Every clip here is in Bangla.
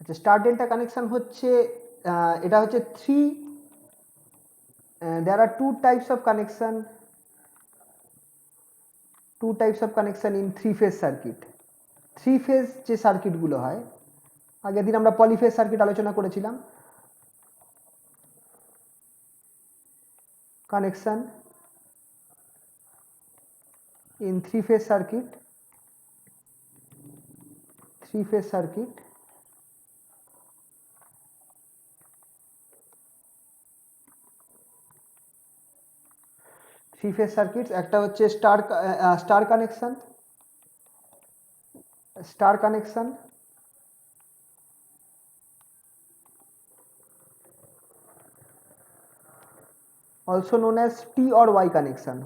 স্টার ডেল্টা কানেকশন হচ্ছে এটা হচ্ছে there are two types of connection in three phase circuit. Three phase যে সার্কিটগুলো হয়, আগের দিন আমরা পলিফেজ সার্কিট আলোচনা করেছিলাম। Connection in three phase circuit একটা হচ্ছে star connection, also known as T or Y connection,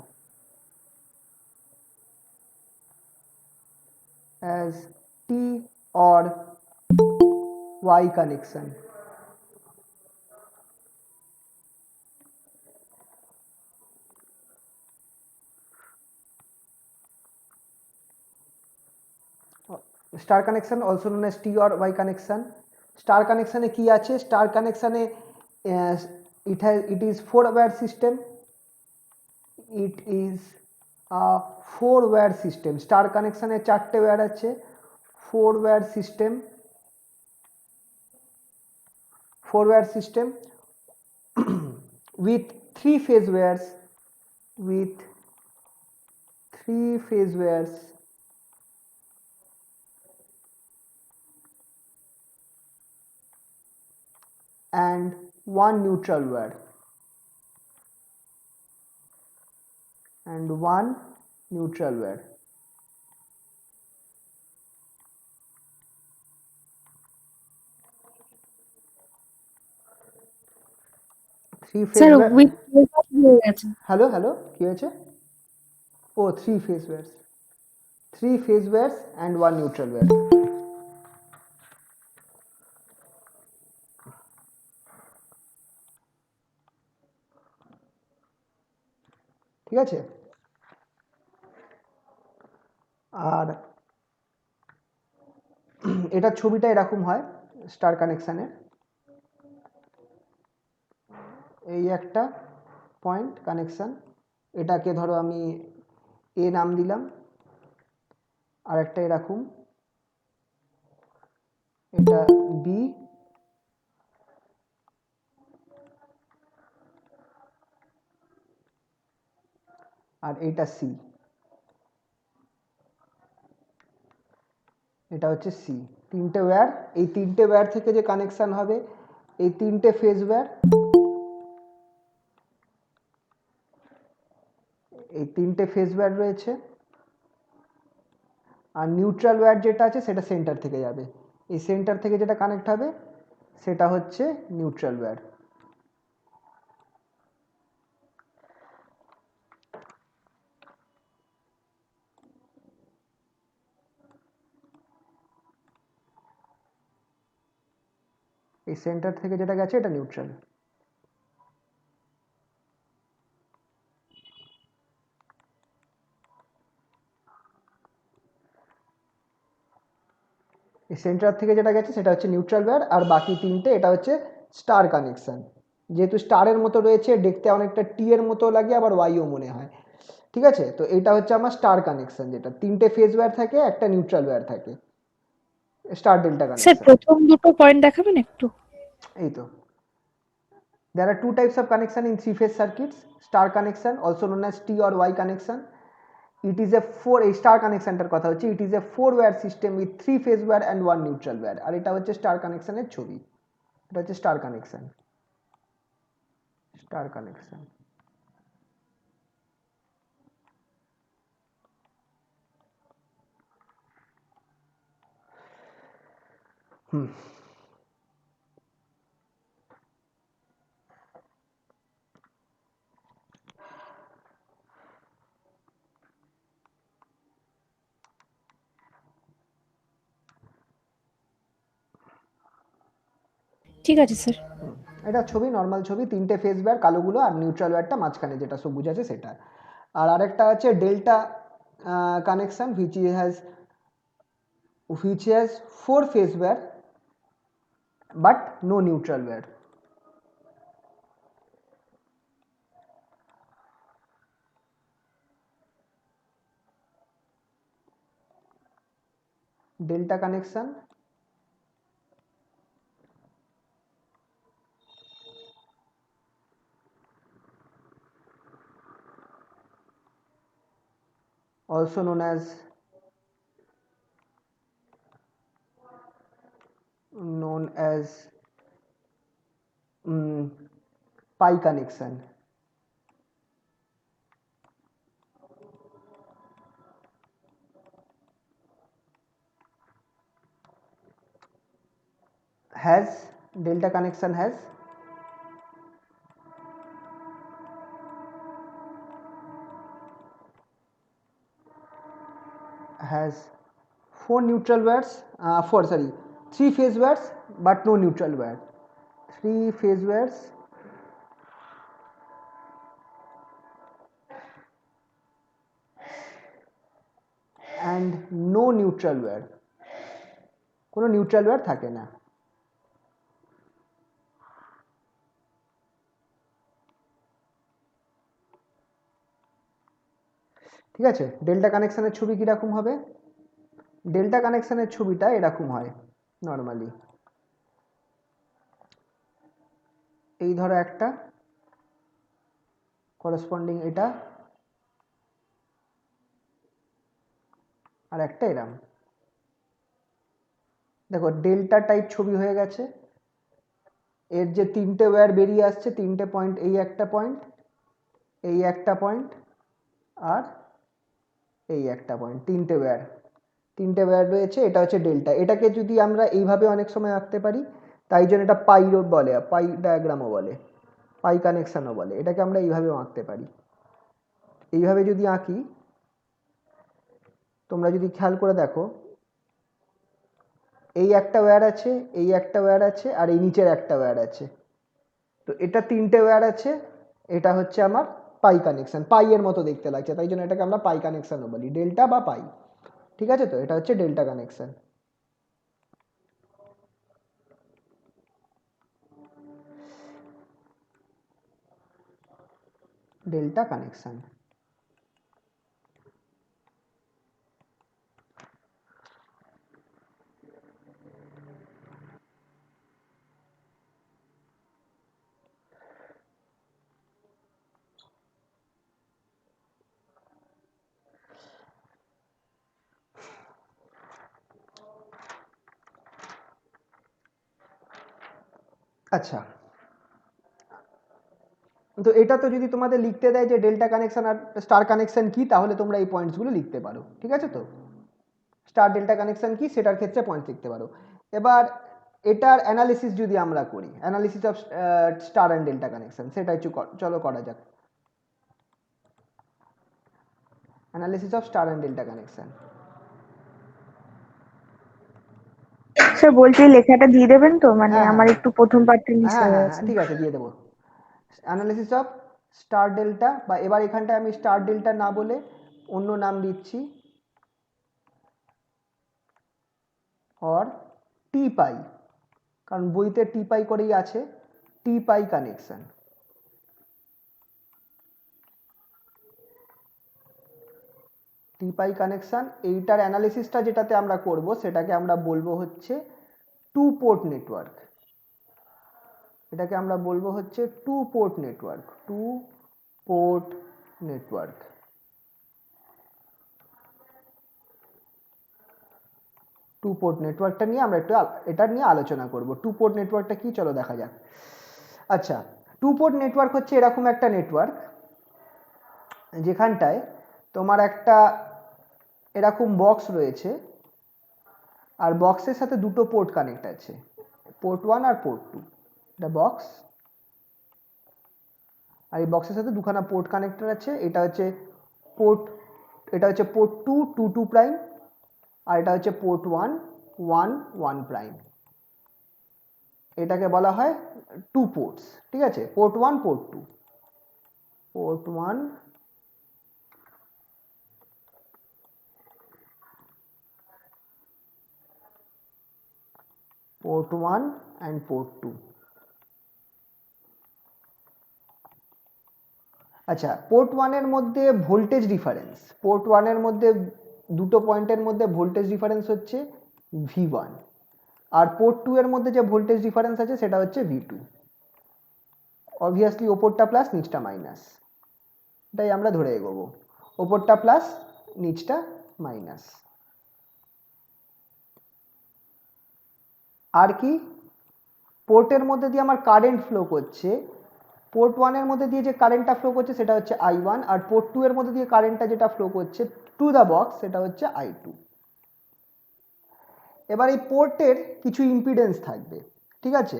as T or Y connection. Star connection also known as T or Y connection. Star কানেকশানে কি আছে? স্টার কানেকশানে it is 4-wire system. Star কানেকশানে 4টে ওয়্যার আছে, 4-wire system with 3 phase wires and one neutral wire sir with hello কি হয়েছে? ও 3 phase wires and one neutral wire। ঠিক আছে। আর এটার ছবিটা এরকম হয় স্টার কানেকশানের। এই একটা পয়েন্ট কানেকশান, এটাকে ধরো আমি এ নাম দিলাম, আর একটা এরকম, এটা বি, আর এইটা সি, এটা হচ্ছে সি। তিনটে ওয়্যার, এই তিনটে ওয়্যার থেকে যে কানেকশান হবে, এই তিনটে ফেজ ওয়্যার, রয়েছে। আর নিউট্রাল ওয়্যার যেটা আছে সেটা সেন্টার থেকে যাবে, এই সেন্টার থেকে যেটা কানেক্ট হবে সেটা হচ্ছে নিউট্রাল ওয়্যার। এই সেন্টার থেকে যেটা গেছে এটা নিউট্রাল। এই সেন্টার থেকে যেটা গেছে সেটা হচ্ছে নিউট্রাল ওয়্যার, আর বাকি তিনটে এটা হচ্ছে স্টার কানেকশান। যেহেতু স্টারের মতো রয়েছে, দেখতে অনেকটা টি এর মতো লাগে, আবার ওয়াইও মনে হয়। ঠিক আছে, তো এটা হচ্ছে আমার স্টার কানেকশান, যেটা তিনটে ফেজ ওয়্যার থাকে, একটা নিউট্রাল ওয়্যার থাকে, স্টার ডেল্টা স্যার কানেকশান। প্রথম দুটো পয়েন্ট দেখাবেন একটু? এই তো, there are two types of connection in three phase circuits: star connection also known as T or Y connection. It is a star connection টার কথা হচ্ছে, it is a 4-wire system with 3 phase wire and one neutral wire। আর এটা হচ্ছে স্টার কানেকশনের ছবি, এটা হচ্ছে স্টার কানেকশন। ঠিক আছে স্যার। এটা ছবি, নর্মাল ছবি, তিনটে ফেজ ওয়্যার কালোগুলো, আর নিউট্রাল ওয়্যারটা মাঝখানে যেটা সবুজ আছে সেটা। আর আরেকটা আছে delta connection which has 4 phase wire but no neutral wear. Delta connection also known as pi connection. Delta connection has three phase wires but no neutral wire. Three phase wires and no neutral wire. কোনো নিউট্রাল ওয়্যার থাকে না। ঠিক আছে, ডেল্টা কানেকশনের ছবি কিরকম হবে? ডেল্টা কানেকশনের ছবিটা এরকম হয় নর্মালি। এই ধরো একটা করসপন্ডিং এটা আর একটা এরম। দেখো ডেল্টা টাইপ ছবি হয়ে গেছে। এর যে তিনটে ওয়্যার বেরিয়ে আসছে, তিনটে পয়েন্ট, এই একটা পয়েন্ট, এই একটা পয়েন্ট আর এই একটা পয়েন্ট, তিনটে ওয়্যার রয়েছে। এটা হচ্ছে ডেল্টা। এটাকে যদি আমরা এইভাবে অনেক সময় আঁকতে পারি, তাই জন্য এটা পাই বলে, পাই ডায়াগ্রামও বলে, পাই কানেকশনও বলে। এটাকে আমরা এইভাবেও আঁকতে পারি। এইভাবে যদি আঁকি, তোমরা যদি খেয়াল করে দেখো, এই একটা ওয়্যার আছে, এই একটা ওয়্যার আছে আর এই নিচের একটা ওয়্যার আছে। তো এটা তিনটে ওয়্যার আছে। এটা হচ্ছে আমার পাই কানেকশন, পাই এর মতো দেখতে লাগছে, তাই জন্য এটাকে আমরা পাই কানেকশনও বলি, ডেল্টা বা পাই। ঠিক আছে, তো এটা হচ্ছে ডেল্টা কানেকশন। Delta connection. আচ্ছা, তো এটা তো যদি তোমাদের লিখতে দেয় যে ডেল্টা কানেকশন আর স্টার কানেকশন কি, তাহলে তোমরা এই পয়েন্টসগুলো লিখতে পারো। ঠিক আছে, তো স্টার ডেল্টা কানেকশন কি সেটার ক্ষেত্রে পয়েন্ট লিখতে পারো। এবার এটার অ্যানালিসিস যদি আমরা করি, analysis of star and delta connection, সেটা একটু চলো করা যাক। Analysis of star and delta connection. Sir বলছি লেখাটা দিয়ে দেবেন তো, মানে হ্যাঁ আমার হ্যাঁ একটু প্রথম পার্টটা মিস হ্যাঁ হয়ে হ্যাঁ গেছে। ঠিক আছে, দিয়ে দেবো। অ্যানালিসিস অফ স্টার ডেল্টা, বা এবার এখানটায় আমি স্টার ডেল্টা না বলে অন্য নাম দিচ্ছি, অর টি পাই, কারণ বইতে টি পাই করেই আছে, টি পাই কানেকশন। টি পাই কানেকশন, এইটার অ্যানালিসিসটা যেটাতে আমরা করব সেটাকে আমরা বলবো হচ্ছে টু পোর্ট নেটওয়ার্ক। এটাকে আমরা বলবো হচ্ছে two port network, two port network. Two port নেটওয়ার্কটা নিয়ে আমরা একটু এটা নিয়ে আলোচনা করব। টু পোর্ট নেটওয়ার্কটা কি, চলো দেখা যাক। আচ্ছা, টু পোর্ট নেটওয়ার্ক হচ্ছে এরকম একটা নেটওয়ার্ক যেখানটায় তোমার একটা এরকম বক্স রয়েছে, আর বক্সের সাথে দুটো পোর্ট কানেক্ট আছে, পোর্ট 1 আর পোর্ট 2। এটা বক্স, আর এই বক্সের সাথে দুখানা পোর্ট কানেক্টর আছে। এটা হচ্ছে পোর্ট, এটা হচ্ছে পোর্ট 2 2 2 প্রাইম, আর এটা হচ্ছে পোর্ট 1 1 1 প্রাইম। এটাকে বলা হয় টু পোর্টস। ঠিক আছে, port 1 port 2, port 1 port port 1 and port 2. আচ্ছা, পোর্ট 1 এর মধ্যে ভোল্টেজ ডিফারেন্স, পোর্ট 1 এর মধ্যে দুটো পয়েন্টের মধ্যে ভোল্টেজ ডিফারেন্স হচ্ছে V1, আর পোর্ট 2 এর মধ্যে যে ভোল্টেজ ডিফারেন্স আছে সেটা হচ্ছে V2। অবভিয়াসলি ওপরটা প্লাস নিচটা মাইনাস, এটাই আমরা ধরে এগোবো, ওপরটা প্লাস নিচটা মাইনাস। আর কি, পোর্টের মধ্যে দিয়ে আমার কারেন্ট ফ্লো করছে, পোর্ট 1 এর মধ্যে দিয়ে যে কারেন্টটা ফ্লো করছে সেটা হচ্ছে I1, আর পোর্ট 2 এর মধ্যে দিয়ে কারেন্টটা যেটা ফ্লো করছে টু দ্য বক্স সেটা হচ্ছে I2। এবার এই পোর্টের কিছু ইম্পিডেন্স থাকবে, ঠিক আছে?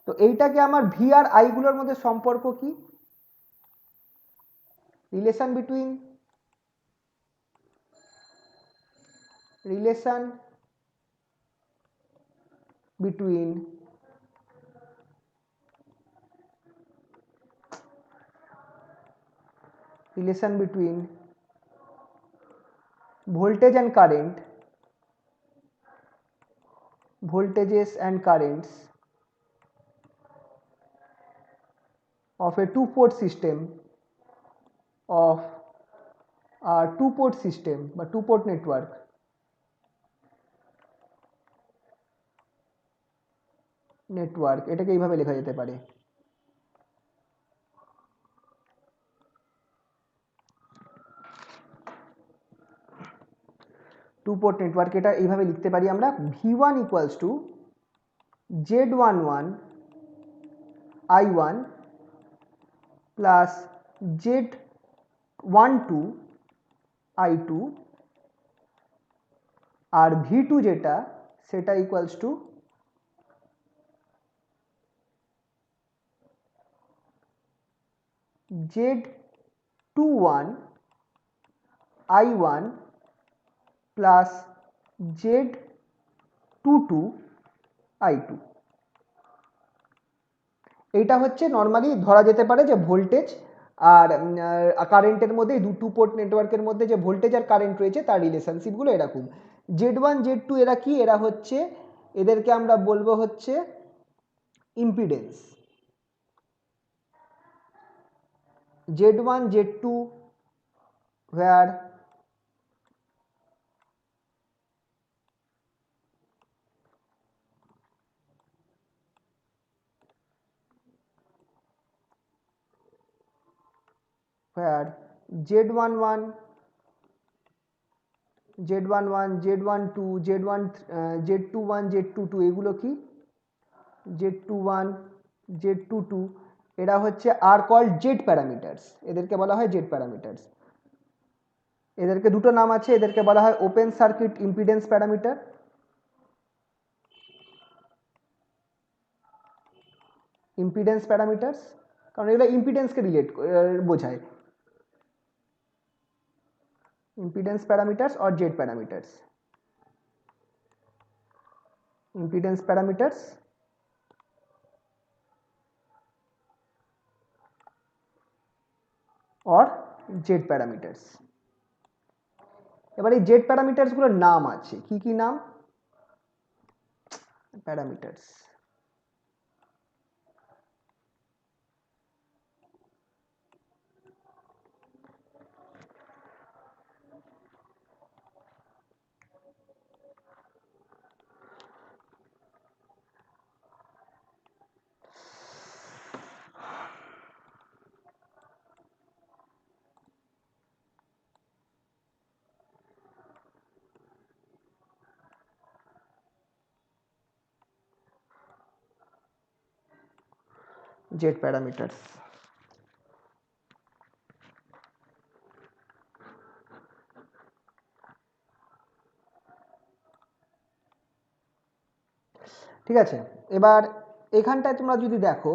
তো এইটাকে আমার ভি আর আই গুলোর মধ্যে সম্পর্ক কি, relation between voltage and current, voltages and currents of a two-port system, of a two-port system বা two-port network এটাকে এইভাবে লেখা যেতে পারে। two-port network এটা এইভাবে লিখতে পারি আমরা, V1 equals to Z11 I1 plus Z12 I2, R V2 যেটা সেটা equals to Z21 I1 plus Z22 I2। এইটা হচ্ছে নর্মালি ধরা যেতে পারে যে ভোল্টেজ আর কারেন্টের মধ্যে, এই টু পোর্ট নেটওয়ার্কের মধ্যে যে ভোল্টেজ আর কারেন্ট রয়েছে তার রিলেশনশিপগুলো এরকম। Z1 Z2 এরা কি, এরা হচ্ছে, এদেরকে আমরা বলবো হচ্ছে impedance. Z1 Z2 where Z11 Z12 Z21 Z22 এগুলো কি, Z21 Z22 এরা হচ্ছে আর কল্ড জেড প্যারামিটার্স, এদেরকে বলা হয় জেড প্যারামিটার্স। এদেরকে দুটো নাম আছে, এদেরকে বলা হয় open circuit impedance parameter, impedance parameters, কারণ এগুলো ইম্পিডেন্সকে বোঝায়, impedance parameters or Z parameters, impedance parameters or Z parameters। এবার এই Z parameters গুলোর নাম আছে, কি কি নাম, parameters, Z parameters। ঠিক আছে, এবার এখানটায় তোমরা যদি দেখো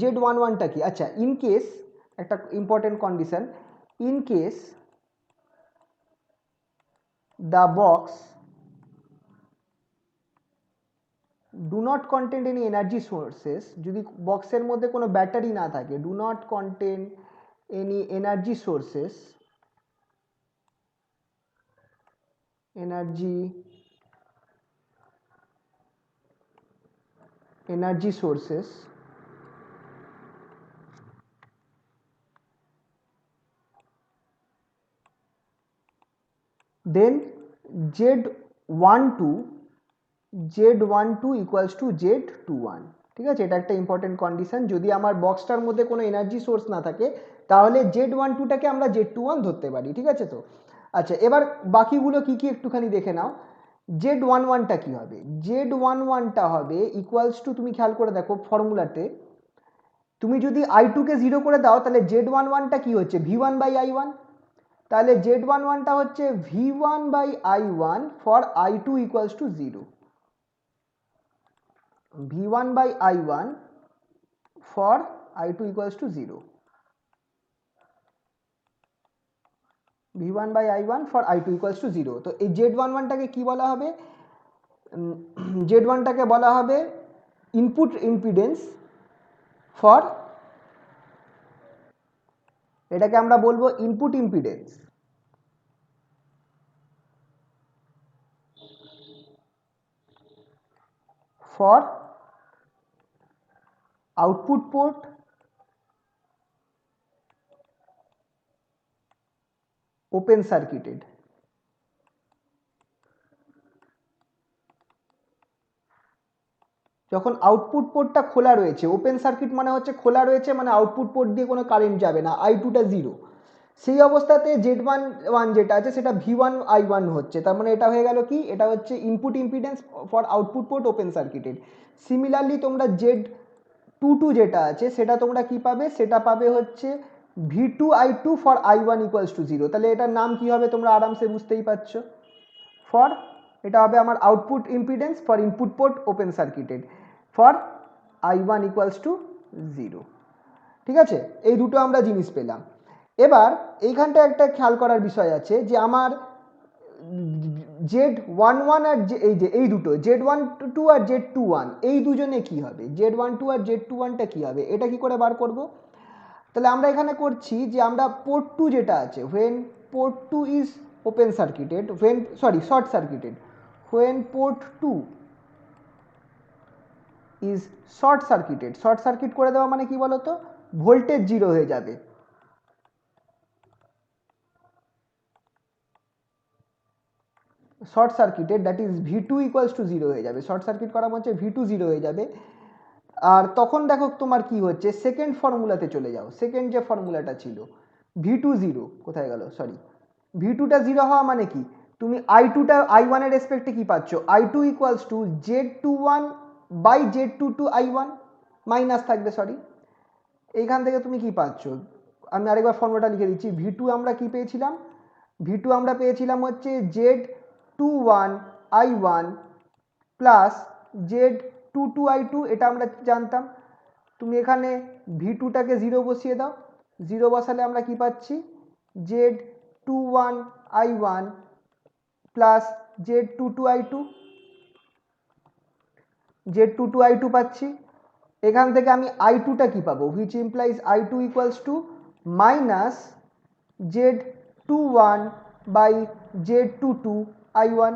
Z11টা কি, আচ্ছা ইন কেস, একটা important condition, in case the box do not contain any energy sources, যদি বক্সের মধ্যে কোনো ব্যাটারি না থাকে, do not contain any energy sources, energy energy sources then Z12 equals to Z21 ঠিক আছে, এটা একটা ইম্পর্টেন্ট কন্ডিশন। যদি আমার বক্সটার মধ্যে কোনো এনার্জি সোর্স না থাকে তাহলে Z12টাকে আমরা Z21 ধরতে পারি, ঠিক আছে। তো আচ্ছা, এবার বাকিগুলো কি কি একটুখানি দেখে নাও। Z11টা কি হবে? Z11টা হবে ইকুয়ালস টু, তুমি খেয়াল করে দেখো ফর্মুলাতে, তুমি যদি I2কে 0 করে দাও তাহলে Z11টা কি হচ্ছে? V1 by I1। তাহলে Z11টা হচ্ছে V1 by I1 for I2 equals to 0। V1 by I1 for I2 equals to 0। V1 by I1 for I2 equals to 0। তো এই Z11টাকে কি বলা হবে? Z1টাকে বলা হবে ইনপুট ইম্পিডেন্স ফর, এটাকে আমরা বলবো input impedance for output port open circuited. যখন আউটপুট পোর্টটা খোলা রয়েছে, ওপেন সার্কিট মানে হচ্ছে খোলা রয়েছে, মানে আউটপুট পোর্ট দিয়ে কোনো কারেন্ট যাবে না, I2টা 0, সেই অবস্থাতে Z11 যেটা আছে সেটা V1 I1 হচ্ছে। তার মানে এটা হয়ে গেল কি, এটা হচ্ছে input impedance for output port open circuited. Similarly তোমরা Z22 যেটা আছে সেটা তোমরা কি পাবে? সেটা পাবে হচ্ছে V2 I2 for I1 equals to 0। তাহলে এটার নাম কি হবে তোমরা আরামসে বুঝতেই পারছো। ফর, এটা হবে আমার output impedance for input port open circuited for I1 equals to 0। ঠিক আছে, এই দুটো আমরা জিনিস পেলাম। এবার এইখানটা একটা খেয়াল করার বিষয় আছে যে আমার Z11 আর এই দুটো Z12 আর Z21 এই দুজনে কি হবে? Z12 আর Z21টা কি হবে? এটা কি করে বার করব? তাহলে আমরা এখানে করছি যে আমরা পোর্ট 2 যেটা আছে, when port 2 is open circuited, short circuited, when port 2 is short circuit করে দেওয়া মানে কি বলতো? ভোল্টেজ 0 হয়ে যাবে। Short circuited, that is V2 equals to 0 হয়ে যাবে। শর্ট সার্কিট করা হচ্ছে V2 0 হয়ে যাবে। আর তখন দেখো তোমার কি হচ্ছে, সেকেন্ড ফর্মুলাতে চলে যাও। সেকেন্ড যে ফর্মুলাটা ছিল V2 0 কোথায় গেল, সরি, V2টা 0 হওয়া মানে কি, তুমি I2টা I1 এর রেসপেক্টে কি পাচ্ছ? I2 equals to Z21 by Z22 I1 minus থাকবে, সরি, এইখান থেকে তুমি কি পাচ্ছ? আমি আরেকবার ফর্মুলাটা লিখে দিচ্ছি। V2 আমরা কি পেয়েছিলাম? V2 আমরা পেয়েছিলাম হচ্ছে Z21 I1 plus Z22 I2, এটা আমরা জানতাম। তুমি এখানে V2টাকে 0 বসিয়ে দাও, 0 বসালে আমরা কি পাচ্ছি? Z21 I1 plus Z22 I2, Z22 I2 পাচ্ছি। এখান থেকে আমি I2টা কি পাবো? which implies I2 equals to minus Z21 by Z22 I1,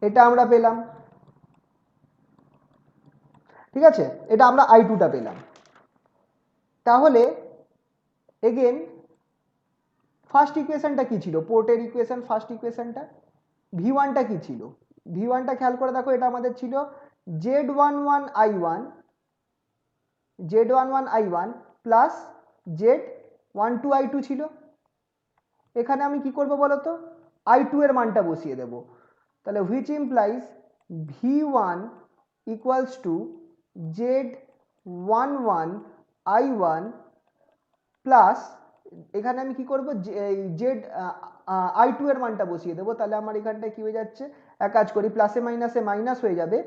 এটা আমরা পেলাম। ঠিক আছে, এটা আমরা I2টা পেলাম। তাহলে এগেন ফার্স্ট ইকুয়েশনটা কি ছিল? পোর্টের ইকুয়েশন, ফার্স্ট ইকুয়েশনটা V1টা কি ছিল? V1টা খেয়াল করে দেখো, এটা আমাদের ছিল Z11 I1 plus Z12 I2 ছিল। এখানে আমি কি করব বলো তো? I2 এর মানটা বসিয়ে দেব। তাহলে which implies V1 equals to Z11 I1 plus, এখানে আমি কি করব? I2 এর মানটা বসিয়ে দেবো। তাহলে আমার এখানটায় কি হয়ে যাচ্ছে, এক কাজ করি, প্লাসে মাইনাসে মাইনাস হয়ে যাবে,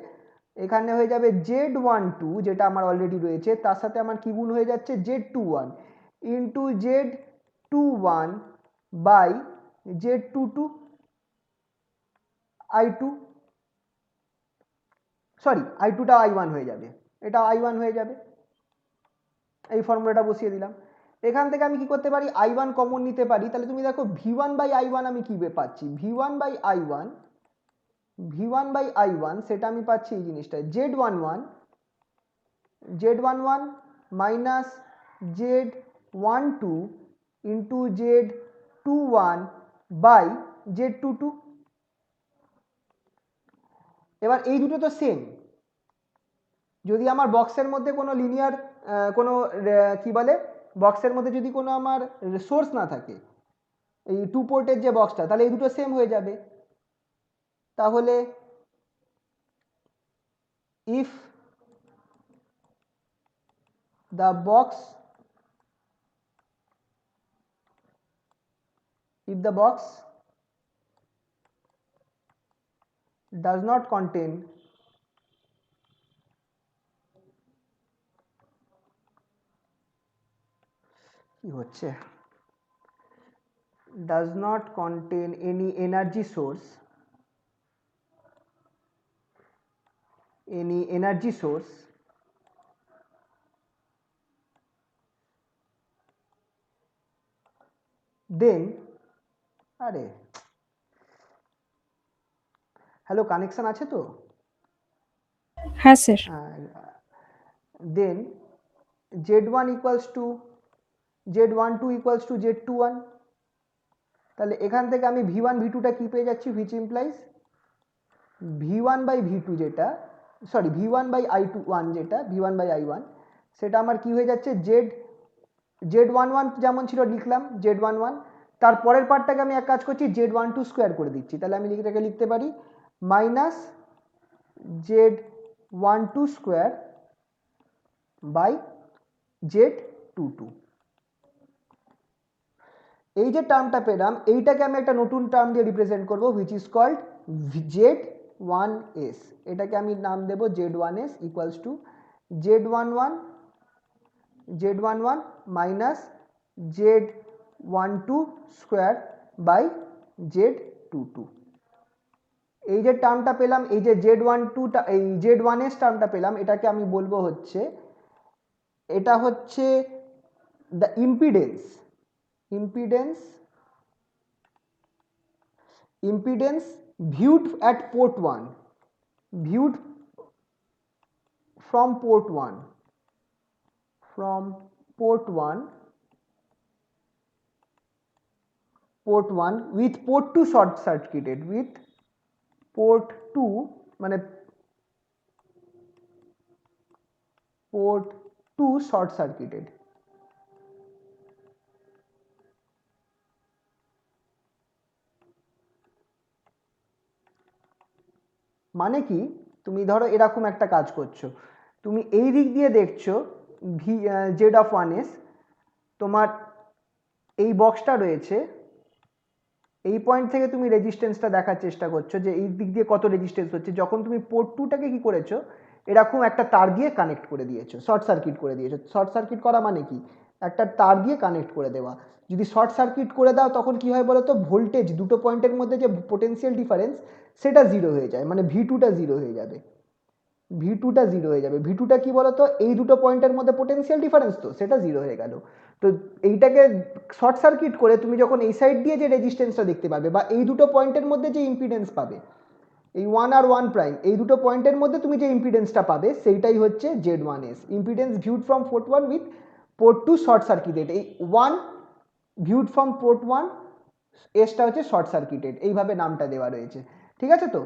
এখানে হয়ে যাবে Z12 যেটা আমার অলরেডি রয়েছে, তার সাথে আমার কি গুণ হয়ে যাচ্ছে? Z21 into Z21 by Z22 I2, sorry, I2টা I1 হয়ে যাবে, এটা I1 হয়ে যাবে। এই ফর্মুলাটা বসিয়ে দিলাম। এখান থেকে আমি কি করতে পারি? I1 কমন নিতে পারি। তাহলে তুমি দেখো V1 বাই I1 আমি কি পাচ্ছি? V1 by I1 V1 by I1 সেটা আমি পাচ্ছি এই জিনিসটা Z11 minus Z12 into Z21 by Z22। এবার এই দুটো তো সেম, যদি আমার বক্সের মধ্যে কোনো লিনিয়ার কোনো কি বলে বক্সের মধ্যে যদি কোনো আমার সোর্স না থাকে, এই টু পোর্টের যে বক্সটা, তাহলে এই দুটো সেম হয়ে যাবে। তাহলে if the box does not contain কি হচ্ছে does not contain any energy source then আরে হ্যালো কানেকশন আছে তো? হ্যাঁ sir. then Z1 equals to Z12 equals to Z21। তাহলে এখান থেকে আমি V1 V2টা কি পেয়ে যাচ্ছি, which implies V1 by V2 যেটা সরি V1 বাই I1 যেটা V1 বাই I1 সেটা আমার কি হয়ে যাচ্ছে Z11 যেমন ছিল লিখলাম Z11, তার পরের পার্টটাকে আমি এক কাজ করছি Z12 স্কোয়ার করে দিচ্ছি। তাহলে আমি এটাকে লিখতে পারি minus Z12 square by Z22। এই যে টার্মটা পেলাম এইটাকে আমি একটা নতুন টার্ম দিয়ে রিপ্রেজেন্ট করব which is called Z1s। এটাকে আমি নাম দেব Z1s equals to Z11 minus Z12 square by Z22। এই যে টার্মটা পেলাম, এই যে Z12টা এই Z1s টার্মটা পেলাম, এটাকে আমি বলবো হচ্ছে এটা হচ্ছে the impedance viewed at port 1, viewed from port 1 with port 2 short circuited, with port 2 মানে port 2 short circuited। মানে কি, তুমি ধরো এরকম একটা কাজ করছো, তুমি এই দিক দিয়ে দেখছো Z1s, তোমার এই বক্সটা রয়েছে, এই পয়েন্ট থেকে তুমি রেজিস্ট্যান্সটা দেখার চেষ্টা করছো যে এই দিক দিয়ে কত রেজিস্ট্যান্স হচ্ছে। যখন তুমি পোর্ট 2টাকে কি করেছো, এরকম একটা তার দিয়ে কানেক্ট করে দিয়েছো, শর্ট সার্কিট করে দিয়েছো। শর্ট সার্কিট করা মানে কি, একটা তার দিয়ে কানেক্ট করে দেওয়া। যদি শর্ট সার্কিট করে দাও তখন কি হয় বলো তো, ভোল্টেজ দুটো পয়েন্টের মধ্যে যে পোটেনশিয়াল ডিফারেন্স সেটা জিরো হয়ে যায়, মানে V2টা জিরো হয়ে যাবে। V2টা কি বলতো, এই দুটো পয়েন্টের মধ্যে পোটেনশিয়াল ডিফারেন্স, তো সেটা জিরো হয়ে গেল। তো এইটাকে শর্ট সার্কিট করে তুমি যখন এই সাইড দিয়ে যে রেজিস্ট্যান্সটা দেখতে পাবে বা এই দুটো পয়েন্টের মধ্যে যে ইম্পিডেন্স পাবে, এই 1 আর 1 প্রাইম এই দুটো পয়েন্টের মধ্যে তুমি যে ইম্পিডেন্সটা পাবে সেইটাই হচ্ছে Z1s, impedance viewed from port 1 with port 2 short circuited. এই 1 ভিউড ফ্রম পোর্ট 1, এসটা হচ্ছে শর্ট সার্কিটেড, এইভাবে নামটা দেওয়া রয়েছে। ঠিক আছে তো?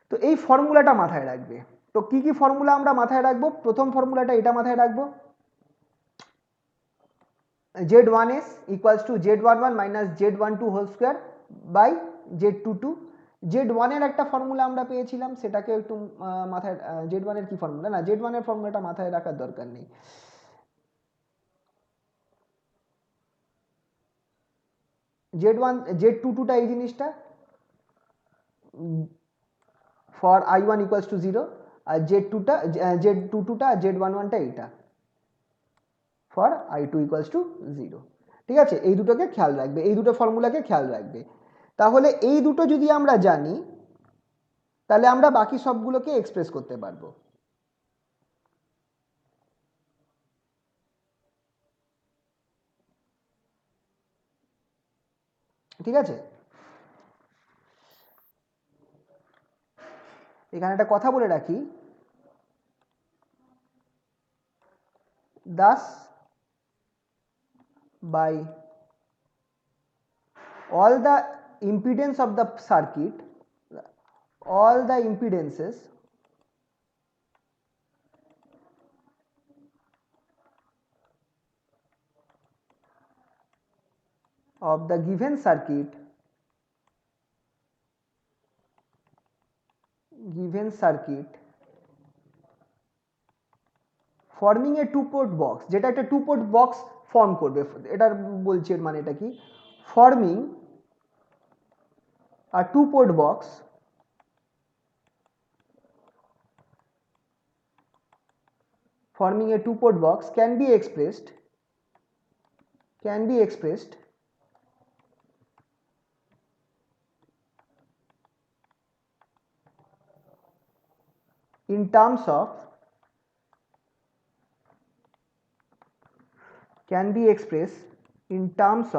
তো এই ফর্মুলাটা মাথায় রাখবে। তো কি কি ফর্মুলা আমরা মাথায় রাখবো? প্রথম ফর্মুলাটা এটা মাথায় রাখবো, Z1s equals to Z11 minus Z12 whole square by Z22। Z1 এর একটা ফর্মুলা আমরা পেয়েছিলাম, সেটাকে একটু মাথায় Z1 এর কি ফর্মুলা, না Z1 এর ফর্মুলাটা মাথায় রাখার দরকার নেই। Z22টা এই জিনিসটা ফর I1 equals to 0, আর Z22টা Z11টা এইটা ফর I2 equals to 0। ঠিক আছে, এই দুটোকে খেয়াল রাখবে, এই দুটো ফর্মুলাকে খেয়াল রাখবে। তাহলে এই দুটো যদি আমরা জানি তাহলে আমরা বাকি সবগুলোকে এক্সপ্রেস করতে পারবো। ঠিক আছে, এখানে একটা কথা বলে রাখি, thus by all the impedance of the circuit, all the impedances of the given circuit forming a two port box, যেটা একটা টু পোর্ট বক্স ফর্ম করবে, এটার বলছি এর মানে এটা কি, forming a two port box can be expressed in terms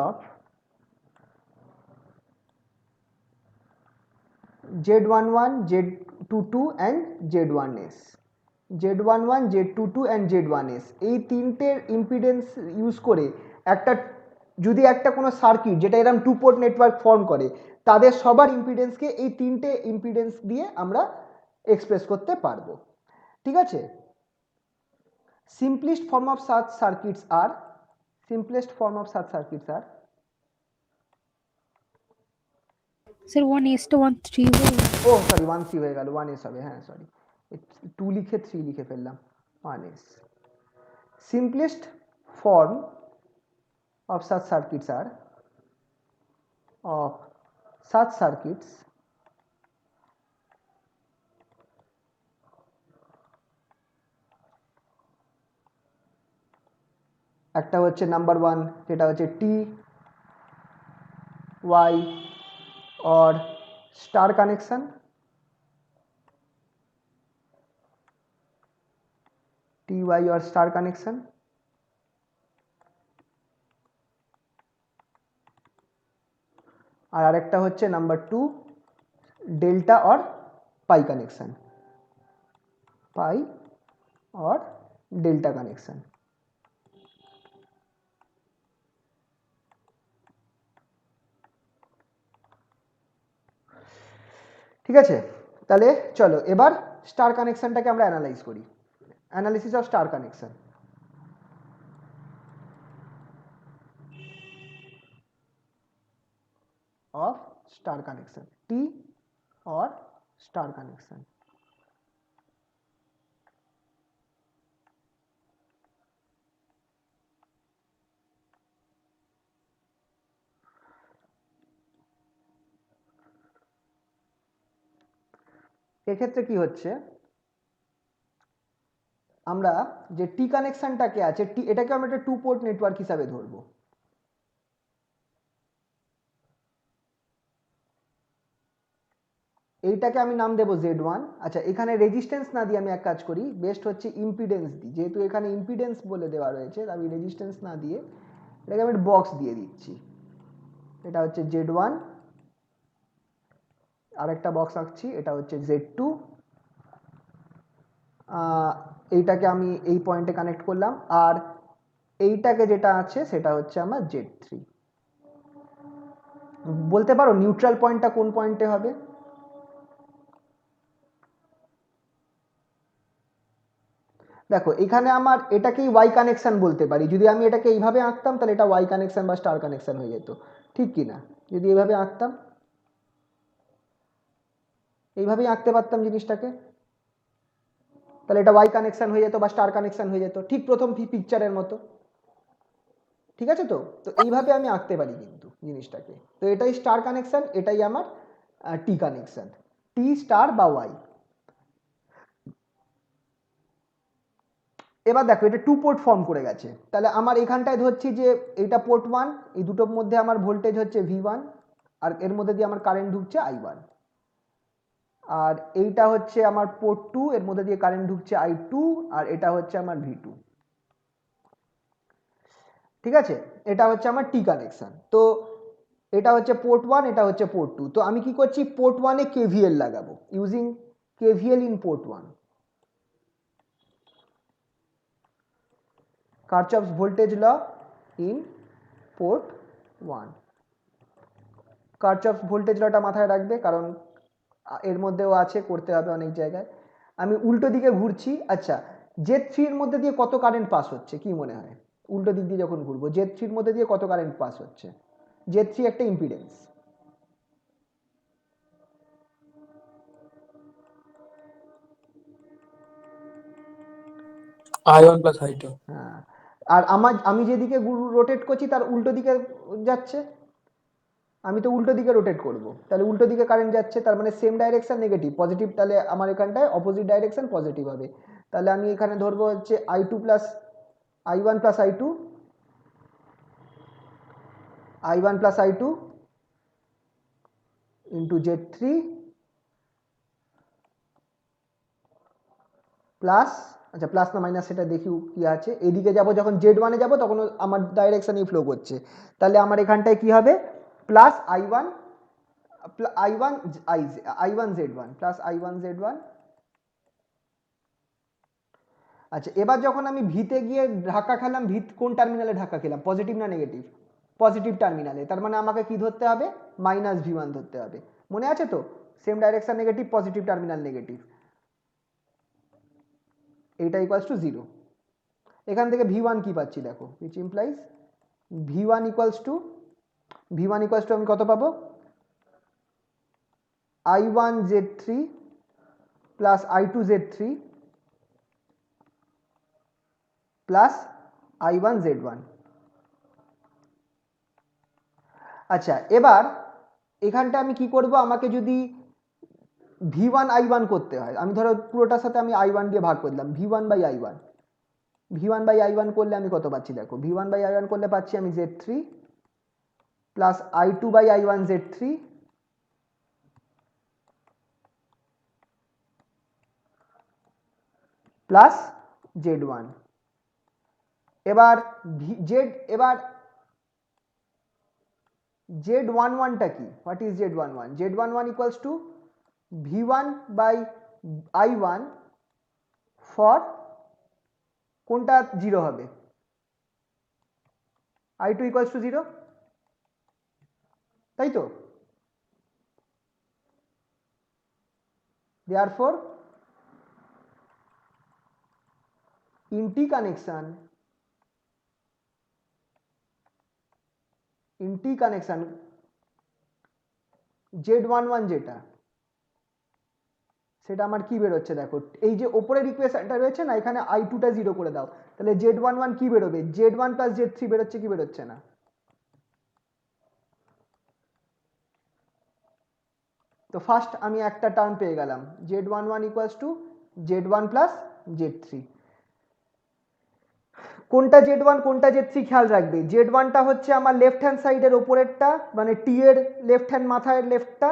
of Z11, Z22 and Z1s, Z11, Z22 and Z1s, এই তিনটের ইম্পিডেন্স ইউজ করে একটা, যদি একটা কোনো সার্কিট যেটা এরকম টু পোর্ট নেটওয়ার্ক ফর্ম করে তাদের সবার ইম্পিডেন্সকে এই তিনটে ইম্পিডেন্স দিয়ে আমরা এক্সপ্রেস করতে পারবো। ঠিক আছে, simplest form of such circuits are sir 1:1 3 ও সরি 1C হয়ে গেল, 1S হবে, হ্যাঁ সরি 2 লিখে 3 লিখে ফেললাম, 1S। simplest form of such circuits are একটা হচ্ছে নাম্বার 1 যেটা হচ্ছে T Y or star connection, TY or star connection, আর আরেকটা হচ্ছে number 2 delta or pi connection, pi or delta connection. ঠিক আছে, তাহলে চলো এবার স্টার কানেকশনটাকে আমরা অ্যানালাইজ করি, analysis of star connection. T or star connection. এক্ষেত্রে কি হচ্ছে, আমরা যে টি কানেকশনটাকে আছে, এটাকে আমরা একটা টু পোর্ট নেটওয়ার্ক হিসাবে ধরবো। এইটাকে আমি নাম দেবো Z1। আচ্ছা, এখানে রেজিস্ট্যান্স না দিয়ে আমি এক কাজ করি, বেস্ট হচ্ছে ইম্পিডেন্স দিই, যেহেতু এখানে ইম্পিডেন্স বলে দেওয়া রয়েছে আমি রেজিস্ট্যান্স না দিয়ে এটাকে আমি বক্স দিয়ে দিচ্ছি। এটা হচ্ছে Z1, আরেকটা বক্স আঁকছি, এটা হচ্ছে Z2, এইটাকে আমি এই পয়েন্টে কানেক্ট করলাম, আর এইটাকে যেটা আছে সেটা হচ্ছে আমার Z3। বলতে পারো নিউট্রাল পয়েন্টটা কোন পয়েন্টে হবে? দেখো এখানে আমার এটাকেই ওয়াই কানেকশন বলতে পারি, যদি আমি এটাকে এইভাবে আঁকতাম তাহলে এটা ওয়াই কানেকশন বা স্টার কানেকশন হয়ে যেত, ঠিক কি না? যদি এইভাবে আঁকতাম, এইভাবেই আঁকতে পারতাম জিনিসটাকে, তাহলে এটা ওয়াই কানেকশন হয়ে যেত বা স্টার কানেকশন হয়ে যেত, ঠিক প্রথম পিকচারের মতো। ঠিক আছে, তো এইভাবে আমি আঁকতে পারি কিন্তু জিনিসটাকে। তো এটাই স্টার কানেকশন, এটাই আমার টি কানেকশন, টি স্টার বা ওয়াই। এবার দেখো এটা টু পোর্ট ফর্ম করে গেছে, তাহলে আমার এখানটায় ধরছি যে এটা পোর্ট 1, এই দুটোর মধ্যে আমার ভোল্টেজ হচ্ছে V1 আর এর মধ্যে দিয়ে আমার কারেন্ট ঢুকছে I1, আর এইটা হচ্ছে আমার পোর্ট 2, এর মধ্যে দিয়ে কারেন্ট ঢুকছে I2, আর এটা হচ্ছে আমার V2। ঠিক আছে, এটা হচ্ছে আমার টি কানেকশন। তো এটা হচ্ছে পোর্ট 1, এটা হচ্ছে পোর্ট 2। তো আমি কি করছি, পোর্ট 1 এ KVL লাগাবো, using KVL in port 1. Kirchhoff's voltage law in port 1. Kirchhoff's voltage lawটা মাথায় রাখবে, কারণ এর মধ্যেও আছে, করতে হবে অনেক জায়গায়। আমি উল্টো দিকে ঘুরছি। আচ্ছা, Z3 এর মধ্যে দিয়ে কত কারেন্ট পাস হচ্ছে কি মনে হয়? উল্টো দিক দিয়ে যখন ঘুরবো, Z3 এর মধ্যে দিয়ে কত কারেন্ট পাস হচ্ছে? Z3 একটা ইম্পিডেন্স। I1 plus I2। হ্যাঁ, আর আমি যেদিকে রোটেট করছি তার উল্টো দিকে যাচ্ছে। আমি তো উল্টো দিকে রোটেট করব, তাহলে উল্টো দিকে কারেন্ট যাচ্ছে, তার মানে সেম ডাইরেকশন নেগেটিভ, পজিটিভ, তাহলে আমার এখানটায় অপোজিট ডাইরেকশন পজিটিভ হবে। তাহলে আমি এখানে ধরবো হচ্ছে I2 plus I1 plus I2, I1 plus I2 into Z3 plus, আচ্ছা প্লাস না মাইনাস সেটা দেখি কি আছে। এদিকে যাব, যখন Z1 এ যাবো তখন আমার ডাইরেকশনই ফ্লো করছে, তাহলে আমার এখানটায় কি হবে? Plus I1 Z1 plus I1 Z1। আচ্ছা, এবার যখন আমি ভিতে গিয়ে ধাক্কা খেলাম, ভিত কোন টার্মিনালে ধাক্কা খেলাম, পজিটিভ না নেগেটিভ? পজিটিভ টার্মিনালে, তার মানে আমাকে কি ধরতে হবে? মাইনাস V1 ধরতে হবে। মনে আছে তো? Same direction negative, positive terminal negative, এইটা ইকুয়ালস টু 0। এখান থেকে V1 কি পাচ্ছি দেখো, which implies V1 equals to আমি কত পাবো? I1 Z3 plus I2 Z3 plus I1 Z1। আচ্ছা, এবার এখানটা আমি কি করব? আমাকে যদি V1 I1 করতে হয়, আমি ধরো পুরোটার সাথে আমি I1 দিয়ে ভাগ করলাম, V1 বাই I1 করলে আমি কত পাচ্ছি দেখো, V1 বাই I1 করলে পাচ্ছি আমি Z3 plus I2 by I1 Z3 plus Z1। এবার Z11টা কি? What is Z11? Z11 equals to V1 by I1 for কোনটা 0 হবে? I2 ইকুয়ালস টু 0, তাই তো? Therefore ইন্টি কানেকশন Z11 যেটা, সেটা আমার কি বেরোচ্ছে দেখো, এই যে ওপরের ইকুয়েশনটা রয়েছে না, এখানে I2টা 0 করে দাও, তাহলে Z11 কি বেরোবে? Z1 প্লাস Z3 বেরোচ্ছে কি বেরোচ্ছে না? তো ফার্স্ট আমি একটা টার্ম পেয়ে গেলাম, Z11 equals to Z1 plus Z3। কোনটা Z1 কোনটা Z3 খেয়াল রাখবে। Z1টা হচ্ছে আমার লেফট হ্যান্ড সাইডের ওপরেরটা, মানে টি এর লেফট হ্যান্ড মাথায় লেফটটা,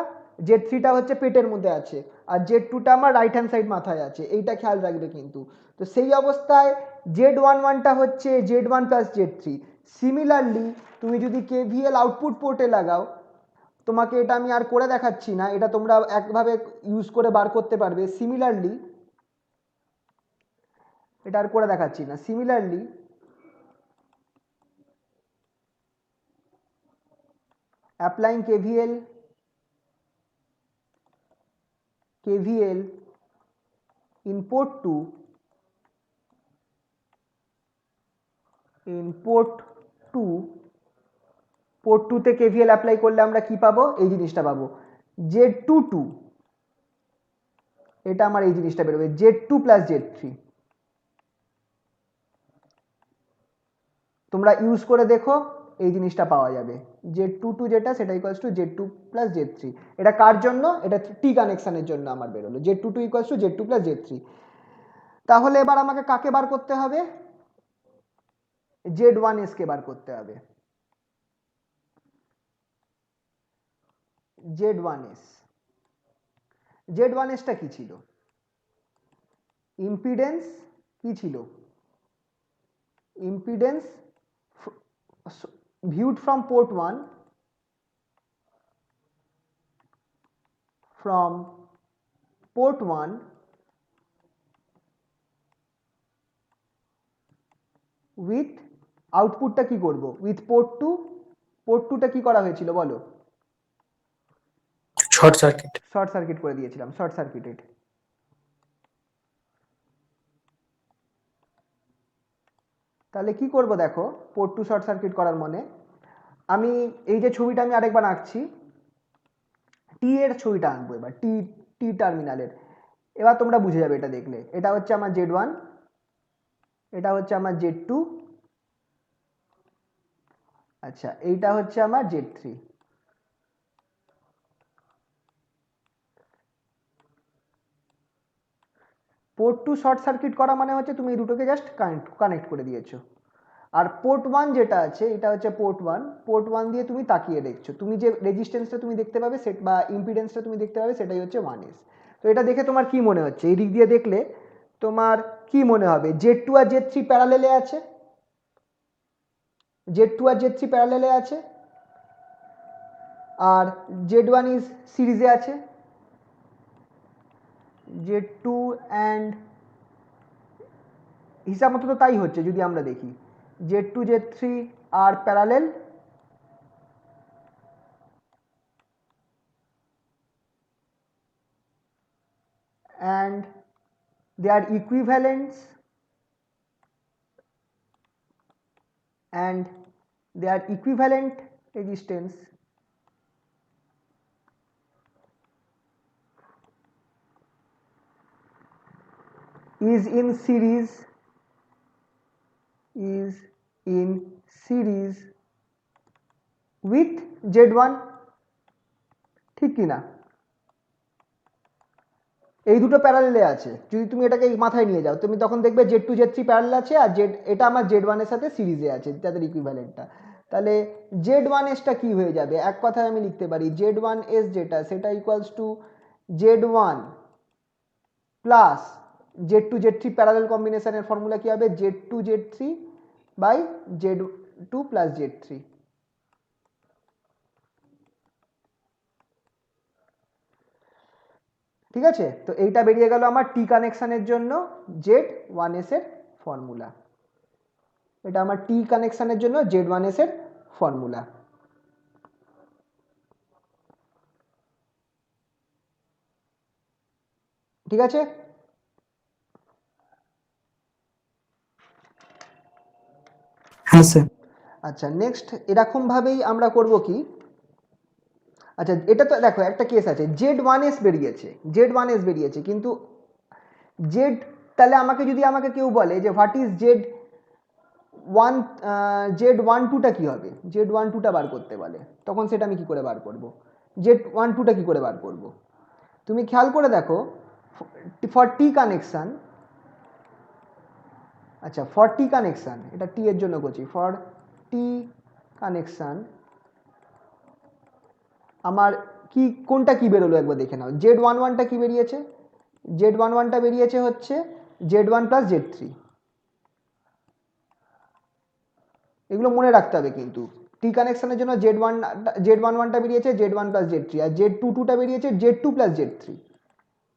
Z3টা হচ্ছে পেটের মধ্যে আছে, আর Z2টা আমার রাইট হ্যান্ড সাইড মাথায় আছে, এইটা খেয়াল রাখবে কিন্তু। তো সেই অবস্থায় Z11টা হচ্ছে Z1 প্লাস Z3। সিমিলারলি তুমি যদি KVL আউটপুট পোর্টে লাগাও, তোমাকে এটা আমি আর করে দেখাচ্ছি না, এটা তোমরা একভাবে ইউজ করে বার করতে পারবে। সিমিলারলি এটা আর করে দেখাচ্ছি না। Similarly applying KVL in port 2, port 2 তে KVL অ্যাপ্লাই করলে আমরা কি পাবো? এই জিনিসটা পাবো, Z22, এটা আমার এই জিনিসটা বেরোবে Z2 প্লাস Z3। তোমরা ইউজ করে দেখো, এই জিনিসটা পাওয়া যাবে, Z22 যেটা সেটা equals two Z2 plus Z3। এটা কার জন্য? এটা টি কানেকশনের জন্য আমার বেরোলো Z22 equals to Z2 plus Z3। তাহলে এবার আমাকে কাকে বার করতে হবে? Z1s কে বার করতে হবে। Z1sটা কি ছিল? ইম্পিডেন্স কি ছিল? Impedance viewed from port 1, from port 1 with আউটপুটটা কি করব উইথ পোর্ট 2, পোর্ট 2টা কি করা হয়েছিল বলো? Short circuit. শর্ট সার্কিট করে দিয়েছিলাম, শর্ট সার্কিটেড। তাহলে কি করব দেখো, পোর্ট 2 শর্ট সার্কিট করার মানে আমি এই যে ছবিটা আমি আরেকবার আঁকছি, টি এর ছবিটা আঁকবো এবার, টি টি টার্মিনালের। এবার তোমরা বুঝে যাবে এটা দেখলে। এটা হচ্ছে আমার Z1, এটা হচ্ছে আমার Z2, আচ্ছা এইটা হচ্ছে আমার Z3। পোর্ট 2 শর্ট সার্কিট করা মানে হচ্ছে তুমি এই দুটোকে জাস্ট কানেক্ট করে দিয়েছো। আর পোর্ট 1 যেটা আছে, এটা হচ্ছে পোর্ট 1, পোর্ট 1 দিয়ে তুমি তাকিয়ে দেখছো, তুমি যে রেজিস্ট্যান্সটা তুমি দেখতে পাবে সেট বা ইম্পিডেন্সটা তুমি দেখতে পাবে সেটাই হচ্ছে 1s। তো এটা দেখে তোমার কি মনে হচ্ছে, এই দিক দিয়ে দেখলে তোমার কি মনে হবে? Z2 আর Z3 প্যারালেলে আছে, Z2 আর Z3 প্যারালেলে আছে, আর Z1 ইজ সিরিজে আছে। Z2 অ্যান্ড হিসাব মতো তো তাই হচ্ছে যদি আমরা দেখি, Z2 Z3 আর parallel, and they are equivalents, and their equivalent resistance is in series with Z1, ঠিক কি না? এই দুটো প্যারালেলে আছে, যদি তুমি এটাকে মাথায় নিয়ে যাও তুমি তখন দেখবে Z2 Z3 প্যারালেল আছে, আর এটা আমার Z1 এর সাথে সিরিজে আছে, তাদের ইকুইভ্যালেন্টটা। তাহলে Z1s কি হয়ে যাবে? এক কথায় আমি লিখতে পারি Z1s যেটা সেটা equals to Z1 plus Z2 Z3 parallel কম্বিনেশনের ফর্মুলা কি হবে? Z2 Z3 by Z2 plus Z3। ঠিক আছে, তো এইটা বেরিয়ে গেল আমার টি কানেকশনের জন্য Z1s এর ফর্মুলা। এটা আমার টি কানেকশনের জন্য Z1s এর ফর্মুলা। ঠিক আছে, হ্যাঁ স্যার। আচ্ছা নেক্সট এরকম ভাবেই আমরা করব কি, আচ্ছা এটা তো দেখো একটা কেস আছে, Z1s বেরিয়েছে কিন্তু জেড, তাহলে আমাকে কেউ বলে যে হোয়াট ইজ Z12টা কি হবে, Z12টা বার করতে বলে, তখন সেটা আমি কি করে বার করব? Z12টা কি করে বার করব? তুমি খেয়াল করে দেখো, ফর টি কানেকশন, আচ্ছা ফর টি কানেকশন, এটা টি এর জন্য করছি, ফর টি কানেকশন আমার কি কোনটা কি বেরোলো একবার দেখে নাও। Z11টা কি বেরিয়েছে? Z11টা বেরিয়েছে হচ্ছে Z1 প্লাস Z3। এগুলো মনে রাখতে হবে কিন্তু, টি কানেকশনের জন্য Z11টা বেরিয়েছে Z1 প্লাস Z3, আর Z22টা বেরিয়েছে Z2 plus Z3,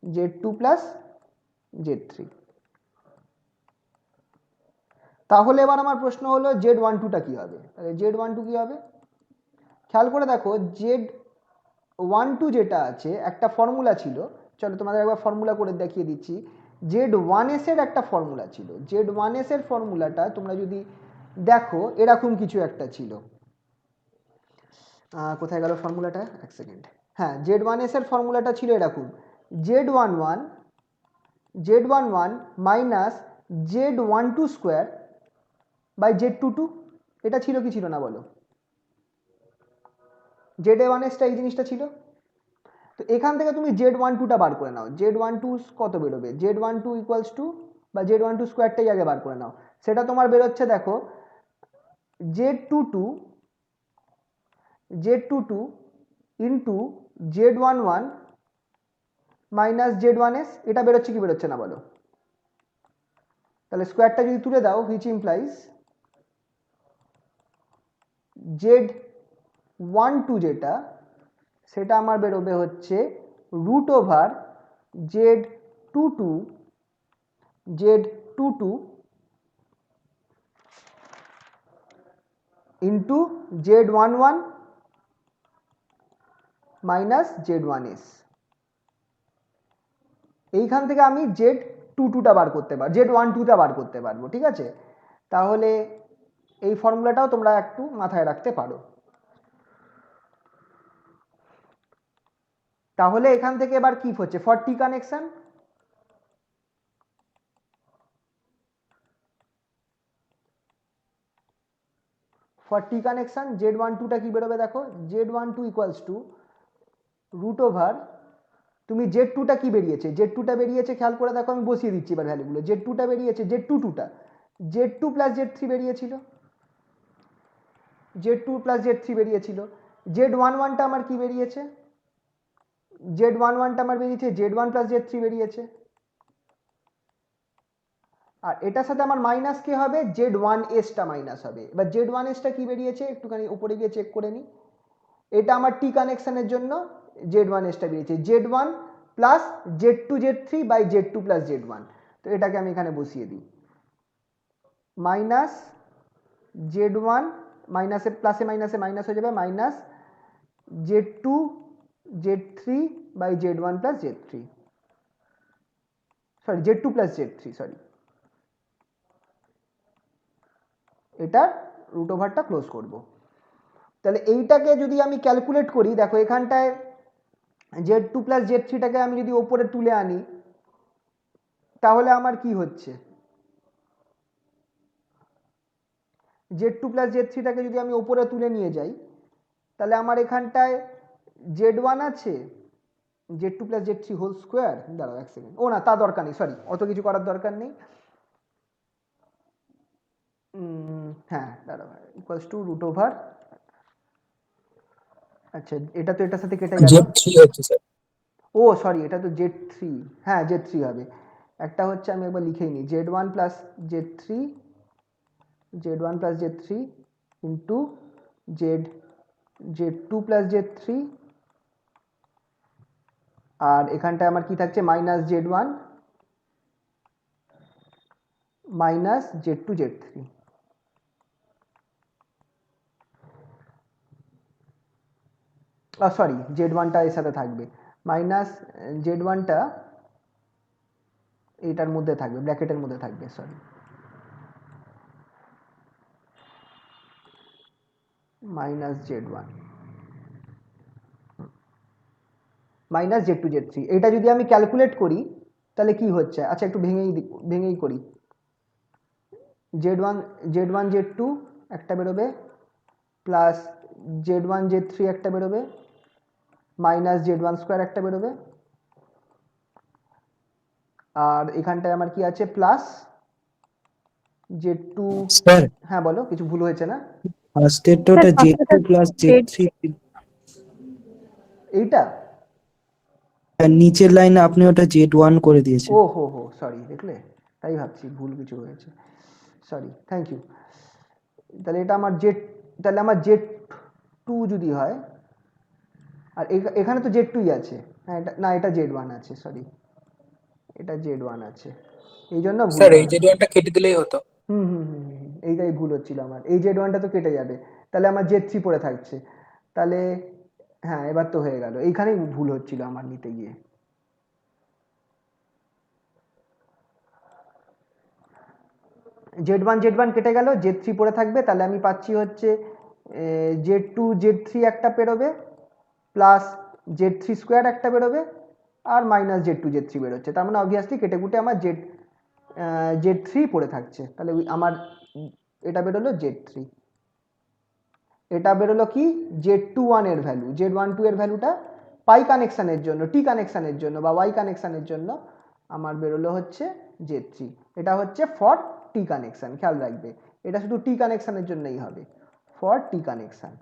Z2 plus Z3। তাহলে এবার আমার প্রশ্ন হলো Z12টা কি হবে? তাহলে Z12 কি হবে? খেয়াল করে দেখো, Z12 যেটা আছে একটা ফর্মুলা ছিল, চলো তোমাদের একবার ফর্মুলা করে দেখিয়ে দিচ্ছি। Z1s এর একটা ফর্মুলা ছিল, Z1s এর ফর্মুলাটা তোমরা যদি দেখো এরকম কিছু একটা ছিল, কোথায় গেল ফর্মুলাটা, এক সেকেন্ড, হ্যাঁ Z1s এর ফর্মুলাটা ছিল এরকম, Z11 minus Z12 square by Z22। এটা ছিল কি ছিল না বলো? Z1sটা এই জিনিসটা ছিল। তো এখান থেকে তুমি Z12টা বার করে নাও, Z12 কত বেরোবে? Z12 ইকুয়ালস টু বা Z12 স্কোয়ারটাই আগে বার করে নাও, সেটা তোমার বেরোচ্ছে দেখো Z22 into Z11 minus Z1s, এটা বেরোচ্ছে কি বেরোচ্ছে না বলো? তাহলে স্কোয়ারটা যদি তুলে দাও, হুইচ ইমপ্লাইজ Z12 যেটা সেটা আমার বেরোবে হচ্ছে √/, Z22 Z22 into Z11 minus Z1S। এইখান থেকে আমি Z22টা বার করতে পারবো, Z12টা বার করতে পারবো, ঠিক আছে? তাহলে এই ফর্মুলাটাও তোমরা একটু মাথায় রাখতে পারো। তাহলে এখান থেকে এবার কি হচ্ছে, for T connection for T connection Z12টা কি বেরোবে দেখো, Z12 equals to root over, তুমি Z2টা কি বেরিয়েছে, Z2টা বেরিয়েছে, খেয়াল করে দেখো, আমি বসিয়ে দিচ্ছি এবার ভ্যালুগুলো। Z2টা বেরিয়েছে, Z22টা Z2 প্লাস Z3 বেরিয়েছিল, Z2 প্লাস Z3 বেরিয়েছিল। Z11টা আমার কি বেরিয়েছে, Z11টা আমার বেরিয়েছে Z1 প্লাস Z3 বেরিয়েছে। আর এটার সাথে আমার মাইনাস কি হবে, Z1Sটা মাইনাস হবে। এবার Z1Sটা কি বেরিয়েছে, একটুখানি উপরে গিয়ে চেক করে নিই। এটা আমার টি কানেকশনের জন্য Z1Sটা বেরিয়েছে, Z1 plus Z2 Z3 by Z2 plus Z1। তো এটাকে আমি এখানে বসিয়ে দিই, মাইনাস Z1 মাইনাসে প্লাসে মাইনাসে মাইনাস হয়ে যাবে, minus Z2 Z3 by Z1 plus Z3, sorry Z2 plus Z3, sorry, এটার রুট ওভারটা ক্লোজ করব। তাহলে এইটাকে যদি আমি ক্যালকুলেট করি, দেখো এখানটায় Z2 প্লাস Z3টাকে আমি যদি ওপরে তুলে আনি, তাহলে আমার কি হচ্ছে, Z2 প্লাস Z3টাকে যদি আমি ওপরে তুলে নিয়ে যাই, তাহলে আমার এখানটায় Z1 আছে, Z2 plus Z3 whole square, দাঁড়াও এক সেকেন্ড, ও না তা দরকার নেই, সরি অত কিছু করার দরকার নেই। হ্যাঁ দাঁড়াও, ইকুয়ালস টু রুট ওভার, আচ্ছা এটা তো এটার সাথে কেটে গেল, Z3 হচ্ছে স্যার। ও সরি এটা তো Z3, হ্যাঁ Z3 হবে। একটা হচ্ছে আমি একবার লিখেই নিই, Z1 plus Z3 Z1 plus Z3 into Z2 plus Z3, আর এখানটায় আমার কি থাকছে, minus Z1 minus Z2 Z3। Sorry Z1টা এর সাথে থাকবে, মাইনাস Z1টা এটার মধ্যে থাকবে, ব্র্যাকেটের মধ্যে থাকবে, sorry, minus Z1 minus Z2 Z3। এটা যদি আমি ক্যালকুলেট করি তাহলে কি হচ্ছে, আচ্ছা একটু ভেঙেই করি, Z1 Z2 একটা বেরোবে, প্লাস Z1 Z3 একটা বেরোবে, মাইনাস Z1 স্কোয়ার একটা বেরোবে, আর এখানটায় আমার কি আছে, প্লাস Z2। স্যার হ্যাঁ বলো, কিছু ভুল হয়েছে না? ফার্স্টেরটা ওটা Z2 প্লাস Z3, এইটা আর নিচের লাইনে আপনি ওটা Z1 করে দিয়েছেন। ও হো হো, সরি, দেখলে, তাই ভাবছি ভুল কিছু হয়েছে, সরি, থ্যাংক ইউ। তাহলে এটা আমার তাহলে আমার Z2 যদি হয়, আর এখানে তো Z2ই আছে, হ্যাঁ এটা না, এটা Z1 আছে, সরি এটা Z1 আছে, এই জন্য ভুল স্যার এই হয়। Z1টা কেটে দিলেই হতো। এইটাই ভুল হচ্ছিল আমার, এই Z1টা তো কেটে যাবে, তাহলে আমার Z3 পড়ে থাকছে, তাহলে হ্যাঁ এবার তো হয়ে গেল, এইখানেই ভুল হচ্ছিল আমার নিতে গিয়ে। Z1 কেটে গেল, Z3 পড়ে থাকবে, তাহলে আমি পাচ্ছি হচ্ছে Z2 Z3 একটা বেরোবে, প্লাস Z3 স্কোয়ার একটা বেরোবে, আর মাইনাস Z2 Z3 বেরোচ্ছে, তার মানে অবভিয়াসলি কেটে কুটে আমার Z3 পড়ে থাকছে, তাহলে আমার এটা বেরোলো Z3, এটা বেরোলো কি Z21 এর ভ্যালু, Z12 এর ভ্যালুটা পাই কানেকশানের জন্য, টি কানেকশানের জন্য বা ওয়াই কানেকশানের জন্য আমার বেরোলো হচ্ছে Z3। এটা হচ্ছে ফর টি কানেকশান, খেয়াল রাখবে এটা শুধু টি কানেকশানের জন্যই হবে, for T connection.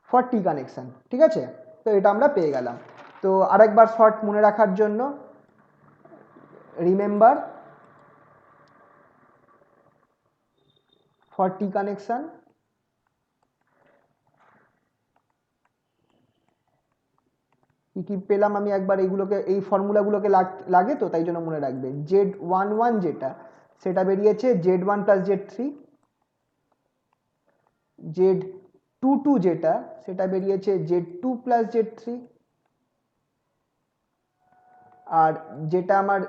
For T connection, ঠিক আছে? তো এটা আমরা পেয়ে গেলাম। তো আরেকবার শর্ট মনে রাখার জন্য, রিমেম্বার for T connection কি কি পেলাম আমি একবার এইগুলোকে, এই ফর্মুলাগুলোকে লাগে তো, তাই জন্য মনে রাখবে। Z11 যেটা, সেটা বেরিয়েছে Z1 প্লাস Z3, Z22 যেটা, সেটা বেরিয়েছে Z2 প্লাস Z3, আর যেটা আমার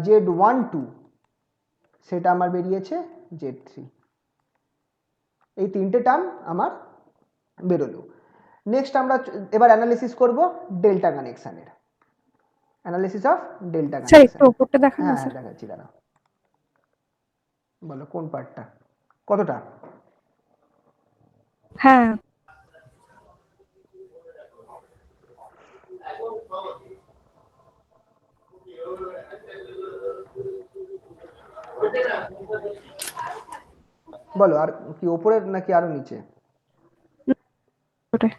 Z12 সেটা আমার বেরিয়েছে Z3। এই তিনটে টার্ম আমার বেরোলো। নেক্সট আমরা এবার অ্যানালিসিস করব ডেল্টা কানেকশানের, অ্যানালিসিস অফ ডেল্টা স্যার একটু কানেকশন। ওপরটা দেখান না হ্যাঁ হ্যাঁ স্যার। দেখাচ্ছি, দাঁড়াও। বলো কোন পার্টটা, কতটা? হ্যাঁ বলো, আর কি ওপরে নাকি আরো নিচে? ওটাই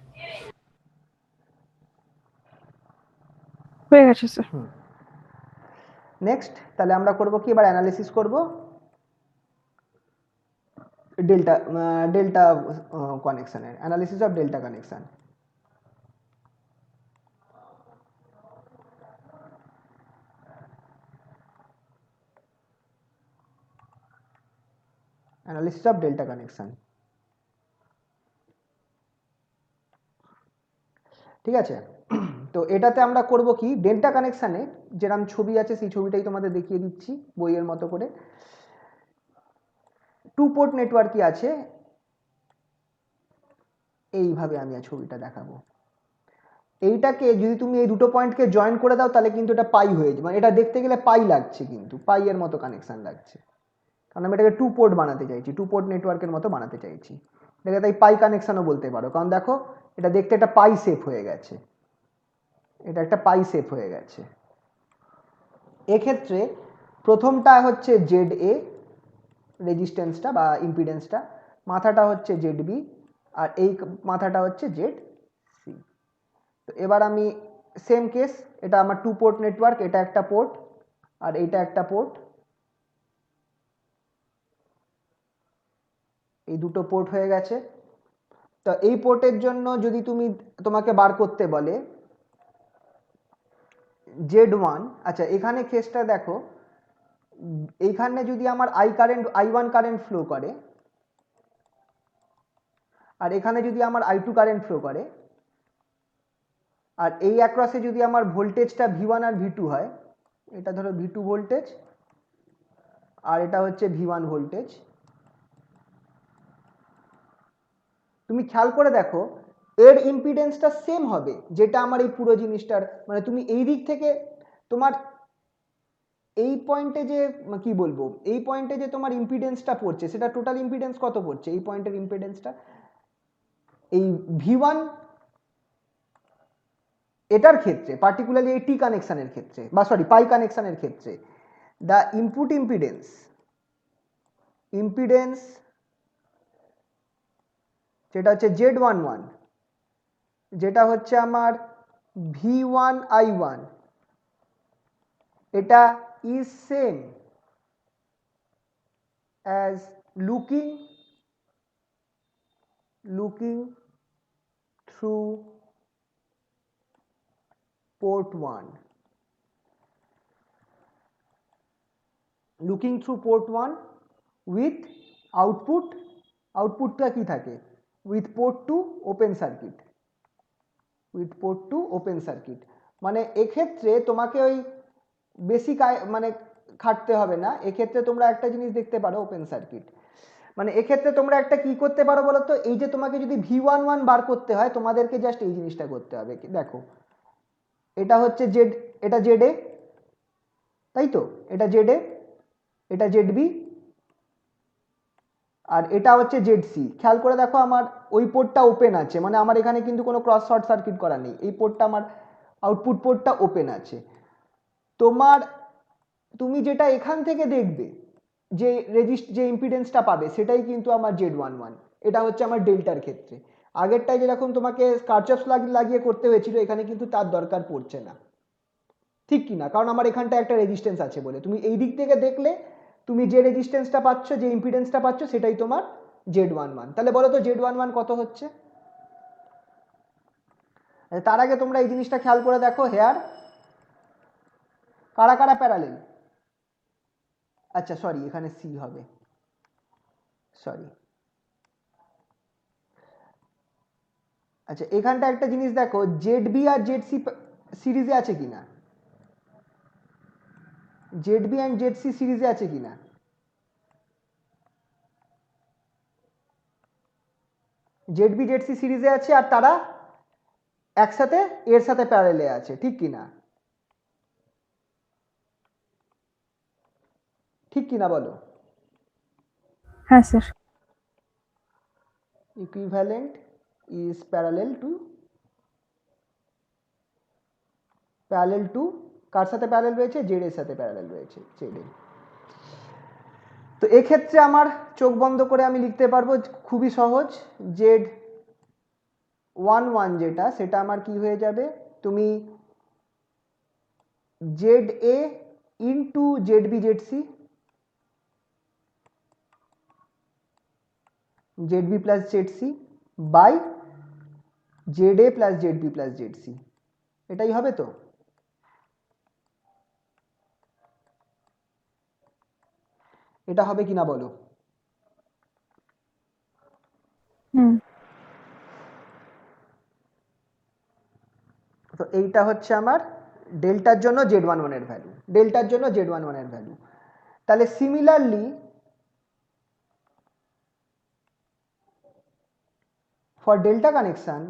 হয়ে গেছে স্যার। নেক্সট তাহলে আমরা করব কি, এবার অ্যানালিসিস করব ডেল্টা ডেল্টা কানেকশনের, analysis of delta connection. Analysis of delta connection, ঠিক আছে। তো এটাতে আমরা করব কি, ডেল্টা কানেকশানে যেরকম ছবি আছে সেই ছবিটাই তোমাদের দেখিয়ে দিচ্ছি বইয়ের মতো করে। টু পোর্ট নেটওয়ার্কই আছে, এইভাবে আমি ছবিটা দেখাবো। এইটাকে যদি তুমি এই দুটো পয়েন্টকে জয়েন করে দাও তাহলে কিন্তু এটা পাই হয়ে যাবে, মানে এটা দেখতে গেলে পাই লাগছে, কিন্তু পাই এর মতো কানেকশন লাগছে, কারণ আমি এটাকে টু পোর্ট বানাতে চাইছি, টু পোর্ট নেটওয়ার্কের মতো বানাতে চাইছি। এটাকে তাই পাই কানেকশনও বলতে পারো, কারণ দেখো এটা দেখতে একটা পাই শেপ হয়ে গেছে, এটা একটা পাই শেপ হয়ে গেছে। এক্ষেত্রে প্রথমটা হচ্ছে জেড এ রেজিস্ট্যান্সটা বা ইম্পিডেন্সটা, মাথাটা হচ্ছে জেড বি, আর এই মাথাটা হচ্ছে জেড সি। তো এবার আমি সেম কেস, এটা আমার টু পোর্ট নেটওয়ার্ক, এটা একটা পোর্ট আর এইটা একটা পোর্ট, এই দুটো পোর্ট হয়ে গেছে। তো এই পোর্টের জন্য যদি তোমাকে বার করতে বলে Z1, আচ্ছা এখানে কেসটা দেখো, এইখানে যদি আমার I1 কারেন্ট ফ্লো করে, আর এখানে যদি আমার I2 কারেন্ট ফ্লো করে, আর এই অ্যাক্রসে যদি আমার ভোল্টেজটা V1 আর V2 হয়, এটা ধরো V2 ভোল্টেজ আর এটা হচ্ছে V1 ভোল্টেজ, তুমি খেয়াল করে দেখো এর ইম্পিডেন্সটা সেম হবে যেটা আমার এই পুরো জিনিসটার, মানে তুমি এই দিক থেকে তোমার এই পয়েন্টে যে কি বলবো, এই পয়েন্টে যে তোমার ইম্পিডেন্সটা পড়ছে সেটা টোটাল ইম্পিডেন্স কত পড়ছে, এই পয়েন্টের ইম্পিডেন্সটা এই V1 এটার ক্ষেত্রে, পার্টিকুলারলি এই টি কানেকশনের ক্ষেত্রে বা সরি পাই কানেকশনের ক্ষেত্রে, দ্য ইনপুট ইম্পিডেন্স যেটা হচ্ছে Z11, যেটা হচ্ছে আমার V1 I1, এটা is same as looking through port 1, looking through port 1 with আউটপুটটা কি থাকে, with port 2 ওপেন সার্কিট, মানে এক্ষেত্রে তোমাকে ওই বেসিক মানে খাটতে হবে না, এক্ষেত্রে তোমরা একটা জিনিস দেখতে পারো ওপেন সার্কিট, মানে এক্ষেত্রে তোমরা একটা কি করতে পারো বলো তো, এই যে তোমাকে যদি V11 বার করতে হয় তোমাদেরকে জাস্ট এই জিনিসটা করতে হবে, দেখো এটা হচ্ছে জেড, এটা জেড এ, তাই তো, এটা জেড এ, এটা জেড বি, আর এটা হচ্ছে জেড সি। খেয়াল করে দেখো আমার ওই পোর্টটা ওপেন আছে, মানে আমার এখানে কিন্তু কোনো ক্রস শর্ট সার্কিট করা নেই, এই পোর্টটা আমার আউটপুট পোর্টটা ওপেন আছে। তুমি যেটা এখান থেকে দেখবে যে ইম্পিডেন্সটা পাবে সেটাই কিন্তু আমার Z11, এটা হচ্ছে আমার ডেল্টার ক্ষেত্রে। আগেরটায় যেরকম তোমাকে কারচফস লাগিয়ে করতে হয়েছিল, এখানে কিন্তু তার দরকার পড়ছে না, ঠিক কি না, কারণ আমার এখানটা একটা রেজিস্ট্যান্স আছে বলে তুমি এই দিক থেকে দেখলে তুমি যে রেজিস্ট্যান্সটা পাচ্ছ, যে ইম্পিডেন্সটা পাচ্ছ সেটাই তোমার Z11। তাহলে বলো তো Z11 কত হচ্ছে, তার আগে তোমরা এই জিনিসটা খেয়াল করে দেখো, হেয়ার কারা কারা প্যারালেল, আচ্ছা সরি এখানে সি হবে, সরি। আচ্ছা এখানটা একটা জিনিস দেখো, জেড বি আর জেড সি সিরিজে আছে কিনা, Z B and Z C সিরিজে আছে কিনা, জেড বি জেড সি সিরিজে আছে আর তারা একসাথে এর সাথে প্যারালেলে আছে, ঠিক কিনা, ঠিক কিনা বলো। হ্যাঁ sir. Equivalent is parallel to কার সাথে প্যারালেল রয়েছে, জেড এর সাথে প্যারালেল রয়েছে, জেড এর। তো এক্ষেত্রে আমার চোখ বন্ধ করে আমি লিখতে পারবো, খুবই সহজ, জেড ওয়ান ওয়ান যেটা, সেটা আমার কি হয়ে যাবে, তুমি Z A into Z B Z C, Z B plus Z C by Z A plus Z B plus Z C, এটাই হবে তো। এটা হবে কিনা বলো। হুম। তো এইটা হচ্ছে আমার ডেল্টার জন্য জেড ওয়ান ওয়ানের ভ্যালু, ডেল্টার জন্য জেড ওয়ান ওয়ানের ভ্যালু। তাহলে সিমিলারলি ফর ডেল্টা কানেকশন,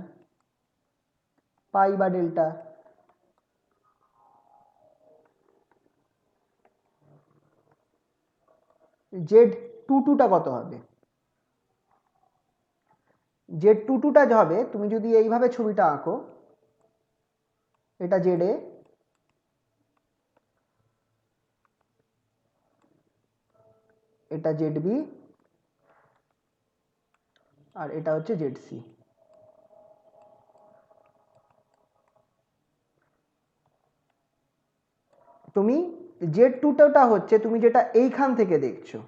পাই বা ডেল্টা, জেড টু টুটা কত হবে, জেড টু টুটা হবে, তুমি যদি এইভাবে ছবিটা আঁকো, এটা জেড এ, এটা জেড বি, আর এটা হচ্ছে জেড সি। তুমি জেড টুটা হচ্ছে তুমি যেটা এইখান থেকে দেখছো,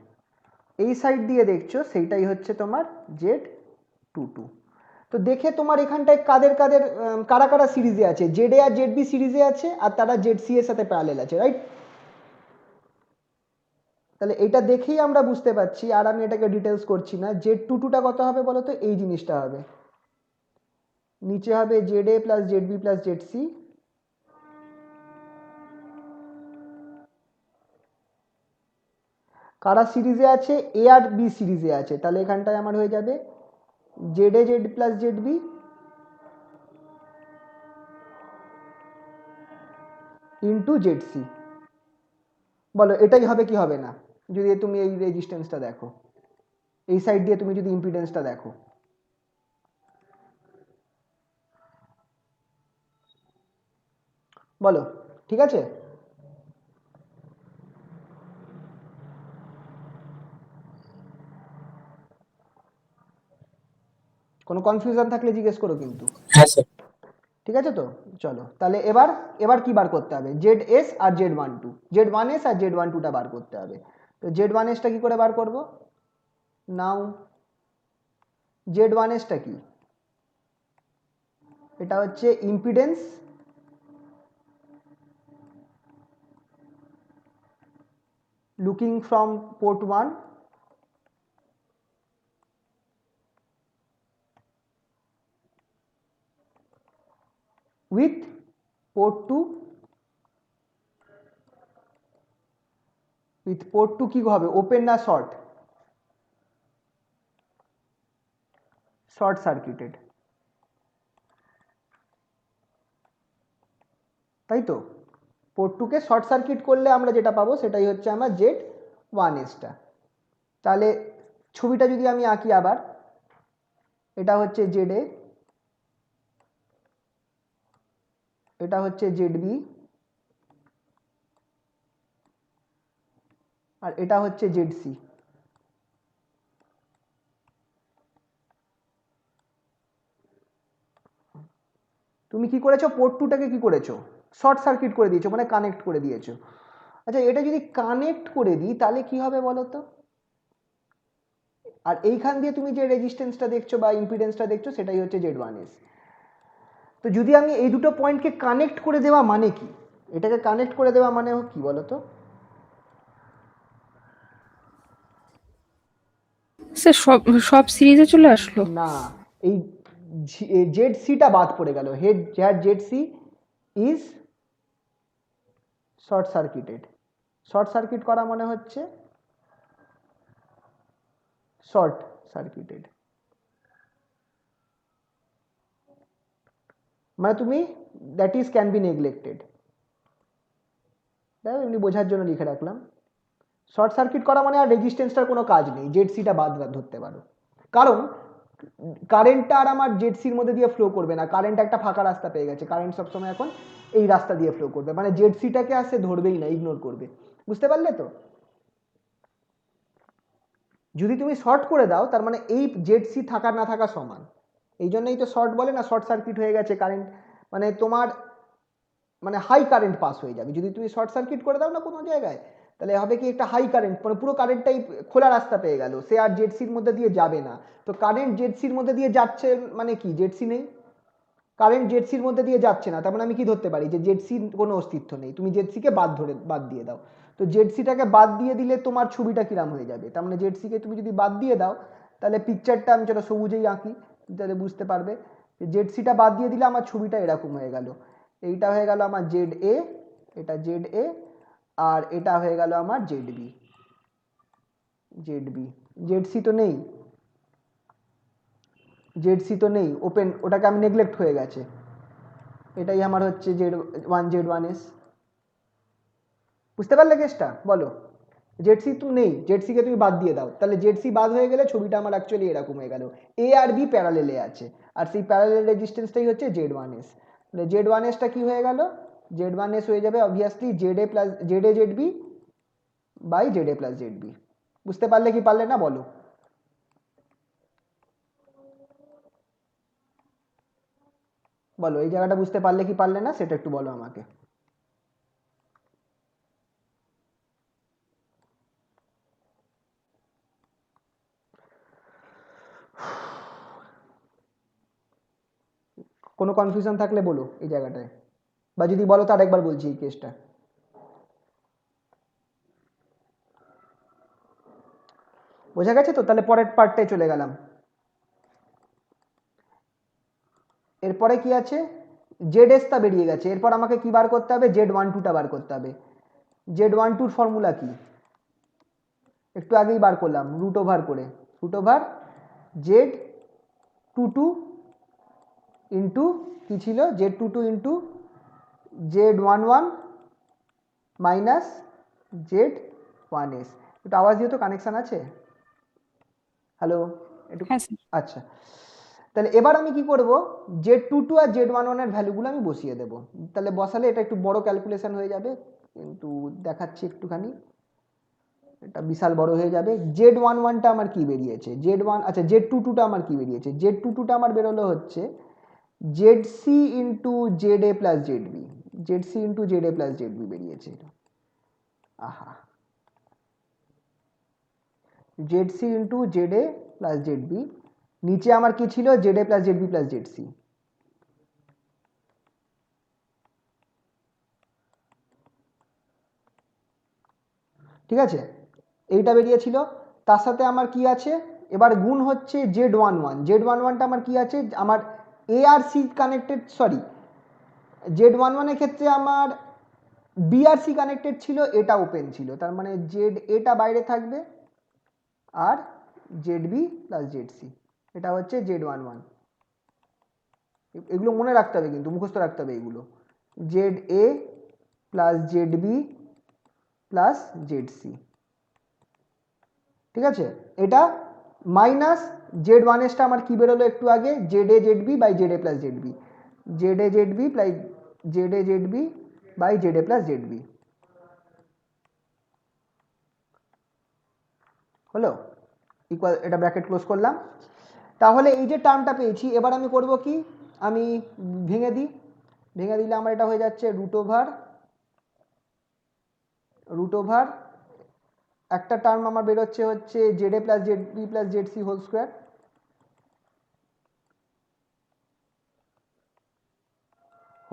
এই সাইড দিয়ে দেখছো, সেইটাই হচ্ছে তোমার জেড টু টু। তো দেখে তোমার এখানটায় কাদের কাদের কারা কারা সিরিজে আছে, জেড এ আর জেড বি সিরিজে আছে আর তারা জেড সি এর সাথে প্যারালেল আছে, রাইট। তাহলে এটা দেখেই আমরা বুঝতে পারছি, আর আমি এটাকে ডিটেলস করছি না, জেড টু টুটা কত হবে বলো তো, এই জিনিসটা হবে, নিচে হবে Z A plus Z B plus Z C, কারা সিরিজে আছে, এ আর বি সিরিজে আছে, তাহলে এখানটায় আমার হয়ে যাবে Z A Z plus Z B into Z C. বলো এটাই হবে কি হবে না, যদি তুমি এই রেজিস্ট্যান্সটা দেখো, এই সাইড দিয়ে তুমি যদি ইম্পিডেন্সটা দেখো, বলো ঠিক আছে। কোনো কনফিউশন থাকলে জিজ্ঞেস করো কিন্তু, হ্যাঁ স্যার। ঠিক আছে তো। চলো তাহলে এবার এবার কি বার করতে হবে, জেড এস আর Z one two, Z one S আর জেড ওয়ান টুটা বার করতে হবে। তো জেড ওয়ান এসটা কি করে বার করবো, নাও জেড ওয়ান এসটা কি, এটা হচ্ছে impedance looking from port one with port 2, with port 2 কি হবে, ওপেন না শর্ট, শর্ট সার্কিটেড, তাই তো। পোর্ট 2 কে শর্ট সার্কিট করলে আমরা যেটা পাবো সেটাই হচ্ছে আমার জেড ওয়ান এসটা। তাহলে ছবিটা যদি আমি আঁকি আবার, এটা হচ্ছে জেড এ, এটা হচ্ছে জেড বি, আর এটা হচ্ছে জেড সি। তুমি কি করেছো, পোর্ট টুটাকে কি করেছো, শর্ট সার্কিট করে দিয়েছো, মানে কানেক্ট করে দিয়েছো। আচ্ছা এটা যদি কানেক্ট করে দিই তাহলে কি হবে বলো তো, আর এইখান দিয়ে তুমি যে রেজিস্ট্যান্সটা দেখছো বা ইম্পিডেন্সটা দেখছো সেটাই হচ্ছে জেড ওয়ান এস। তো যদি আমি এই দুটো পয়েন্টকে কানেক্ট করে দেওয়া মানে কি, এটাকে কানেক্ট করে দেওয়া মানে কি বলো তো? স্যার সব সব সিরিজে চলে আসলো। না, এই জেড সিটা বাদ পড়ে গেল। Head Z C is short circuited. Short circuit করা মানে হচ্ছে শর্ট সার্কিটেড, মানে তুমি that is can be neglected. এমনি বোঝার জন্য লিখে রাখলাম। শর্ট সার্কিট করা মানে আর রেজিস্ট্যান্সটার কোনো কাজ নেই, জেড সিটা বাদ ধরতে পারো। কারণ কারেন্টটা আর আমার জেড সির মধ্যে দিয়ে ফ্লো করবে না, কারেন্ট একটা ফাঁকা রাস্তা পেয়ে গেছে, কারেন্ট সবসময় এখন এই রাস্তা দিয়ে ফ্লো করবে, মানে জেড সিটাকে আর সে ধরবেই না, ইগনোর করবে। বুঝতে পারলে তো? যদি তুমি শর্ট করে দাও তার মানে এই জেড সি থাকা না থাকা সমান। এই জন্যই তো শর্ট বলে না, শর্ট সার্কিট হয়ে গেছে কারেন্ট, মানে তোমার মানে হাই কারেন্ট পাস হয়ে যাবে। যদি তুমি শর্ট সার্কিট করে দাও না কোনো জায়গায়, তাহলে হবে কি একটা হাই কারেন্ট, মানে পুরো কারেন্টটাই খোলা রাস্তা পেয়ে গেল, সে আর জেড সির মধ্যে দিয়ে যাবে না। তো কারেন্ট জেড সির মধ্যে দিয়ে যাচ্ছে মানে কি, জেড সি নেই, কারেন্ট জেড সির মধ্যে দিয়ে যাচ্ছে না, তার মানে আমি কি ধরতে পারি যে জেড সির কোনো অস্তিত্ব নেই। তুমি জেড সিকে বাদ দিয়ে দাও, তো জেড সিটাকে বাদ দিয়ে দিলে তোমার ছবিটা কিরাম হয়ে যাবে। তার মানে জেড সিকে তুমি যদি বাদ দিয়ে দাও, তাহলে পিকচারটা আমি চলো সবুজেই আঁকি, তাহলে বুঝতে পারবে। জেড সিটা বাদ দিয়ে দিলে আমার ছবিটা এরকম হয়ে গেল। এইটা হয়ে গেল আমার জেড এ, এটা জেড এ, আর এটা হয়ে গেল আমার Z B. Z B, Z C তো নেই, জেড সি তো নেই, ওপেন, ওটাকে আমি নেগলেক্ট হয়ে গেছে। এটাই আমার হচ্ছে জেড ওয়ান এস। বুঝতে পারলে কেসটা? বলো, জেড সি তো নেই, জেড সিকে তুমি বাদ দিয়ে দাও, তাহলে জেড সি বাদ হয়ে গেলে ছবিটা আমার অ্যাকচুয়ালি এরকম হয়ে গেল, এ আর বি প্যারালেলে আছে, আর সেই প্যারালেল রেজিস্ট্যান্সটাই হচ্ছে জেড ওয়ান এস। তাহলে জেড ওয়ান এসটা কি হয়ে গেল? জেড ওয়ান এস হয়ে যাবে obviously Z A plus Z A Z B by Z A plus Z B. বুঝতে পারলে কি পারলে না বলো? বলো এই জায়গাটা বুঝতে পারলে কি পারলে না সেটা একটু বলো আমাকে। কোনো কনফিউশন থাকলে বলো এই জায়গাটায়, বা যদি বলো তার একবার বলছি এই কেসটা। বোঝা গেছে তো? তাহলে পরের পার্টটায় চলে গেলাম। এরপরে কি আছে? জেড এসটা বেরিয়ে গেছে, এরপর আমাকে কি বার করতে হবে? জেড ওয়ান টুটা বার করতে হবে। জেড ওয়ান টুর ফর্মুলা কি? একটু আগেই বার করলাম রুট ওভার করে, root over Z two two into কী ছিল, Z two two into Z one one minus Z one S. একটু আওয়াজ দিয়ে তো, কানেকশান আছে? হ্যালো, একটু। হ্যাঁ স্যার। আচ্ছা, তাহলে এবার আমি কি করব, জেড টু টু আর জেড ওয়ান ওয়ানের ভ্যালুগুলো আমি বসিয়ে দেবো। তাহলে বসালে এটা একটু বড় ক্যালকুলেশন হয়ে যাবে, কিন্তু দেখাচ্ছি একটুখানি, এটা বিশাল বড় হয়ে যাবে। জেড ওয়ান ওয়ানটা আমার কি বেরিয়েছে, জেড ওয়ান, আচ্ছা জেড টু টুটা আমার কি বেরিয়েছে, জেড টু টুটা আমার বেরোলো হচ্ছে Z C into Z A plus Z B, Z C into Z A plus Z B বেরিয়েছে এটা। আহা, Z C into Z A plus Z B, নিচে আমার কি ছিল, Z A plus Z B plus Z C. ঠিক আছে, এইটা বেরিয়েছিল। তার সাথে আমার কি আছে, এবার গুণ হচ্ছে Z one one, Z one ওয়ানটা আমার কি আছে, আমার এ আর C connected, sorry Z one ওয়ানের ক্ষেত্রে আমার বি আর সি কানেক্টেড ছিল, এটা ওপেন ছিল, তার মানে জেড এটা বাইরে থাকবে আর Z B plus Z C, এটা হচ্ছে জেড ওয়ান ওয়ান। এগুলো মনে রাখতে হবে কিন্তু, মুখস্থ রাখতে হবে এগুলো, Z A plus Z B plus Z C. ঠিক আছে, এটা মাইনাস জেড ওয়ান এসটা আমার কি বেরোলো একটু আগে, Z A Z B by Z A plus Z B, Z A Z B plus Z A Z B by Z A plus Z B হলো ইকুয়াল, এটা ব্র্যাকেট ক্লোজ করলাম। তাহলে এই যে টার্মটা পেয়েছি, এবার আমি করব কি, আমি ভেঙে দিই, ভেঙে দিলে আমার এটা হয়ে যাচ্ছে রুট ওভার একটা টার্ম আমার বেরোচ্ছে হচ্ছে Z A plus Z B plus Z C whole square,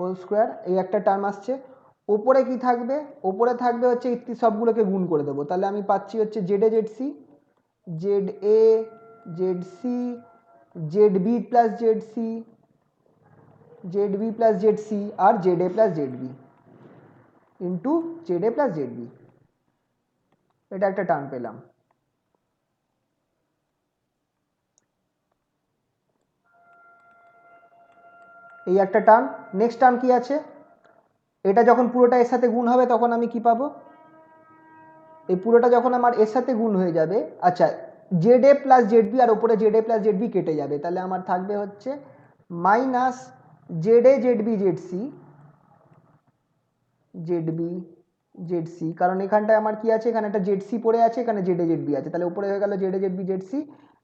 whole square, এই একটা টার্ম আসছে। ওপরে কি থাকবে, ওপরে থাকবে হচ্ছে সবগুলোকে গুণ করে দেবো, তাহলে আমি পাচ্ছি হচ্ছে Z A Z C, Z A Z C, Z B plus Z C, Z B plus Z C, আর Z A plus Z B into Z A plus Z B. এটা একটা টার্ম পেলাম। এই একটা টার্ম। নেক্সট টার্ম কি আছে, এটা যখন পুরোটা এর সাথে গুণ হবে তখন আমি কি পাবো, এই পুরোটা যখন আমার এর সাথে গুণ হয়ে যাবে, আচ্ছা Z A plus Z B আর ওপরে Z A plus Z B কেটে যাবে, তাহলে আমার থাকবে হচ্ছে minus Z A Z B Z C, Z B Z C, কারণ এখানটায় আমার কি আছে, এখানে একটা জেড সি পড়ে আছে, এখানে জেড এ জেড বি আছে, তাহলে উপরে হয়ে গেল Z A Z B Z C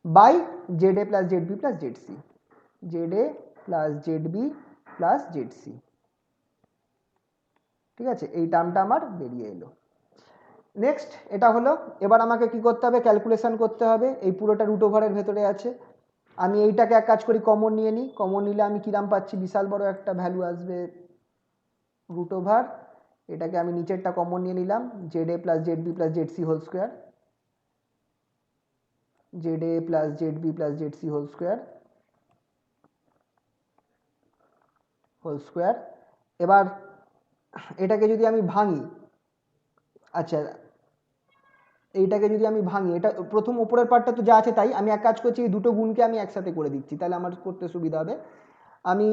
by Z A plus Z B plus Z C, Z A plus Z B plus Z C. ঠিক আছে, এই টার্মটা আমার বেরিয়ে এলো। নেক্সট এটা হলো, এবার আমাকে কি করতে হবে, ক্যালকুলেশন করতে হবে। এই পুরোটা রুট ওভারের ভেতরে আছে, আমি এইটাকে এক কাজ করি কমন নিয়ে নিই। কমন নিলে আমি কিরাম পাচ্ছি, বিশাল বড় একটা ভ্যালু আসবে রুট ওভার, এটাকে আমি নিচেরটা কমন নিয়ে নিলাম, Z A plus Z B plus Z C whole square, Z A plus Z B plus Z C whole square, whole square. এবার এটাকে যদি আমি ভাঙি, আচ্ছা এইটাকে যদি আমি ভাঙি, এটা প্রথম উপরের পার্টটা তো যা আছে তাই, আমি এক কাজ করছি এই দুটো গুণকে আমি একসাথে করে দিচ্ছি, তাহলে আমার করতে সুবিধা হবে। আমি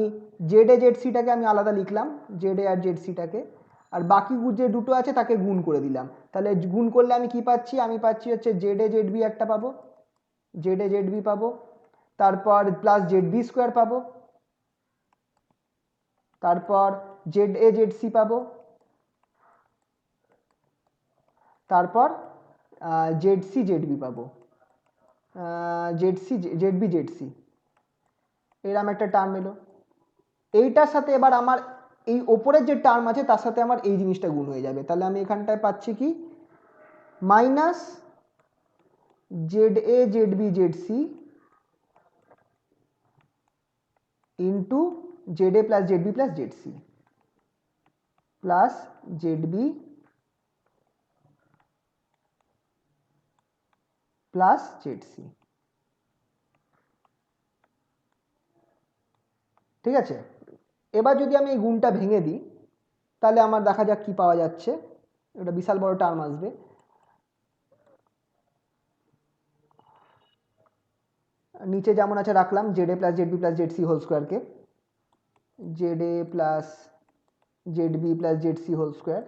জেড এ জেড সিটাকে আমি আলাদা লিখলাম, জেড এ আর জেড সিটাকে, আর বাকি যে দুটো আছে তাকে গুণ করে দিলাম। তাহলে গুণ করলে আমি কি পাচ্ছি, আমি পাচ্ছি হচ্ছে জেড এ জেড বি একটা পাবো, জেড এ জেড বি পাবো, তারপর প্লাস জেড বি স্কোয়ার পাবো, তারপর জেড এ জেড সি পাবো, তারপর জেড সি জেড বি পাবো, Z C Z B Z C, এরকম একটা টার্ম এলো। এইটার সাথে এবার আমার এই ওপরের যে টার্ম আছে তার সাথে আমার এই জিনিসটা গুণ হয়ে যাবে, তাহলে আমি এখানটায় পাচ্ছি কি minus Z A Z B Z C into Z A plus Z B plus Z C plus Z B plus Z C. ঠিক আছে, এবার যদি আমি এই গুণটা ভেঙে দিই তাহলে আমার দেখা যাক কি পাওয়া যাচ্ছে, এটা বিশাল বড় টার্ম আসবে। নিচে যেমন আছে রাখলাম Z A plus Z B plus Z C whole স্কোয়ারকে, Z A plus Z B plus Z C whole square,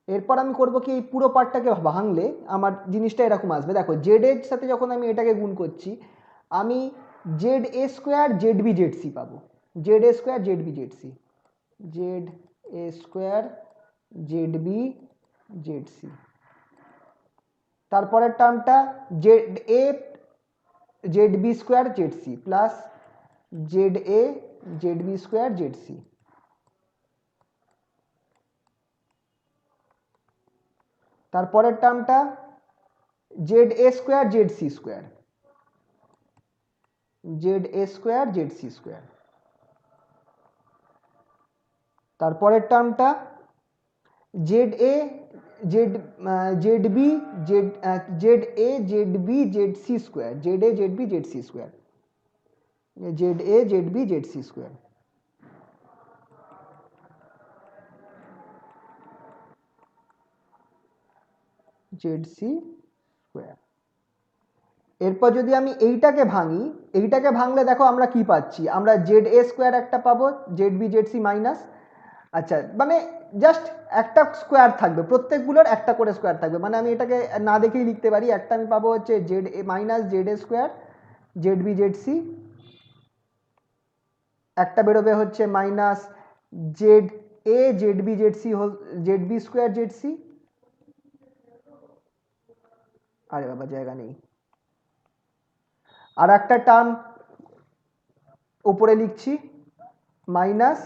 এরপর আমি করব কি এই পুরো পার্টটাকে ভাঙলে আমার জিনিসটা এরকম আসবে। দেখো জেড এর সাথে যখন আমি এটাকে গুণ করছি, আমি Z A square Z B Z C পাবো, Z A square Z B Z C, Z A square Z B Z C. তারপরের টার্মটা Z A Z B square Z C plus Z A Z B square Z C. তারপরের টার্মটা Z A square Z C square, Z A square Z C square. তারপরের টার্মটা Z A Z Z B Z Z A Z B Z C square, Z A Z B Z C square, Z A Z B Z C square. Z C square. এরপর যদি আমি এইটাকে ভাঙি, এইটাকে ভাঙলে দেখো আমরা কি পাচ্ছি, আমরা জেড এ স্কোয়ার একটা পাবো, Z B Z C minus, আচ্ছা মানে জাস্ট একটা স্কোয়ার থাকবে, প্রত্যেকগুলোর একটা করে স্কোয়ার থাকবে, মানে আমি এটাকে না দেখেই লিখতে পারি, একটা আমি পাবো হচ্ছে Z A minus Z A square Z B Z C, একটা বেরোবে হচ্ছে minus Z A Z B Z C whole Z B square Z C, আরে বাবা জায়গা নেই, আর একটা টার্ম উপরে লিখছি minus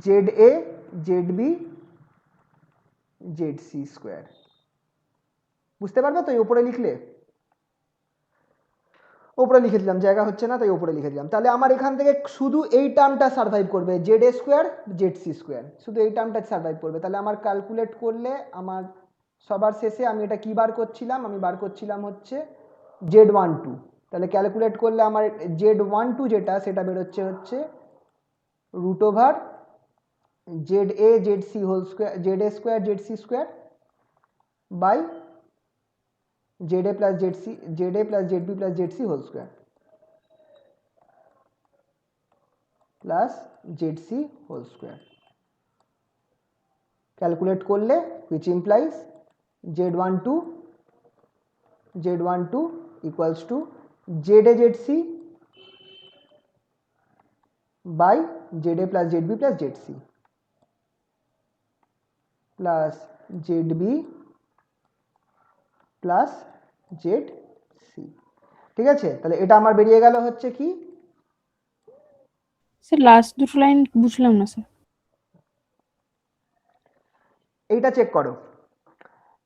Z A Z B Z C square. বুঝতে পারবে তো এই উপরে লিখলে? ওপরে লিখে দিলাম, জায়গা হচ্ছে না তাই ওপরে লিখে দিলাম। তাহলে আমার এখান থেকে শুধু এই টার্মটা সার্ভাইভ করবে, Z A square Z C square, শুধু এই টার্মটা সার্ভাইভ করবে। তাহলে আমার ক্যালকুলেট করলে আমার সবার শেষে আমি এটা কি বার করছিলাম, আমি বার করছিলাম হচ্ছে Z12। তাহলে ক্যালকুলেট করলে আমার Z12 যেটা সেটা বেরোচ্ছে হচ্ছে root over Z A Z C whole square, Z A square Z C square by Z A plus Z C, Z A plus Z B plus Z C whole square plus Z C whole square. Calculate করলে which implies Z12 equals to ZA ZC by ZA plus ZB plus ZC plus ZB plus ZC। ঠিক আছে, তাহলে এটা আমার বেরিয়ে গেল হচ্ছে কি, স্যার লাস্ট দুটো লাইন বুঝলাম না স্যার। এইটা চেক করো,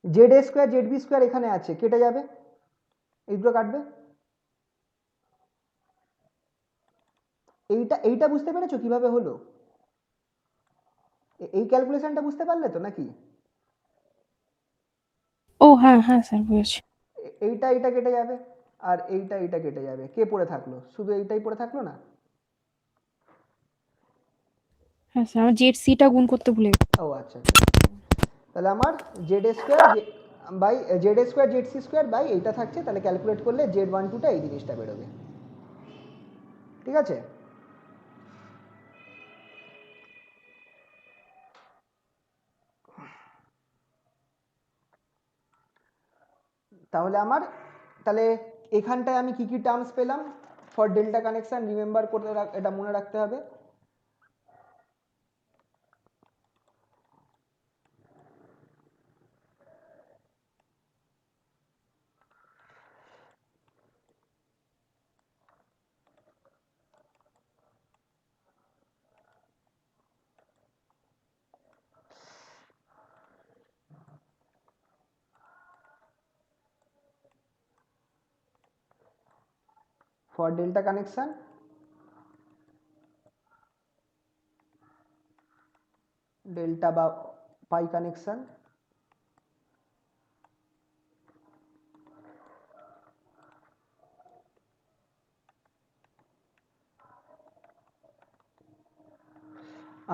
Z A square Z B square এখানে আছে, কেটে যাবে, এইগুলো কাটবে। এইটা বুঝতে পেরেছো কিভাবে হলো? এই ক্যালকুলেশনটা বুঝতে পারলে তো নাকি? ও হ্যাঁ হ্যাঁ স্যার বুঝেছি। এইটা কেটে যাবে আর এইটা কেটে যাবে, কে পড়ে থাকলো? শুধু এইটাই পড়ে থাকলো না? হ্যাঁ স্যার আমার জেড সিটা গুণ করতে ভুলে গেছি। ও আচ্ছা, তাহলে আমার Z A square by Z A square Z C square by এইটা থাকছে, তাহলে ক্যালকুলেট করলে Z12টা এই জিনিসটা বেরোবে। ঠিক আছে, তাহলে আমার তাহলে এখানটায় আমি কি কি টার্মস পেলাম ফর ডেল্টা কানেকশন, রিমেম্বার করে এটা মনে রাখতে হবে। ফর ডেল্টা কানেকশন, ডেল্টা বা পাই কানেকশন,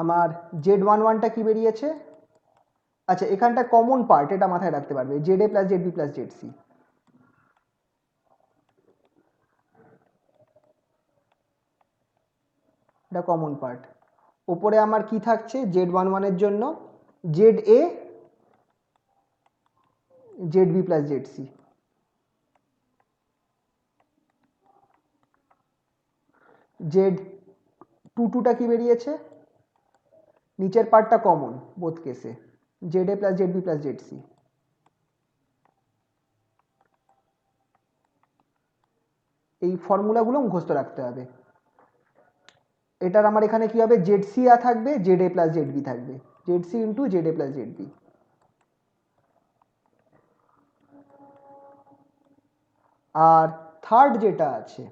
আমার Z11টা কি বেরিয়েছে? আচ্ছা, এখানটা কমন পার্ট, এটা মাথায় রাখতে পারবে, Z A plus Z B plus Z C. এটা কমন পার্ট। ওপরে আমার কি থাকছে Z11 এর জন্য, Z A Z B plus Z C. Z22টা কি বেরিয়েছে? নিচের পার্টটা কমন বোথ কেসে, Z A plus Z B plus Z C. এই ফর্মুলাগুলো মুখস্থ রাখতে হবে। এটার আমার এখানে কি হবে, জেড সি থাকবে, Z A plus Z B থাকবে, Z C into Z A plus Z B. R third যেটা আছে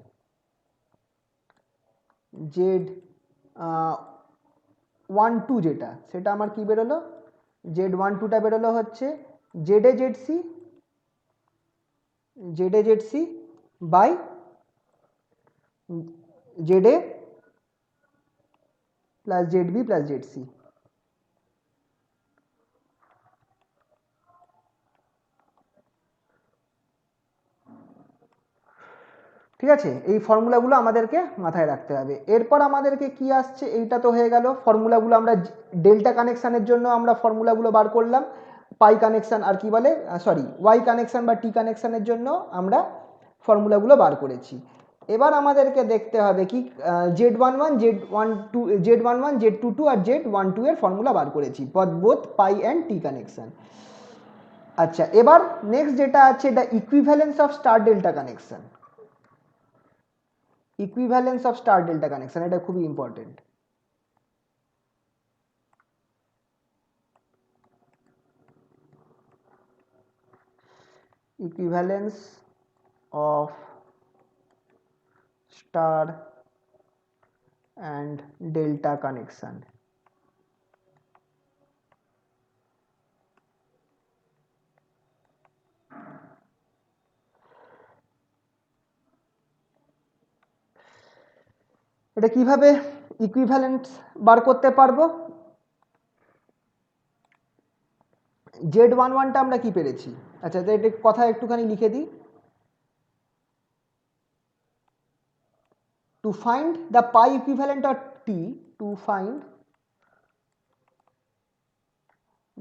Z12 যেটা, সেটা আমার কি বেরোলো, Z12টা বেরোলো হচ্ছে Z A Z C, Z A Z C by Z A plus Z B plus Z C. ঠিক আছে, এই ফর্মুলাগুলো আমাদেরকে মাথায় রাখতে হবে। এরপর আমাদেরকে কি আসছে, এইটা তো হয়ে গেল ফর্মুলাগুলো, আমরা ডেল্টা কানেকশানের জন্য আমরা ফর্মুলাগুলো বার করলাম, পাই কানেকশান আর কি বলে সরি ওয়াই কানেকশান বা টি কানেকশানের জন্য আমরা ফর্মুলাগুলো বার করেছি। এবার আমাদেরকে দেখতে হবে কি Z11 Z11 Z22 আর Z12 এর ফর্মুলা বার করেছি both pi and T connection. আচ্ছা, এবার নেক্সট যেটা আছে এটা equivalence of star delta connection. Equivalence of star delta connection, এটা খুবই important. Equivalence of star and delta connection. এটা কিভাবে ইকুইভ্যালেন্স বার করতে পারবো? Z11টা আমরা কি পেরেছি? আচ্ছা, এটা কথা একটুখানি লিখে দিই। To find the pi equivalent of t, to find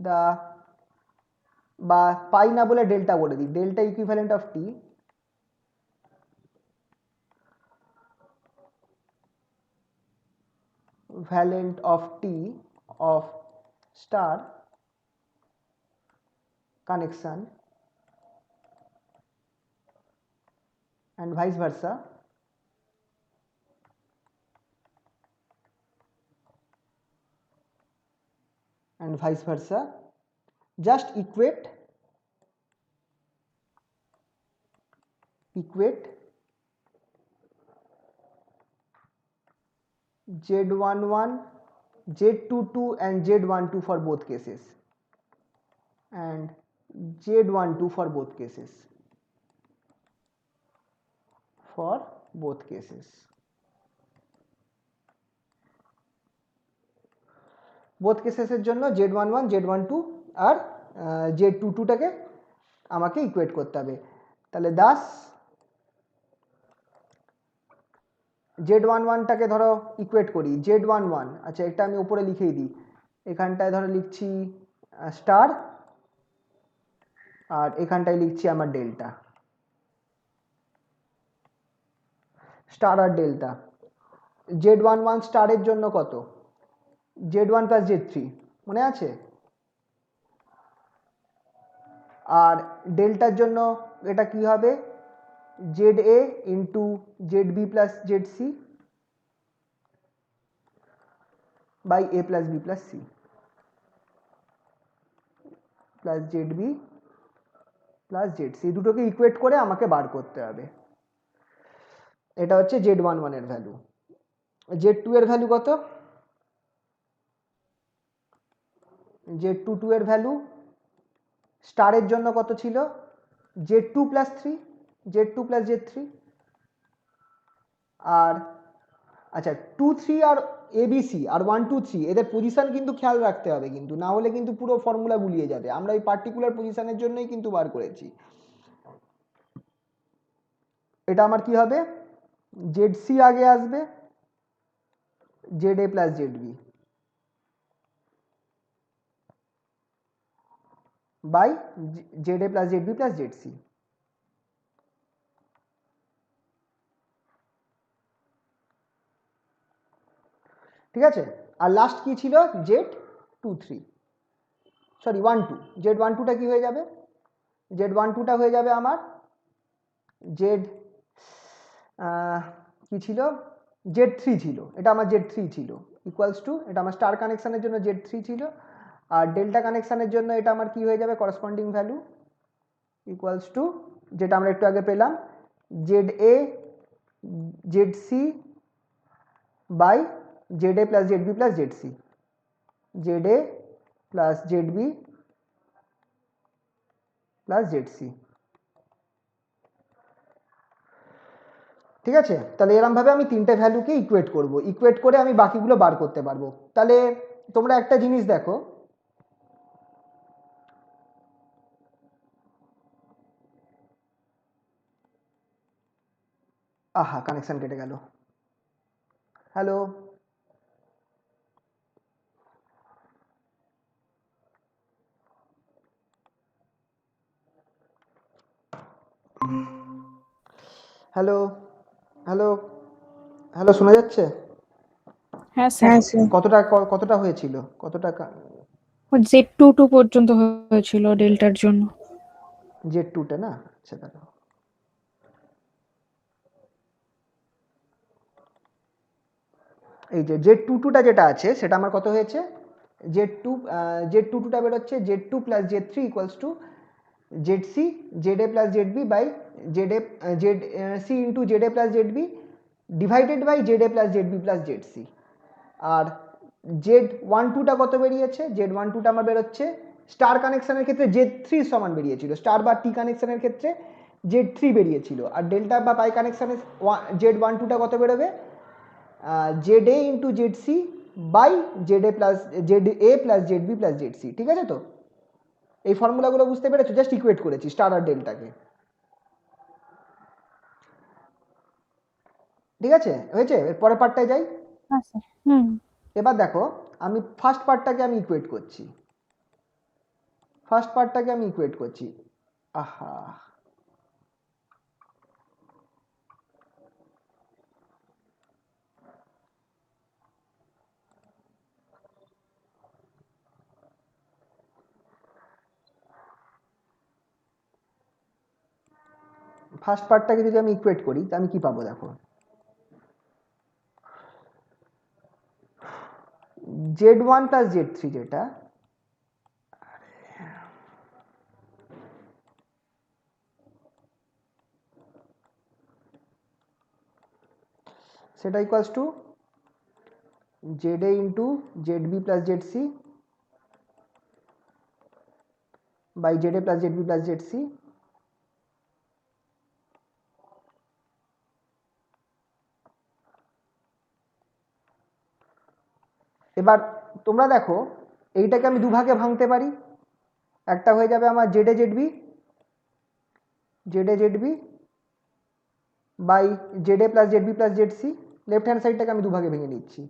the, বা পাই না বলে ডেল্টা বলে দিই, delta equivalent of T valent of t of star connection and vice versa just equate Z11, Z22 and Z12 for both cases and Z12 for both cases both কেসেসের জন্য Z11, Z12 আর Z22টাকে আমাকে ইকুয়েট করতে হবে। তাহলে দাস Z11টাকে ধরো ইকুয়েট করি, Z11, আচ্ছা এটা আমি উপরে লিখেই দিই, এখানটায় ধরো লিখছি স্টার আর এখানটায় লিখছি আমার ডেল্টা, স্টার আর ডেল্টা। Z11 স্টারের জন্য কত? Z1 প্লাস Z3 মনে আছে? আর ডেল্টার জন্য এটা কি হবে? ZA into ZB plus ZC by A plus B plus C plus ZB plus ZC, দুটোকে ইকুয়েট করে আমাকে বার করতে হবে। এটা হচ্ছে Z11 এর ভ্যালু। Z2 এর ভ্যালু কত? Z22 এর ভ্যালু স্টারের জন্য কত ছিল? Z2 plus 3, Z2 plus Z3। আর আচ্ছা 2, 3 আর ABC আর 1, 2, 3 এদের পজিশন কিন্তু খেয়াল রাখতে হবে, কিন্তু না হলে কিন্তু পুরো ফর্মুলা গুলিয়ে যাবে। আমরা এই পার্টিকুলার পজিশনের জন্যই কিন্তু বার করেছি। এটা আমার কি হবে? ZC আগে আসবে, ZA plus ZB by ZA plus ZB plus ZC। ঠিক আছে? আর লাস্ট কি ছিল? Z23, সরি 12, Z12টা কি হয়ে যাবে? Z12টা হয়ে যাবে আমার কি ছিল? Z3 ছিল, এটা আমার Z3 ছিল ইকুয়ালস টু, এটা আমার স্টার কানেকশনের জন্য Z3 ছিল, আর ডেল্টা কানেকশনের জন্য এটা আমার কি হয়ে যাবে? করসপন্ডিং ভ্যালু ইকুয়ালস টু যেটা আমরা একটু আগে পেলাম, ZA ZC by ZA plus ZB plus ZC, ZA plus ZB plus ZC। ঠিক আছে? তাহলে এরকম ভাবে আমি তিনটে ভ্যালুকে ইকুয়েট করব, ইকুয়েট করে আমি বাকিগুলো বার করতে পারবো। তাহলে তোমরা একটা জিনিস দেখো, আহা কানেকশন কেটে গেল। হ্যালো, হ্যালো হ্যালো হ্যালো, শোনা যাচ্ছে? হ্যাঁ স্যার, হ্যাঁ স্যার। কতটা হয়েছিল? কতটা Z22 পর্যন্ত হয়েছিল ডেল্টার জন্য। Z2টা না? আচ্ছা দাঁড়াও, এই যে Z22টা যেটা আছে সেটা আমার কত হয়েছে? Z22টা বেরোচ্ছে Z2 plus Z3 equals to ZC ZA plus ZB by ZC into ZA plus ZB divided by Z A plus Z B plus Z C. আর জেড ওয়ান টুটা কত বেরিয়েছে? জেড ওয়ান টুটা আমার বেরোচ্ছে স্টার কানেকশনের ক্ষেত্রে জেড থ্রি সমান বেরিয়েছিল, স্টার বা টি কানেকশনের ক্ষেত্রে জেড থ্রি বেরিয়েছিল। আর ডেল্টা বা পাই কানেকশনের জেড ওয়ান টুটা কত বেরোবে? Z A into Z C by Z A plus Z B plus Z C. ঠিক আছে? তো এই ফর্মুলাগুলো বুঝতে পেরেছো? জাস্ট ইকুয়েট করেছি স্টার আর ডেল্টাকে। ঠিক আছে, হয়েছে? এর পরের পার্টটায় যাই। হ্যাঁ স্যার। হুম। এবার দেখো আমি ফার্স্ট পার্টটাকে আমি ইকুয়েট করছি। আহা, ফার্স্ট পার্টটাকে যদি আমি ইকুয়েট করি তা আমি কি পাবো? দেখো, Z one plus Z three যেটা, সেটা equals to Z A into Z B plus Z C by Z A plus Z B plus Z C. এবার তোমরা দেখো এইটাকে আমি দুভাগে ভাঙতে পারি। একটা হয়ে যাবে আমার Z A Z B by Z A plus Z B plus Z C. Left hand সাইডটাকে আমি দুভাগে ভেঙে নিচ্ছি,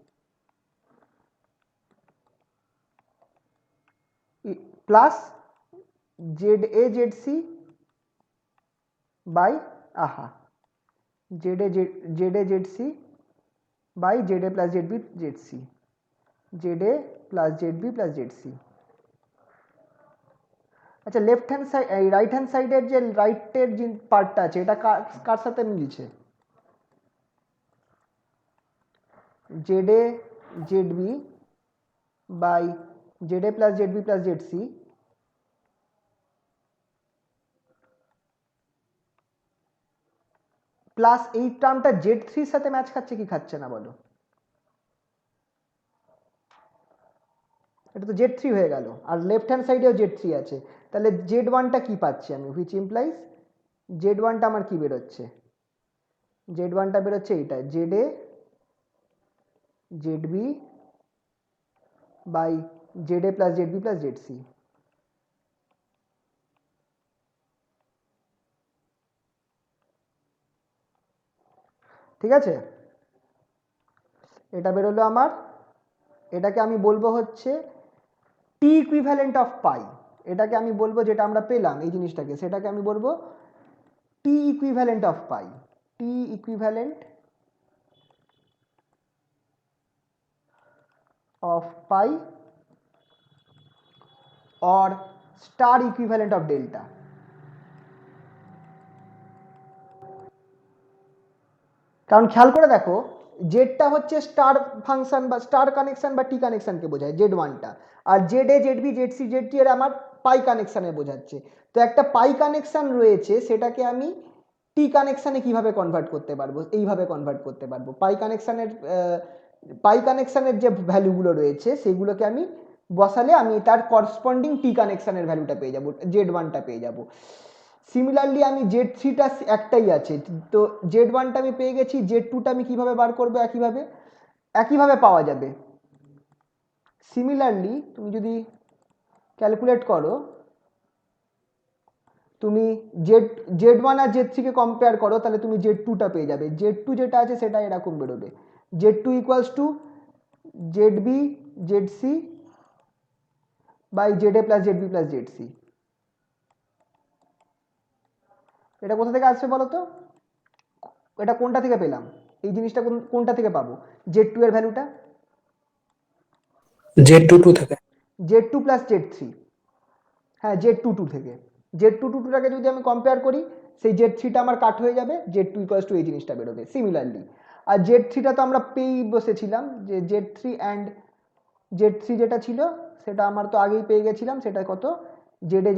plus Z A Z C by Z A Z C by Z A plus Z B Z C, Z A plus Z B plus Z C. আচ্ছা, লেফট হ্যান্ড সাইড এই রাইট হ্যান্ড সাইডের যে রাইটের যে পার্টটা আছে এটা কার সাথে মিলছে? Z A Z B by Z A plus Z B plus Z C plus এই টার্মটা জেড থ্রির সাথে ম্যাচ খাচ্ছে কি খাচ্ছে না বলো? এটা তো জেড থ্রি হয়ে গেল, আর লেফট হ্যান্ড সাইডেও জেড থ্রি আছে। তাহলে জেড ওয়ানটা কি পাচ্ছি আমি? হুইচ ইমপ্লাইজ জেড ওয়ানটা আমার কি বেরোচ্ছে? জেড ওয়ানটা বেরোচ্ছে এইটা, Z A Z B by Z A plus Z B plus Z C. ঠিক আছে, এটা বেরোলো আমার। এটাকে আমি বলবো হচ্ছে টি ইকুইভ্যালেন্ট অফ পাই। এটাকে আমি বলবো, যেটা আমরা পেলাম এই জিনিসটাকে, সেটাকে আমি বলবো T equivalent of pi. T equivalent of pi or star equivalent of delta। কারণ খেয়াল করে দেখো, জেডটা হচ্ছে স্টার ফাংশন বা স্টার কানেকশন বা টি কানেকশনকে বোঝায় জেড ওয়ানটা, আর Z A Z B Z C Z T এর আমার পাই কানেকশানে বোঝাচ্ছে। তো একটা পাই কানেকশন রয়েছে, সেটাকে আমি টি কানেকশানে কিভাবে কনভার্ট করতে পারবো? এইভাবে কনভার্ট করতে পারবো। পাই কানেকশানের যে ভ্যালুগুলো রয়েছে সেগুলোকে আমি বসালে আমি তার করসপন্ডিং টি কানেকশানের ভ্যালুটা পেয়ে যাবো, জেড ওয়ানটা পেয়ে যাবো। সিমিলারলি আমি জেড থ্রিটা একটাই আছে, তো জেড ওয়ানটা আমি পেয়ে গেছি, জেড টুটা আমি কিভাবে বার করবো? একইভাবে পাওয়া যাবে। সিমিলারলি তুমি যদি ক্যালকুলেট করো, তুমি জেড ওয়ান আর জেড থ্রিকে কম্পেয়ার করো, তাহলে তুমি জেড টুটা পেয়ে যাবে। জেড টু যেটা আছে সেটা এরকম বেরোবে, Z two equals to Z B Z C by Z A plus Z B plus Z C. এটা কোথা থেকে আসছে বলো তো? এটা কোনটা থেকে পেলাম? এই জিনিসটা কোনটা থেকে পাবো? জেড টু এর ভ্যালুটা জেড টু থেকে। Z two plus Z three, হ্যাঁ জেড টু থেকে। জেড টুটাকে যদি আমি কম্পেয়ার করি, সেই জেড থ্রিটা আমার কাট হয়ে যাবে, জেড টু ইকুয়ালস টু এই জিনিসটা বেরোবে সিমিলারলি। আর জেড থ্রিটা তো আমরা পেয়েই বসেছিলাম, যে Z three and Z three যেটা ছিল সেটা আমার তো আগেই পেয়ে গেছিলাম। সেটা কত? Z A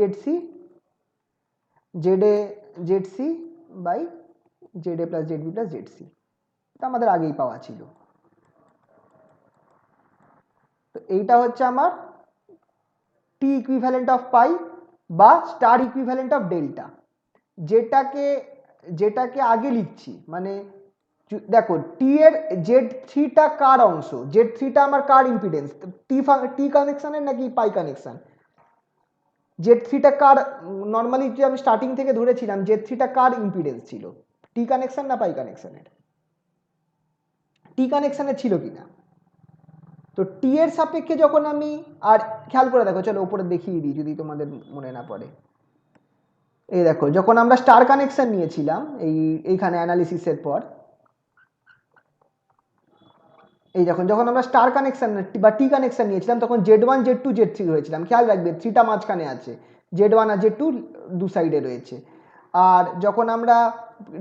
Z C by Z A plus Z B plus Z C. তা আমাদের আগেই পাওয়া ছিল। তো এইটা হচ্ছে আমার টি ইকুইভ্যালেন্ট অফ পাই বা স্টার ইকুইভ্যালেন্ট অফ ডেল্টা, যেটাকে যেটাকে আগে লিখছি। মানে দেখো টি এর জেড থ্রিটা কার অংশ, জেড থ্রিটা আমার কার ইম্পিডেন্স, টি কানেকশনের নাকি পাই কানেকশন? জেড থ্রিটা কার, নর্মালি যে আমি স্টার্টিং থেকে ধরেছিলাম জেড থ্রিটা কার ইম্পিডেন্স ছিল, টি কানেকশন না পাই কানেকশনের? টি কানেকশনের ছিল কিনা? তো টি এর সাপেক্ষে যখন আমি, আর খেয়াল করে দেখো, চলো উপরে দেখিয়ে দিই যদি তোমাদের মনে না পড়ে। এই দেখো যখন আমরা স্টার কানেকশন নিয়েছিলাম এইখানে অ্যানালিসিসের পর, এই যখন আমরা স্টার কানেকশন বা টি কানেকশন নিয়েছিলাম তখন Z1 Z2 Z3 হয়েছিলাম। খেয়াল রাখবে থ্রিটা মাঝখানে আছে, Z1 আর Z2 দু সাইডে রয়েছে। আর যখন আমরা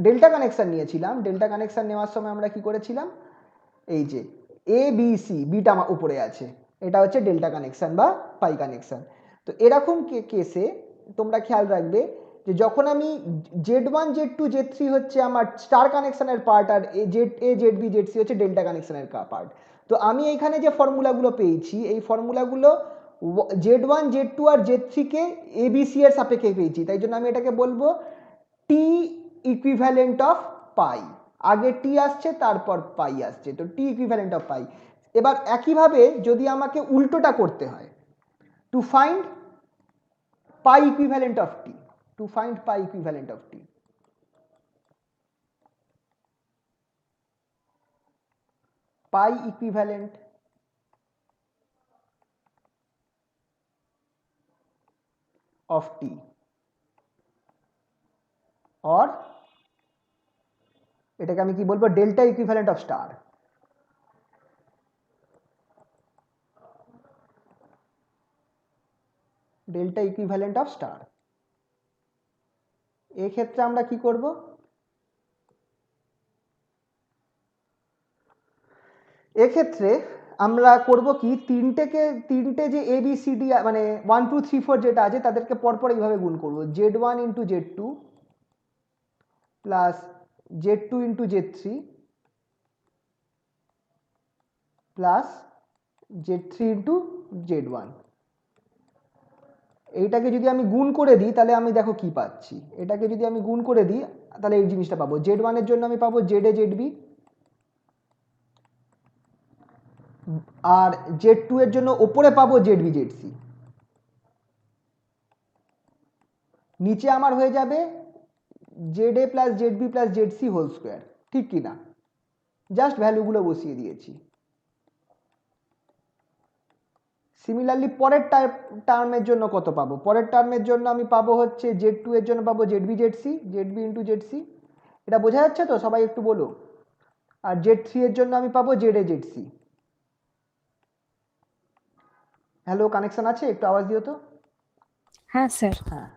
ডেল্টা কানেকশন নিয়েছিলাম, ডেল্টা কানেকশন নেওয়ার সময় আমরা কি করেছিলাম, এই যে এ বি সি, বিটা উপরে আছে, এটা হচ্ছে ডেল্টা কানেকশন বা পাই কানেকশন। তো এরকম কেসে তোমরা খেয়াল রাখবে যে যখন আমি Z1 Z2 Z3 হচ্ছে আমার স্টার কানেকশনের পার্ট, আর A Z B Z C হচ্ছে ডেল্টা কানেকশনের পার্ট। তো আমি এইখানে যে ফর্মুলাগুলো পেয়েছি, এই ফর্মুলাগুলো Z1 Z2 আর Z3 কে ABC এর সাপেক্ষে পেয়েছি, তাই জন্য আমি এটাকে বলবো টি ইকুইভ্যালেন্ট অফ পাই। আগে টি আসছে তারপর পাই আসছে, তো টি ইকুইভ্যালেন্ট অফ পাই। এবার একইভাবে যদি আমাকে উল্টোটা করতে হয়, to find pi equivalent of T, to find pi equivalent of T, pi equivalent of t or এটাকে আমি কি বলবো, delta equivalent of star. Delta equivalent of star, এক্ষেত্রে আমরা কি করব, এক্ষেত্রে আমরা করব কি, তিনটে যে এ বি সি ডি মানে 1 2 3 4 যেটা আছে তাদেরকে পরপর এইভাবে গুণ করব, Z1 into Z2 plus Z2 into Z3 plus Z3 into Z1। এইটাকে যদি আমি গুণ করে দিই তাহলে আমি দেখো কি পাচ্ছি, এটাকে যদি আমি গুণ করে দিই তাহলে এই জিনিসটা পাবো, Z1 এর জন্য আমি পাবো ZA ZB, আর Z2 এর জন্য ওপরে পাবো ZB ZC, নিচে আমার হয়ে যাবে ZA plus ZB plus ZC whole square, ঠিক কি না? জাস্ট ভ্যালুগুলো বসিয়ে দিয়েছি। সিমিলারলি পরের টার্মের জন্য কত পাবো, পরের টার্মের জন্য আমি পাবো হচ্ছে Z2 এর জন্য পাবো ZB ZC, ZB into ZC, এটা বোঝা যাচ্ছে তো সবাই একটু বলো। আর Z3 এর জন্য আমি পাবো ZA ZC। হ্যালো, কানেকশন আছে? একটু আওয়াজ দিও তো। হ্যাঁ স্যার। হ্যাঁ,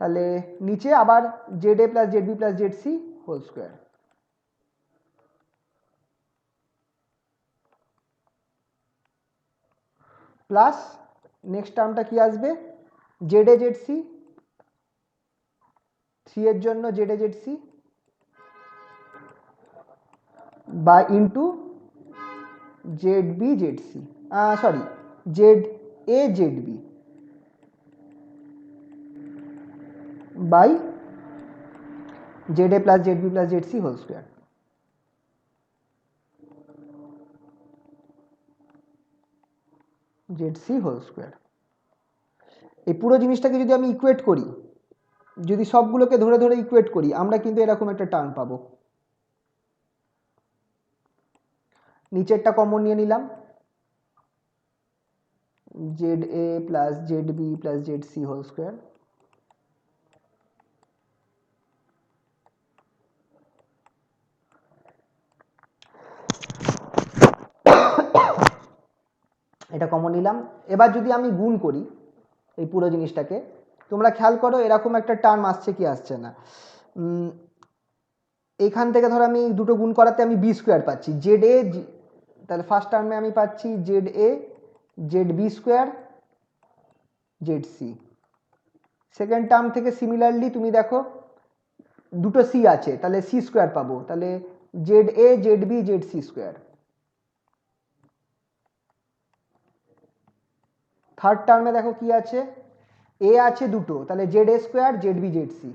তাহলে নিচে আবার ZA plus ZB plus ZC whole square plus next টার্মটা কি আসবে, ZA ZC, 3 এর জন্য ZA ZC বা into ZB ZC, sorry ZA ZB by ZA plus ZB plus ZC whole square. ZC whole square. এই পুরো জিনিসটাকে যদি আমি ইকুয়েট করি, যদি সবগুলোকে ধরে ধরে ইকুয়েট করি, আমরা কিন্তু এরকম একটা টার্ম পাবো। নিচেরটা কমন নিয়ে নিলাম, ZA plus ZB plus ZC whole square এটা কমন নিলাম। এবার যদি আমি গুণ করি এই পুরো জিনিসটাকে, তোমরা খেয়াল করো এরকম একটা টার্ম আসছে কি আসছে না। এইখান থেকে ধরো আমি দুটো গুণ করাতে আমি বি স্কোয়ার পাচ্ছি, ZA, তাহলে ফার্স্ট টার্মে আমি পাচ্ছি ZA ZB square ZC। Second term থেকে সিমিলারলি তুমি দেখো দুটো সি আছে, তাহলে সি স্কোয়ার পাবো, তাহলে Z A Z B Z C square. Third টার্মে দেখো কি আছে, এ আছে দুটো, তাহলে Z A square Z B Z C,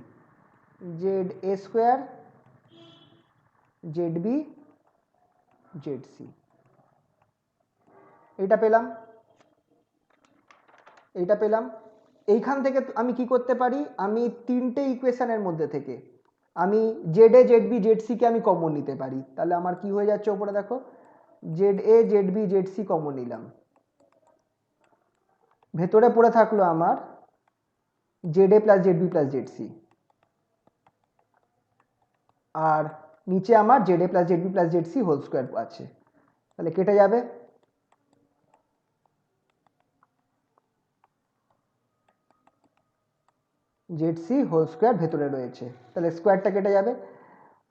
Z A square Z B Z C, এটা পেলাম, এইটা পেলাম। এইখান থেকে আমি কি করতে পারি, আমি তিনটে ইকুয়েশনের মধ্যে থেকে আমি Z A Z B Z C কে আমি কমন নিতে পারি। তাহলে আমার কি হয়ে যাচ্ছে ওপরে দেখো, Z A Z B Z C common নিলাম, ভেতরে পড়ে থাকলো আমার Z A plus Z B plus Z C, আর নিচে আমার Z A plus Z B plus Z C whole square আছে, তাহলে কেটে যাবে। জেড সি হোল স্কোয়ার ভেতরে রয়েছে, তাহলে স্কোয়ারটা কেটে যাবে,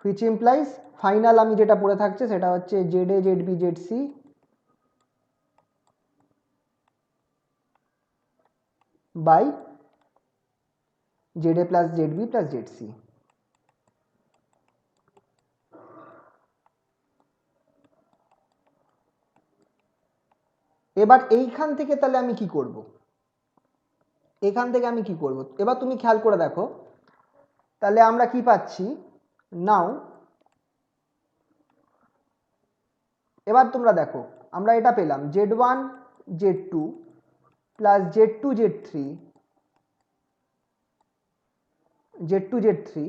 হুইচ ইমপ্লাইজ ফাইনাল আমি যেটা পড়ে থাকছে সেটা হচ্ছে Z A Z B Z C by Z A plus Z B plus Z C. এবার এইখান থেকে তাহলে আমি কি করব, এখান থেকে আমি কি করব, এবার তুমি খেয়াল করে দেখো, তাহলে আমরা কি পাচ্ছি নাও, এবার তোমরা দেখো আমরা এটা পেলাম Z one Z two plus Z two Z three Z two Z three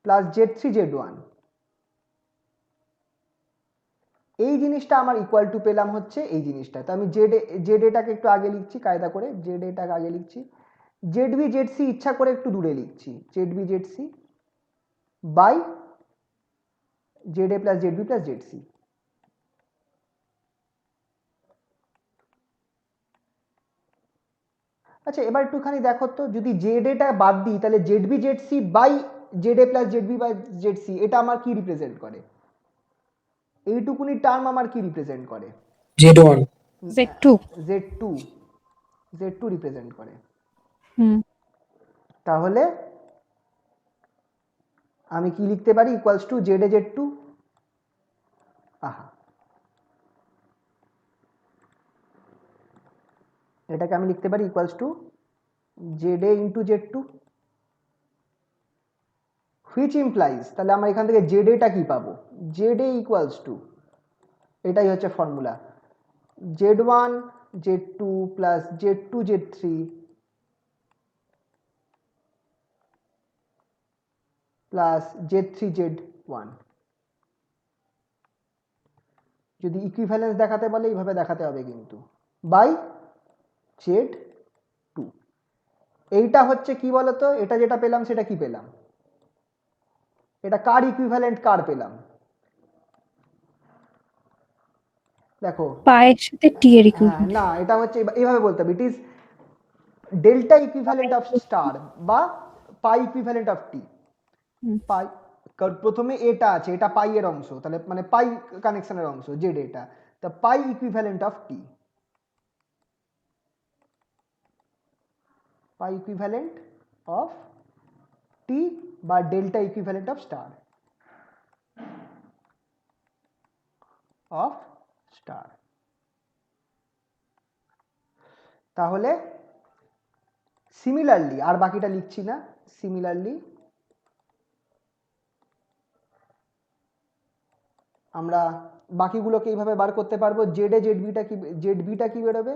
plus Z three Z one, এই জিনিসটা আমার ইকুয়াল টু পেলাম হচ্ছে এই জিনিসটা। তো আমি জেড এটাকে একটু আগে লিখছি কায়দা করে, জেড এটাকে আগে লিখছি, জেড বি জেড সি ইচ্ছা করে একটু দূরে লিখছি, Z B Z C by Z A plus Z B plus Z C. আচ্ছা এবার একটুখানি দেখো তো, যদি জেড এটা বাদ দিই তাহলে Z B Z C by Z A plus Z B by Z C, এটা আমার কি রিপ্রেজেন্ট করে, এইটুকুনি টার্ম আমার কি রিপ্রেজেন্ট করে, Z1 Z2 Z two, Z two represent করে। হুম তাহলে আমি কি লিখতে পারি, equals to Z A Z two, আহা এটাকে আমি লিখতে পারি equals to Z A into Z two, which implies তাহলে আমরা এখান থেকে জেড এটা কি পাবো, জেড এ ইকুয়ালস টু, এটাই হচ্ছে formula, Z one Z two plus Z two Z three plus Z three Z one. যদি ইকুইভ্যালেন্স দেখাতে বলে এইভাবে দেখাতে হবে কিন্তু, বাই জেড টু। এইটা হচ্ছে কি বলতো, এটা যেটা পেলাম সেটা কি পেলাম, এটা কার ইকুইভ্যালেন্ট কার পেলাম, দেখো পায়ের সাথে টি এর হ্যাঁ ইকুইভ্যালেন্ট। না এটা হচ্ছে এইভাবে বলতে হবে, it is delta equivalent of star বা পাই ইকুইভ্যালেন্ট অফ টি। পাই, কারণ প্রথমে এটা আছে, এটা পাই এর অংশ, তাহলে মানে পাই কানেকশনের অংশ জেড এটা, তা pi equivalent of T, pi equivalent of T বা delta equivalent of star, of star. তাহলে সিমিলারলি, আর বাকিটা লিখছি না, সিমিলারলি আমরা বাকিগুলোকে এইভাবে বার করতে পারবো, জেড এ জেড বিটা কি, জেড বিটা কি বেরোবে,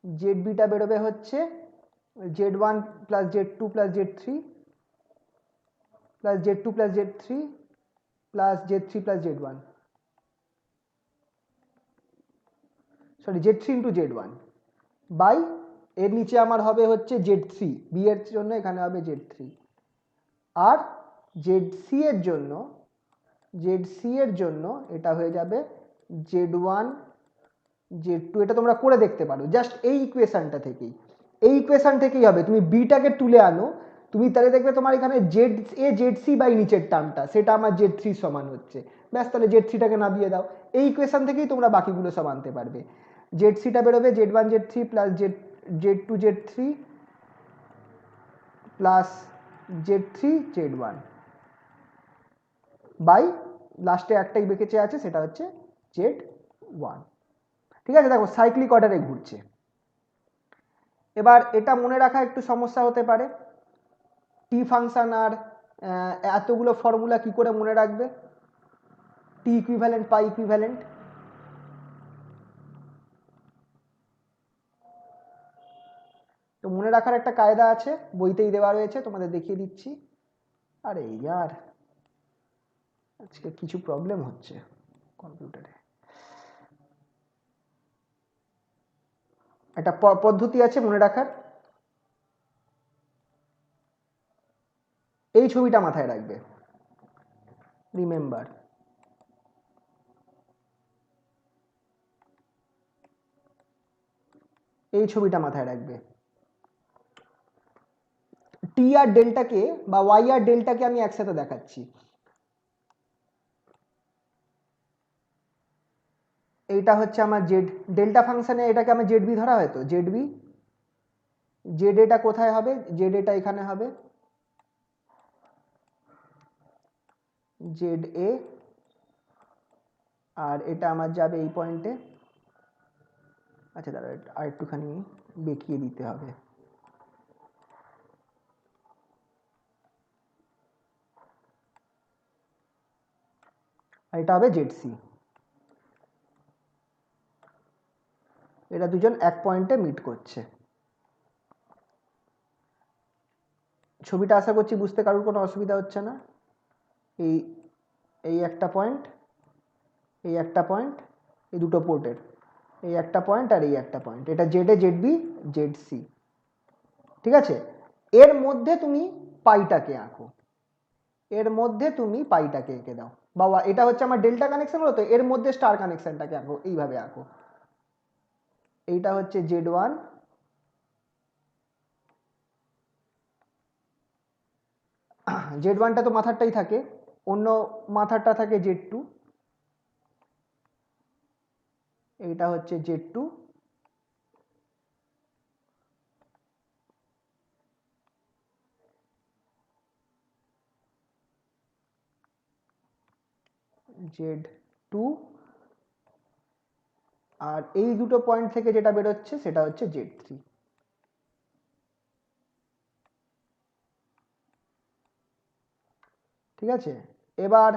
জেড বিটা বেরোবে হচ্ছে Z one plus Z two plus Z three plus Z two plus Z three plus Z three plus Z one, sorry Z three into Z one by এর নিচে আমার হবে হচ্ছে জেড থ্রি, বি এর জন্য এখানে হবে জেড থ্রি, আর জেড সি এর জন্য, জেড সি এর জন্য এটা হয়ে যাবে জেড ওয়ান জেড টু, এটা তোমরা করে দেখতে পারো জাস্ট এই ইকুয়েশনটা থেকেই, এই ইকুয়েশন থেকেই হবে, তুমি বিটাকে তুলে আনো, তুমি তাহলে দেখবে তোমার এখানে Z A Z C by নিচের টার্মটা সেটা আমার জেড থ্রি সমান হচ্ছে, ব্যাস তাহলে জেড থ্রিটাকে নামিয়ে দাও, এই ইকুয়েশন থেকেই তোমরা বাকিগুলো সব আনতে পারবে। জেড সিটা বেরোবে Z one Z three plus Z two Z three plus Z three Z one, by লাস্টে একটাই বেঁকেছে আছে, সেটা হচ্ছে Z1। ঠিক আছে, দেখো সাইক্লিক অর্ডারে ঘুরছে। এবার এটা মনে রাখা একটু সমস্যা হতে পারে, টি ফাংশন আর এতগুলো ফর্মুলা কি করে মনে রাখবে, টি ইকুইভ্যালেন্ট পাই ইকুইভ্যালেন্ট। তো মনে রাখার একটা কায়দা আছে, বইতেই দেওয়া রয়েছে, তোমাদের দেখিয়ে দিচ্ছি। আরে ইয়ার আজকে কিছু প্রবলেম হচ্ছে কম্পিউটারে। একটা পদ্ধতি আছে মনে রাখার, এই ছবিটা মাথায় রাখবে, রিমেম্বার। এই ছবিটা মাথায় রাখবে, টি আর ডেল্টাকে বা ওয়াই আর ডেল্টাকে আমি একসাথে দেখাচ্ছি। এইটা হচ্ছে আমার জেড, ডেল্টা ফাংশনে এটাকে আমার জেড বি ধরা হয়, তো জেড বি, জেড এটা কোথায় হবে, জেড এটা এখানে হবে, জেড এ, আর এটা আমার যাবে এই পয়েন্টে। আচ্ছা দাঁড়া, আর একটুখানি বেঁকিয়ে দিতে হবে। আর এটা হবে জেড সি। এরা দুজন এক পয়েন্টে মিট করছে। ছবিটা আশা করছি বুঝতে কারোর কোনো অসুবিধা হচ্ছে না। এই এই একটা পয়েন্ট, এই একটা পয়েন্ট, এই দুটো পোর্টের এই একটা পয়েন্ট আর এই একটা পয়েন্ট, এটা Z A, Z B, Z C. ঠিক আছে, এর মধ্যে তুমি পাইটাকে আঁকো, এর মধ্যে তুমি পাইটাকে এঁকে দাও। বাবা এটা হচ্ছে আমার ডেল্টা কানেকশন হলো, তো এর মধ্যে স্টার কানেকশনটাকে আঁকো, এইভাবে আঁকো। এইটা হচ্ছে Z1, Z1টা তো মাথারটাই থাকে, অন্য মাথারটা থাকে Z2, এইটা হচ্ছে Z2, Z2, আর এই দুটো পয়েন্ট থেকে যেটা বেরোচ্ছে সেটা হচ্ছে Z3। ঠিক আছে, এবার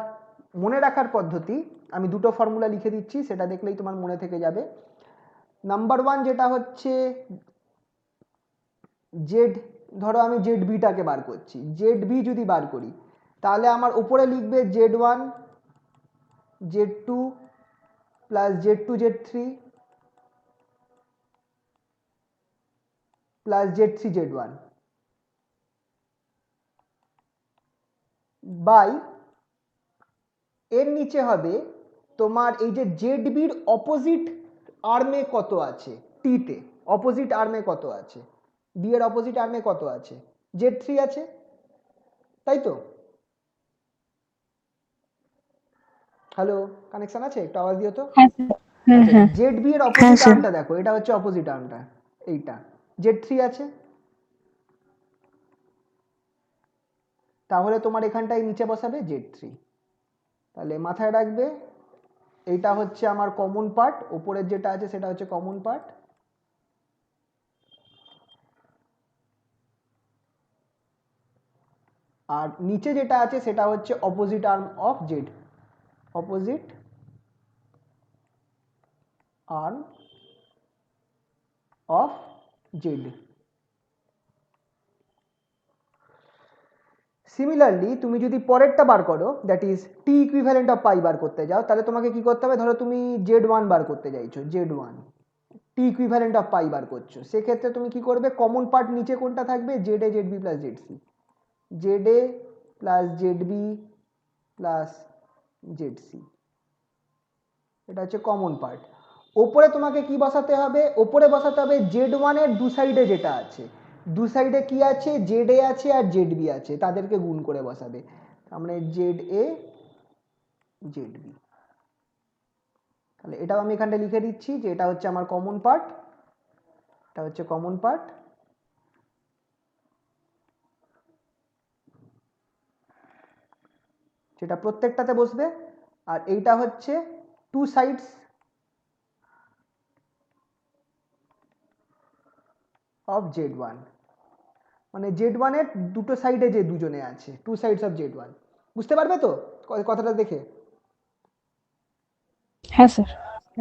মনে রাখার পদ্ধতি, আমি দুটো ফর্মুলা লিখে দিচ্ছি, সেটা দেখলেই তোমার মনে থেকে যাবে। নাম্বার ওয়ান যেটা হচ্ছে জেড, ধরো আমি জেড বিটাকে বার করছি, জেড বি যদি বার করি তাহলে আমার উপরে লিখবে Z1, Z2 plus Z2 Z3 plus Z3 Z1 by এর নিচে হবে তোমার এই যে জেড বির অপোজিট আর্মে কত আছে, টিতে অপোজিট আর্মে কত আছে, বি এর অপোজিট আর্মে কত আছে, Z3 আছে, তাই তো? হ্যালো, কানেকশন আছে? একটু আওয়াজ দিও তো। হ্যাঁ স্যার। হ্যাঁ আচ্ছা, হ্যাঁ। জেড বি এর হ্যাঁ অপোজিট স্যার। আর্মটা দেখো, এটা হচ্ছে অপোজিট আর্মটা, এইটা Z3 আছে, তাহলে তোমার এখানটায় নিচে বসাবে Z3। তাহলে মাথায় রাখবে এইটা হচ্ছে আমার কমন পার্ট, উপরের যেটা আছে সেটা হচ্ছে কমন পার্ট, আর নিচে যেটা আছে সেটা হচ্ছে opposite arm of Z, opposite arm of Z. Similarly তুমি যদি পরেরটা বার করো, that is T equivalent of pi বার করতে যাও, তাহলে তোমাকে কি করতে হবে, ধরো তুমি Z1 বার করতে চাইছো, Z1 T equivalent of pi বার করছো, সেক্ষেত্রে তুমি কি করবে, কমন পার্ট নিচে কোনটা থাকবে, Z A, Z B plus Z C, Z A plus Z B plus Z C, এটা হচ্ছে কমন পার্ট। ওপরে তোমাকে কি বসাতে হবে, ওপরে বসাতে হবে Z1 এর দু সাইডে যেটা আছে, দু সাইডে কি আছে, জেড এ আছে আর জেড বি আছে, তাদেরকে গুণ করে বসাবে, আমরা জেড এ, জেড বি। তাহলে এটাও আমি এখানটা লিখে দিচ্ছি যে এটা হচ্ছে আমার কমন পার্ট, এটা হচ্ছে কমন পার্ট, যেটা প্রত্যেকটাতে বসবে, আর এইটা হচ্ছে টু সাইডস অফ Z1, মানে Z1 এর দুটো সাইডে যে দুজনে আছে, টু সাইডস অফ Z1। বুঝতে পারবে তো কথাটা দেখে? হ্যাঁ স্যার।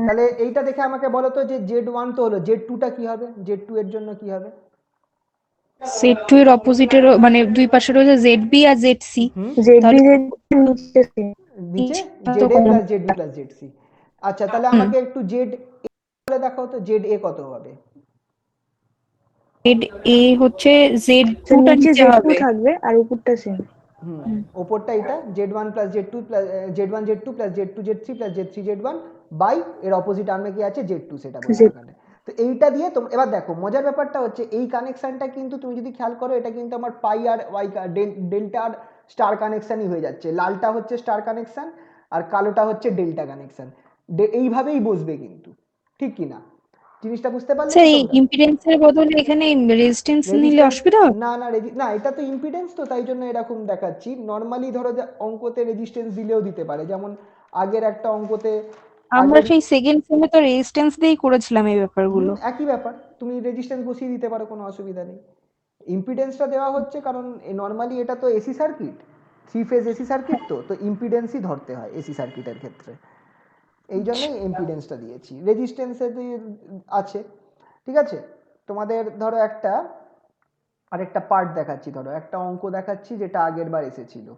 তাহলে এইটা দেখে আমাকে বলো তো যে Z1 তো হলো, Z2টা কি হবে, Z2 এর জন্য কি হবে? Z2 এর অপোজিটের মানে দুই পাশে রয়েছে ZB আর ZC, হুম, জেডবি তাহলে নিচে সি। নিচে তো ZA কম। Plus ZB plus ZC। আচ্ছা, তাহলে আমাকে একটু ZA বলে দেখাও তো, ZA কত হবে? ZA হচ্ছে তো Z2টা নিচে নিচে জেড টু হবে। থাকবে আর উপরটা সি। হুম, ওপরটা এটা Z1 plus Z2 plus Z1 Z2 plus Z2 Z3 plus Z3 Z1 by এর অপোজিট আর্মে কি আছে, Z2, সেটা বলবো জেড এখানে। তো এইটা দিয়ে তোমরা এবার দেখো, মজার ব্যাপারটা হচ্ছে এই কানেকশনটা কিন্তু তুমি যদি খেয়াল করো, এটা কিন্তু আমার পাই আর ওয়াই ডেল্টা আর স্টার কানেকশনই হয়ে যাচ্ছে। লালটা হচ্ছে স্টার কানেকশন আর কালোটা হচ্ছে ডেল্টা কানেকশন। এইভাবেই বসবে কিন্তু, ঠিক কি না? জিনিসটা বুঝতে পারলে স্যার তো এই তোমরা? ইম্পিডেন্সের বদলে এখানে রেজিস্ট্যান্স নিলে রেজিস্ট্যান্স, অসুবিধা হবে? না না না, এটা তো ইম্পিডেন্স, তো তাই জন্য এরকম দেখাচ্ছি। নর্মালি ধরো যে অঙ্কতে রেজিস্ট্যান্স দিলেও দিতে পারে, যেমন আগের একটা অঙ্কতে আমরা আগের সেই সেকেন্ড সেমে তো রেজিস্ট্যান্স দিয়েই করেছিলাম এই ব্যাপারগুলো। একই ব্যাপার, তুমি রেজিস্ট্যান্স বসিয়ে দিতে পারো, কোনো অসুবিধা নেই। ইম্পিডেন্সটা দেওয়া হচ্ছে কারণ নর্মালি এটা তো AC circuit, three phase AC circuit, তো ইম্পিডেন্সই ধরতে হয় এসি সার্কিটের ক্ষেত্রে, এই জন্যই ইম্পিডেন্সটা দিয়েছি। রেজিস্ট্যান্সে আছে, ঠিক আছে। তোমাদের ধরো একটা আরেকটা পার্ট দেখাচ্ছি, ধরো একটা অঙ্ক দেখাচ্ছি যেটা আগের বার এসেছিল।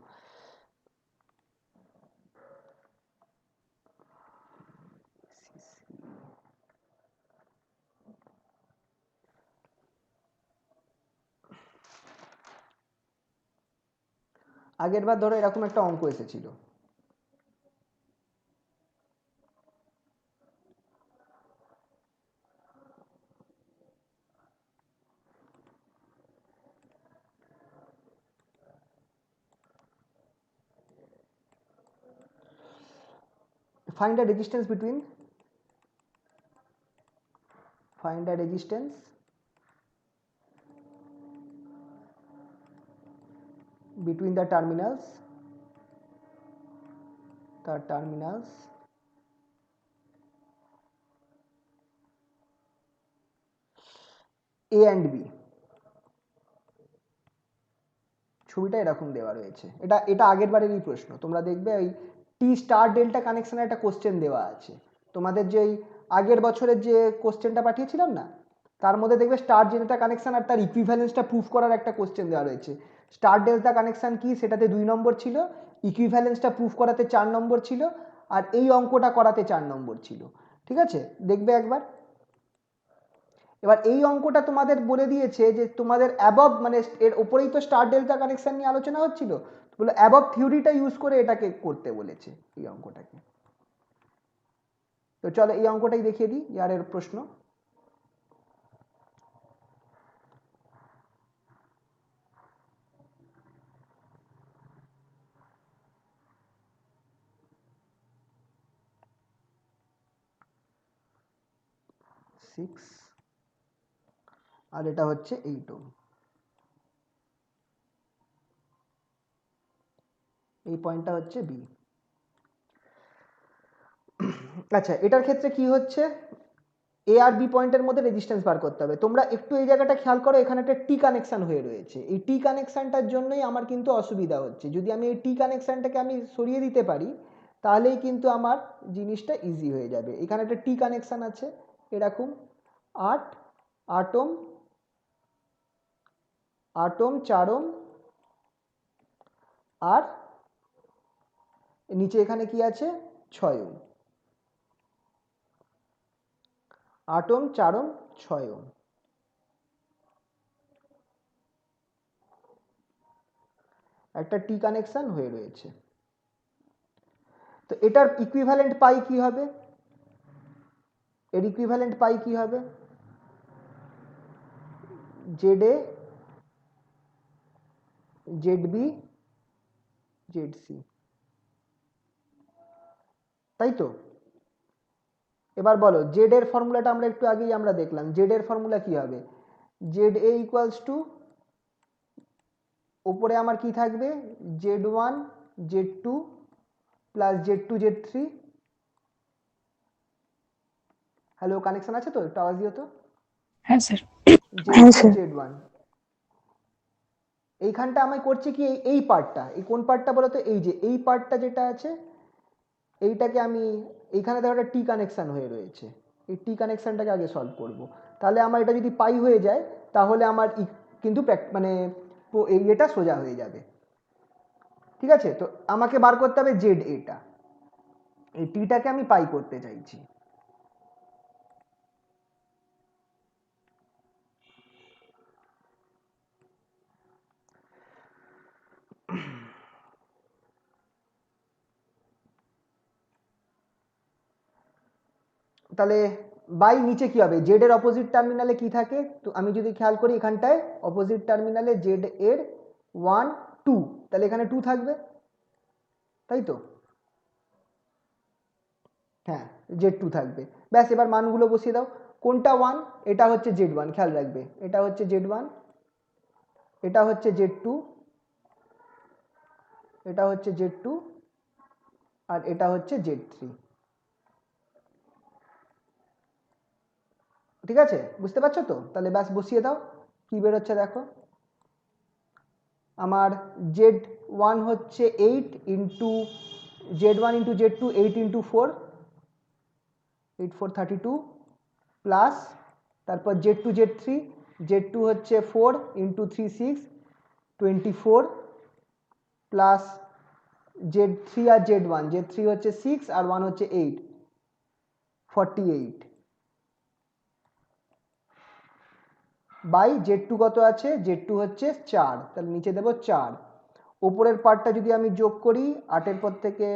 আগের বার ধরো এরকম একটা অঙ্ক এসেছিল। Find the resistance between, find the resistance between the terminals A and B। ছবিটা এরকম দেওয়া রয়েছে, এটা আগের বারেরই প্রশ্ন। তোমরা দেখবে ওই টি স্টার ডেল্টা কানেকশনের একটা কোশ্চেন দেওয়া আছে তোমাদের, যে ওই আগের বছরের যে কোশ্চেনটা পাঠিয়েছিলাম না, তার মধ্যে দেখবে স্টার ডেল্টা কানেকশন আর তার ইকুইভ্যালেন্সটা প্রুফ করার একটা কোশ্চেন দেওয়া রয়েছে। স্টার ডেল্টা কানেকশন কি, সেটাতে 2 নম্বর ছিল, ইকুইভ্যালেন্সটা প্রুফ করাতে 4 নম্বর ছিল, আর এই অঙ্কটা করাতে 4 নম্বর ছিল, ঠিক আছে, দেখবে একবার। এবার এই অঙ্কটা তোমাদের বলে দিয়েছে যে তোমাদের অ্যাবভ, মানে এর ওপরেই তো স্টার ডেল্টা কানেকশন নিয়ে আলোচনা হচ্ছিল, বলে অ্যাবভ থিওরিটা ইউজ করে এটাকে করতে বলেছে, এই অঙ্কটাকে। তো চলো এই অঙ্কটাই দেখিয়ে দিই, ইয়ারের প্রশ্ন। সিক্স, আর এটা হচ্ছে 8 ওহম। এই পয়েন্টটা হচ্ছে বি। আচ্ছা, এটার ক্ষেত্রে কি হচ্ছে, এ আর বি পয়েন্টের মধ্যে রেজিস্ট্যান্স বার করতে হবে। তোমরা একটু এই জায়গাটা খেয়াল করো, এখানে একটা টি কানেকশন হয়ে রয়েছে, এই টি কানেকশনটার জন্যই আমার কিন্তু অসুবিধা হচ্ছে। যদি আমি এই টি কানেকশনটাকে আমি সরিয়ে দিতে পারি, তাহলেই কিন্তু আমার জিনিসটা ইজি হয়ে যাবে। এখানে একটা টি কানেকশন আছে এরকম 8 ওহম, 4 ওহম, আর নিচে এখানে কি আছে 6 ওহম, 8 ওহম, 4 ওহম, 6 ওহম। একটা টি কানেকশন হয়ে রয়েছে। তো এটার ইকুইভ্যালেন্ট পাই কি হবে, এর ইকুইভ্যালেন্ট পাই কি হবে, ZA, ZB, ZC, তাই তো? এবার বলো জেড এর ফর্মুলাটা আমরা একটু আগেই আমরা দেখলাম, জেড এর ফর্মুলা কি হবে, ZA ইকুয়ালস টু, ওপরে আমার কি থাকবে Z1 Z2 plus Z2 Z3। Hello, connection আছে তো? একটু আওয়াজ দিও তো। হ্যাঁ স্যার। হ্যাঁ Z2 স্যার। Z1। এইখানটা আমি করছি কি, এই পার্টটা, এই কোন পার্টটা বলো তো? এই যে এই পার্টটা যেটা আছে, এইটাকে আমি এইখানে দেখো একটা টি কানেকশন হয়ে রয়েছে, এই টি কানেকশনটাকে আগে সলভ করব। তাহলে আমার এটা যদি পাই হয়ে যায় তাহলে আমার কিন্তু মানে এই এটা সোজা হয়ে যাবে। ঠিক আছে, তো আমাকে বার করতে হবে জেড এটা, এই টিটাকে আমি পাই করতে চাইছি। তাহলে বাই নিচে কি হবে? জেড এর অপোজিট টার্মিনালে কি থাকে? তো আমি যদি খেয়াল করি এখানটায় অপোজিট টার্মিনালে জেড এর 1 2, তাহলে এখানে 2 থাকবে, তাই তো? হ্যাঁ, Z2 থাকবে। ব্যাস, এবার মানগুলো বসিয়ে দাও। কোনটা 1? এটা হচ্ছে Z1, খেয়াল রাখবে, এটা হচ্ছে Z1, এটা হচ্ছে Z2, এটা হচ্ছে Z2, আর এটা হচ্ছে Z3। ঠিক আছে, বুঝতে পারছো তো? তাহলে ব্যাস বসিয়ে দাও, কি বেরোচ্ছে দেখো। আমার Z1 হচ্ছে 8 into Z1 into Z2, 8 into 4, 8 4 32, plus তারপর Z2 Z3, Z2 হচ্ছে 4 ইন্টু 3 6, 24, প্লাস Z3 আর Z1, Z3 হচ্ছে 6 আর 1 হচ্ছে 8, 48, বাই Z2 কত আছে? Z2 হচ্ছে 4, তাহলে নিচে দেবো 4। ওপরের পার্টটা যদি আমি যোগ করি, 8-এর পর থেকে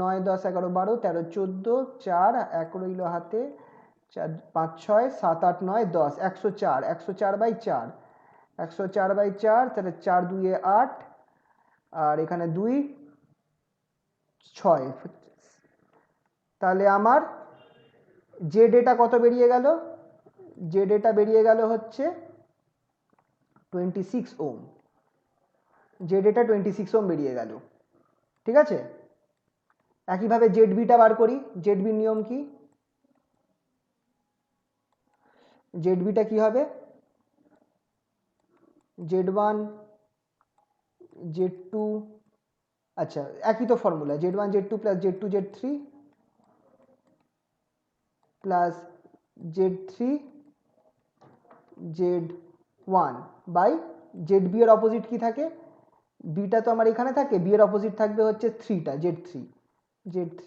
9 10 11 12 13 14, 4 1 রইল হাতে, 4 5 6 7 8 9 10, 104, 104/4, 104/4, তাহলে 4 2 এ 8, আর এখানে 2 6। তাহলে আমার জেড এটা কত বেরিয়ে গেল? জেড এটা বেরিয়ে গেল হচ্ছে 26 ওম। জেড এটা 26 ওম বেরিয়ে গেল। ঠিক আছে, একইভাবে জেড বিটা বার করি। জেড বির নিয়ম কি? জেড বিটা কি হবে? Z1 Z2, আচ্ছা একই তো formula, Z1 Z2 plus Z2 Z3 plus Z3 Z1 by Z B এর অপোজিট কি থাকে? বিটা তো আমার এখানে থাকে, বি এর অপোজিট থাকবে হচ্ছে 3টা, Z3।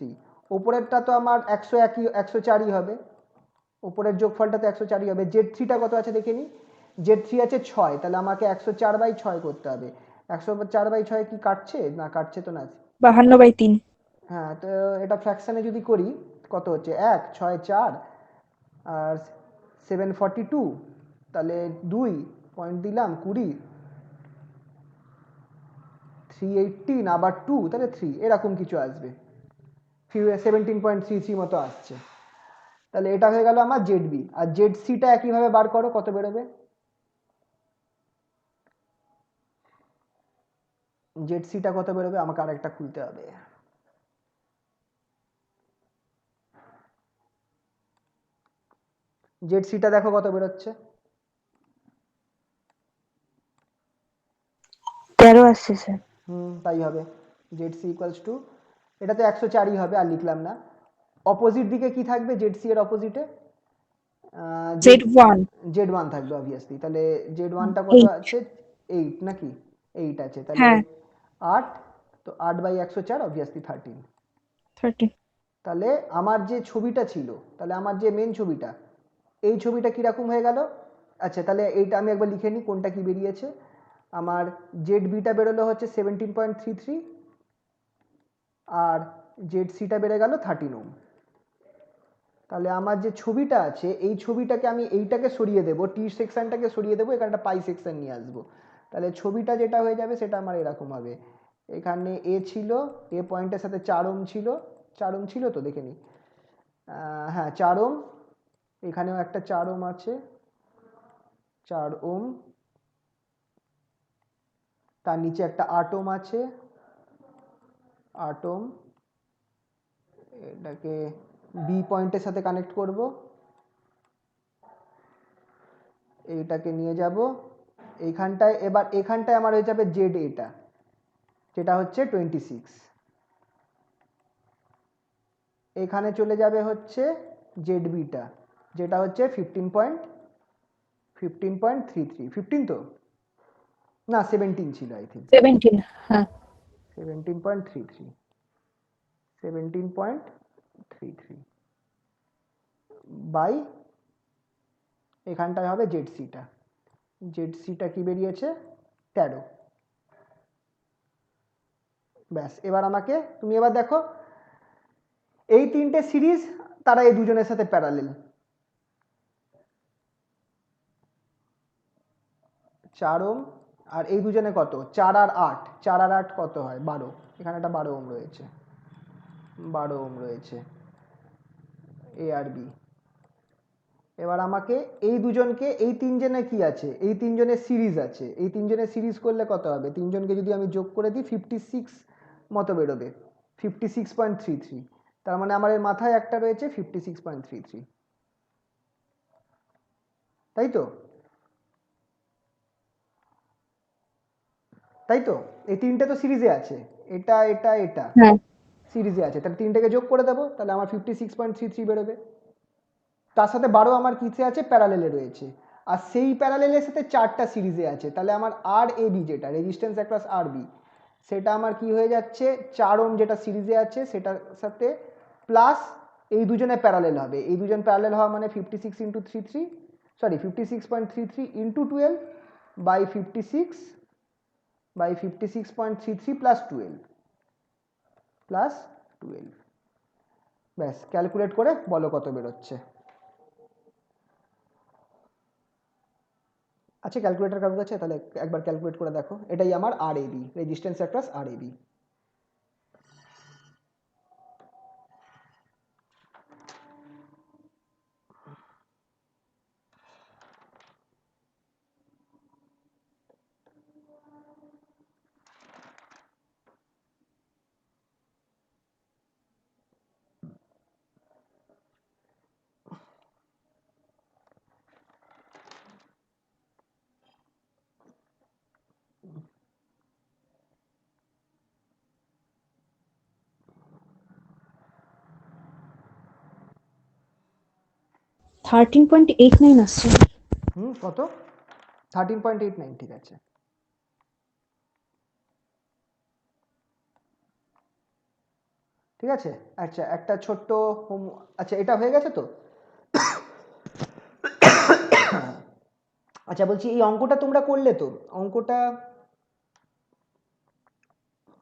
ওপরেরটা তো আমার 104ই হবে, ওপরের যোগফলটা তো 104ই হবে। Z3টা কত আছে দেখে নিই। Z3 আছে 6, তাহলে আমাকে 104/6 করতে হবে। 104/6 কি কাটছে? না, কাটছে তো না। 52/3। হ্যাঁ, তো এটা ফ্র্যাকশানে যদি করি কত হচ্ছে? 1 6 4 আর 742, তাহলে 2 পয়েন্ট দিলাম 20, 318, আবার 2, তাহলে 3, এরকম কিছু আসবে, 17.33 মতো আসছে। তাহলে এটা হয়ে গেল আমার জেড বি। আর জেড সিটা একইভাবে বার করো, কত বেরোবে? জেড সিটা কত বেরোবে? আমাকে আরেকটা খুলতে হবে। জেড সিটা দেখো কত বেরোচ্ছে? 13 আসছে স্যার। তাই হবে। জেড সি ইকুয়ালস টু, এটা তো 104ই হবে, আর লিখলাম না। অপোজিট দিকে কি থাকবে? জেড সি এর অপোজিটে Z1 Z1 থাকবে অবভিয়াসলি। তাহলে Z1টা কত 8। আছে? 8 নাকি? 8 আছে, তাহলে হ্যাঁ 8, তো 8/104 অবভিয়াসলি 13। 13। তাহলে আমার যে ছবিটা ছিল, তাহলে আমার যে মেন ছবিটা, এই ছবিটা কীরকম হয়ে গেল? আচ্ছা, তাহলে এইটা আমি একবার লিখে নিই কোনটা কি বেরিয়েছে। আমার জেড বিটা বেরোলো হচ্ছে 17.33, আর জেড সিটা বেড়ে গেল 13 ওম। তাহলে আমার যে ছবিটা আছে, এই ছবিটাকে আমি এইটাকে সরিয়ে দেবো, টি সেকশনটাকে সরিয়ে দেবো, এখানে একটা পাই সেকশন নিয়ে আসবো। তাহলে ছবিটা যেটা হয়ে যাবে সেটা আমার এরকম হবে। এখানে এ ছিল, এ পয়েন্টের সাথে 4 ওম ছিল, 4 ওম ছিল তো, দেখে নিই। হ্যাঁ 4 ওম, এখানেও একটা 4 ওম আছে, 4 ওম, তার নিচে একটা 8 ওম আছে, 8 ওহম, এটাকে বি পয়েন্টের সাথে কানেক্ট করব, এইটাকে নিয়ে যাব এইখানটায়, এবার এখানটায় আমার হয়ে যাবে জেড, এটা যেটা হচ্ছে 26, এখানে চলে যাবে হচ্ছে জেড বিটা যেটা হচ্ছে 15.33, 15 তো না 17 ছিল আই থিঙ্ক, 17, হ্যাঁ 17.33, 17.33 বাই এখানটায় হবে জেড সিটা, জেড সিটা কি বেরিয়েছে 13। ব্যাস, এবার আমাকে তুমি এবার দেখো এই তিনটে সিরিজ তারা এই দুজনের সাথে প্যারালেল, 4 ওহম আর এই দুজনে কত 4 আর 8, 4 আর 8 কত হয় 12, এখানে একটা 12 ওহম রয়েছে, 12 ওহম রয়েছে এ আর বি। এবার আমাকে এই দুজনকে, এই তিনজনে কি আছে, এই তিনজনের সিরিজ আছে, এই তিনজনের সিরিজ করলে কত হবে, তিনজনকে যদি আমি যোগ করে দিই 56 মতো বেরোবে, 56.33, তার মানে আমার এর মাথায় একটা রয়েছে 56.33, তাই তো, তাই তো এই তিনটে তো সিরিজে আছে, এটা এটা এটা হ্যাঁ সিরিজে আছে, তাহলে তিনটেকে যোগ করে দেবো, তাহলে আমার 56.33 বেরোবে, তার সাথে 12 আমার কিসে আছে প্যারালেলে রয়েছে, আর সেই প্যারালেলের সাথে 4টা সিরিজে আছে, তাহলে আমার আর এ বি যেটা রেজিস্ট্যান্স অ্যাক্রস আর বি, সেটা আমার কি হয়ে যাচ্ছে 4 ওহম যেটা সিরিজে আছে সেটার সাথে প্লাস এই দুজনে প্যারালেল হবে, এই দুজন প্যারালেল হওয়া মানে 56 into 33, sorry 56.33 into 12 by 56 by 56.33 plus 12, plus 12, ব্যাস ক্যালকুলেট করে বলো কত বেরোচ্ছে। আচ্ছা ক্যালকুলেটর কারোর কাছে, তাহলে একবার ক্যালকুলেট করে দেখো, এটাই আমার R A B, resistance across R A B. Thirteen point eight nine আসছে। কত 13.89, ঠিক আছে, ঠিক আছে। আচ্ছা একটা ছোট্ট হোম, আচ্ছা এটা হয়ে গেছে তো, আচ্ছা বলছি এই অঙ্কটা তোমরা করলে তো, অঙ্কটা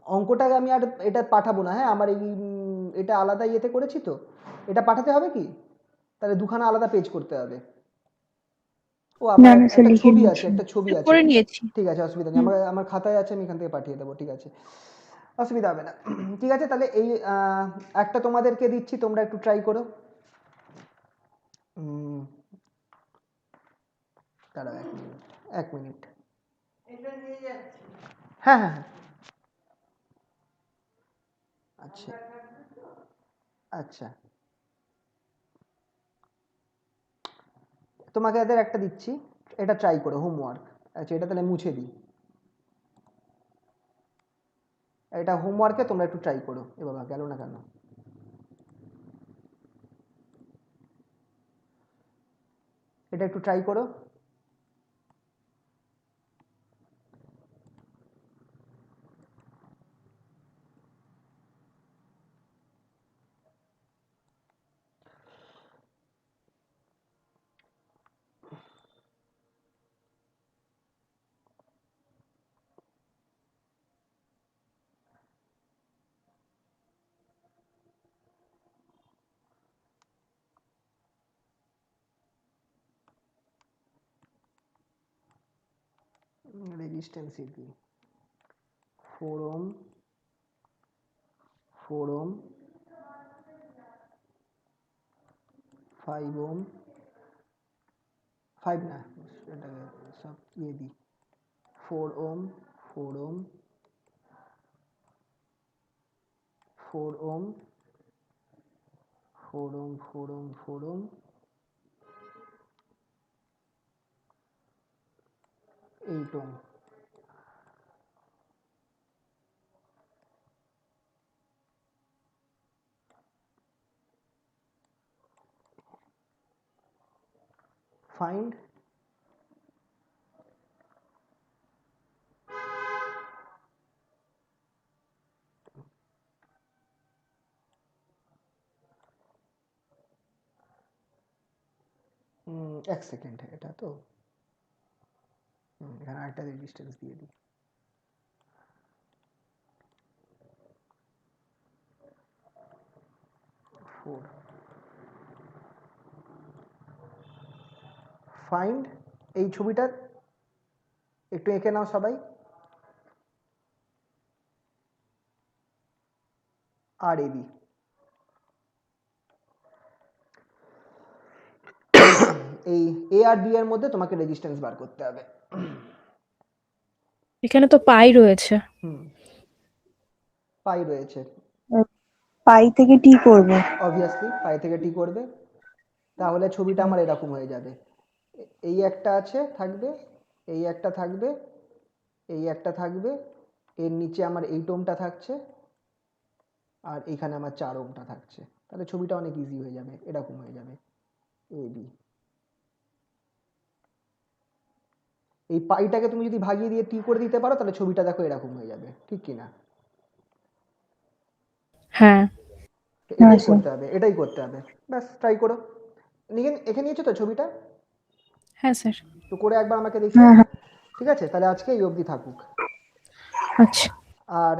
অঙ্কটা আমি আর এটা পাঠাবো না, হ্যাঁ আমার এই এটা আলাদা ইয়েতে করেছি তো, এটা পাঠাতে হবে কি, তাহলে দুখানা আলাদা পেজ করতে হবে। ও না আমার না স্যার একটা লিখে ছবি আছে, নিয়েছি। একটা ছবি আছে, করে নিয়েছি। ঠিক আছে অসুবিধা নেই, হুম। আমার আমার খাতায় আছে, আমি এখান থেকে পাঠিয়ে দেবো, ঠিক আছে অসুবিধা হবে না। ঠিক আছে তাহলে এই একটা তোমাদেরকে দিচ্ছি, তোমরা একটু ট্রাই করো, দাঁড়াও 1 মিনিট, 1 মিনিট, হ্যাঁ হ্যাঁ হ্যাঁ, আচ্ছা আচ্ছা তোমাকে এদের একটা দিচ্ছি, এটা ট্রাই করো হোমওয়ার্ক, আচ্ছা এটা তাহলে মুছে দিই, এটা হোমওয়ার্কে তোমরা একটু ট্রাই করো, এ বাবা গেল না কেন, এটা একটু ট্রাই করো। রেজিস্ট্যান্স কি 4 ওহম, 4 ওহম, 5 ওহম, 5 না, এটাকে সব ইয়ে দিই, 4 ওহম, 4 ওহম, 4 ওম 4 ওম 4 ওম 4 ওম 8 ওম find এক সেকেন্ড এটা তো এখানে আরেকটা রেজিস্ট্যান্স দিয়ে দিই ফোর ফাইন্ড এই ছবিটা একটু এঁকে নাও সবাই আর এবি এই এ আর বি এর মধ্যে তোমাকে রেজিস্ট্যান্স বার করতে হবে এখানে তো পাই রয়েছে। পাই রয়েছে পাই থেকে টি করব। অবভিয়াসলি পাই থেকে টি করবে তাহলে ছবিটা আমার এরকম হয়ে যাবে এই একটা আছে থাকবে এই একটা থাকবে এই একটা থাকবে এর নিচে আমার 8 ওমটা থাকছে আর এখানে আমার 4 ওমটা থাকছে তাহলে ছবিটা অনেক ইজি হয়ে যাবে এরকম হয়ে যাবে এ বি এই পাইটাকে তুমি যদি ভাগিয়ে দিয়ে টি করে দিতে পারো তাহলে ছবিটা দেখো এরকম হয়ে যাবে ঠিক কি না হ্যাঁ এটাই করতে হবে এটাই করতে হবে ব্যাস ট্রাই করো এখানে নিয়েছো তো ছবিটা হ্যাঁ স্যার। তো করে একবার আমাকে দেখিও হ্যাঁ হ্যাঁ ঠিক আছে তাহলে আজকে এই অবধি থাকুক আচ্ছা। আর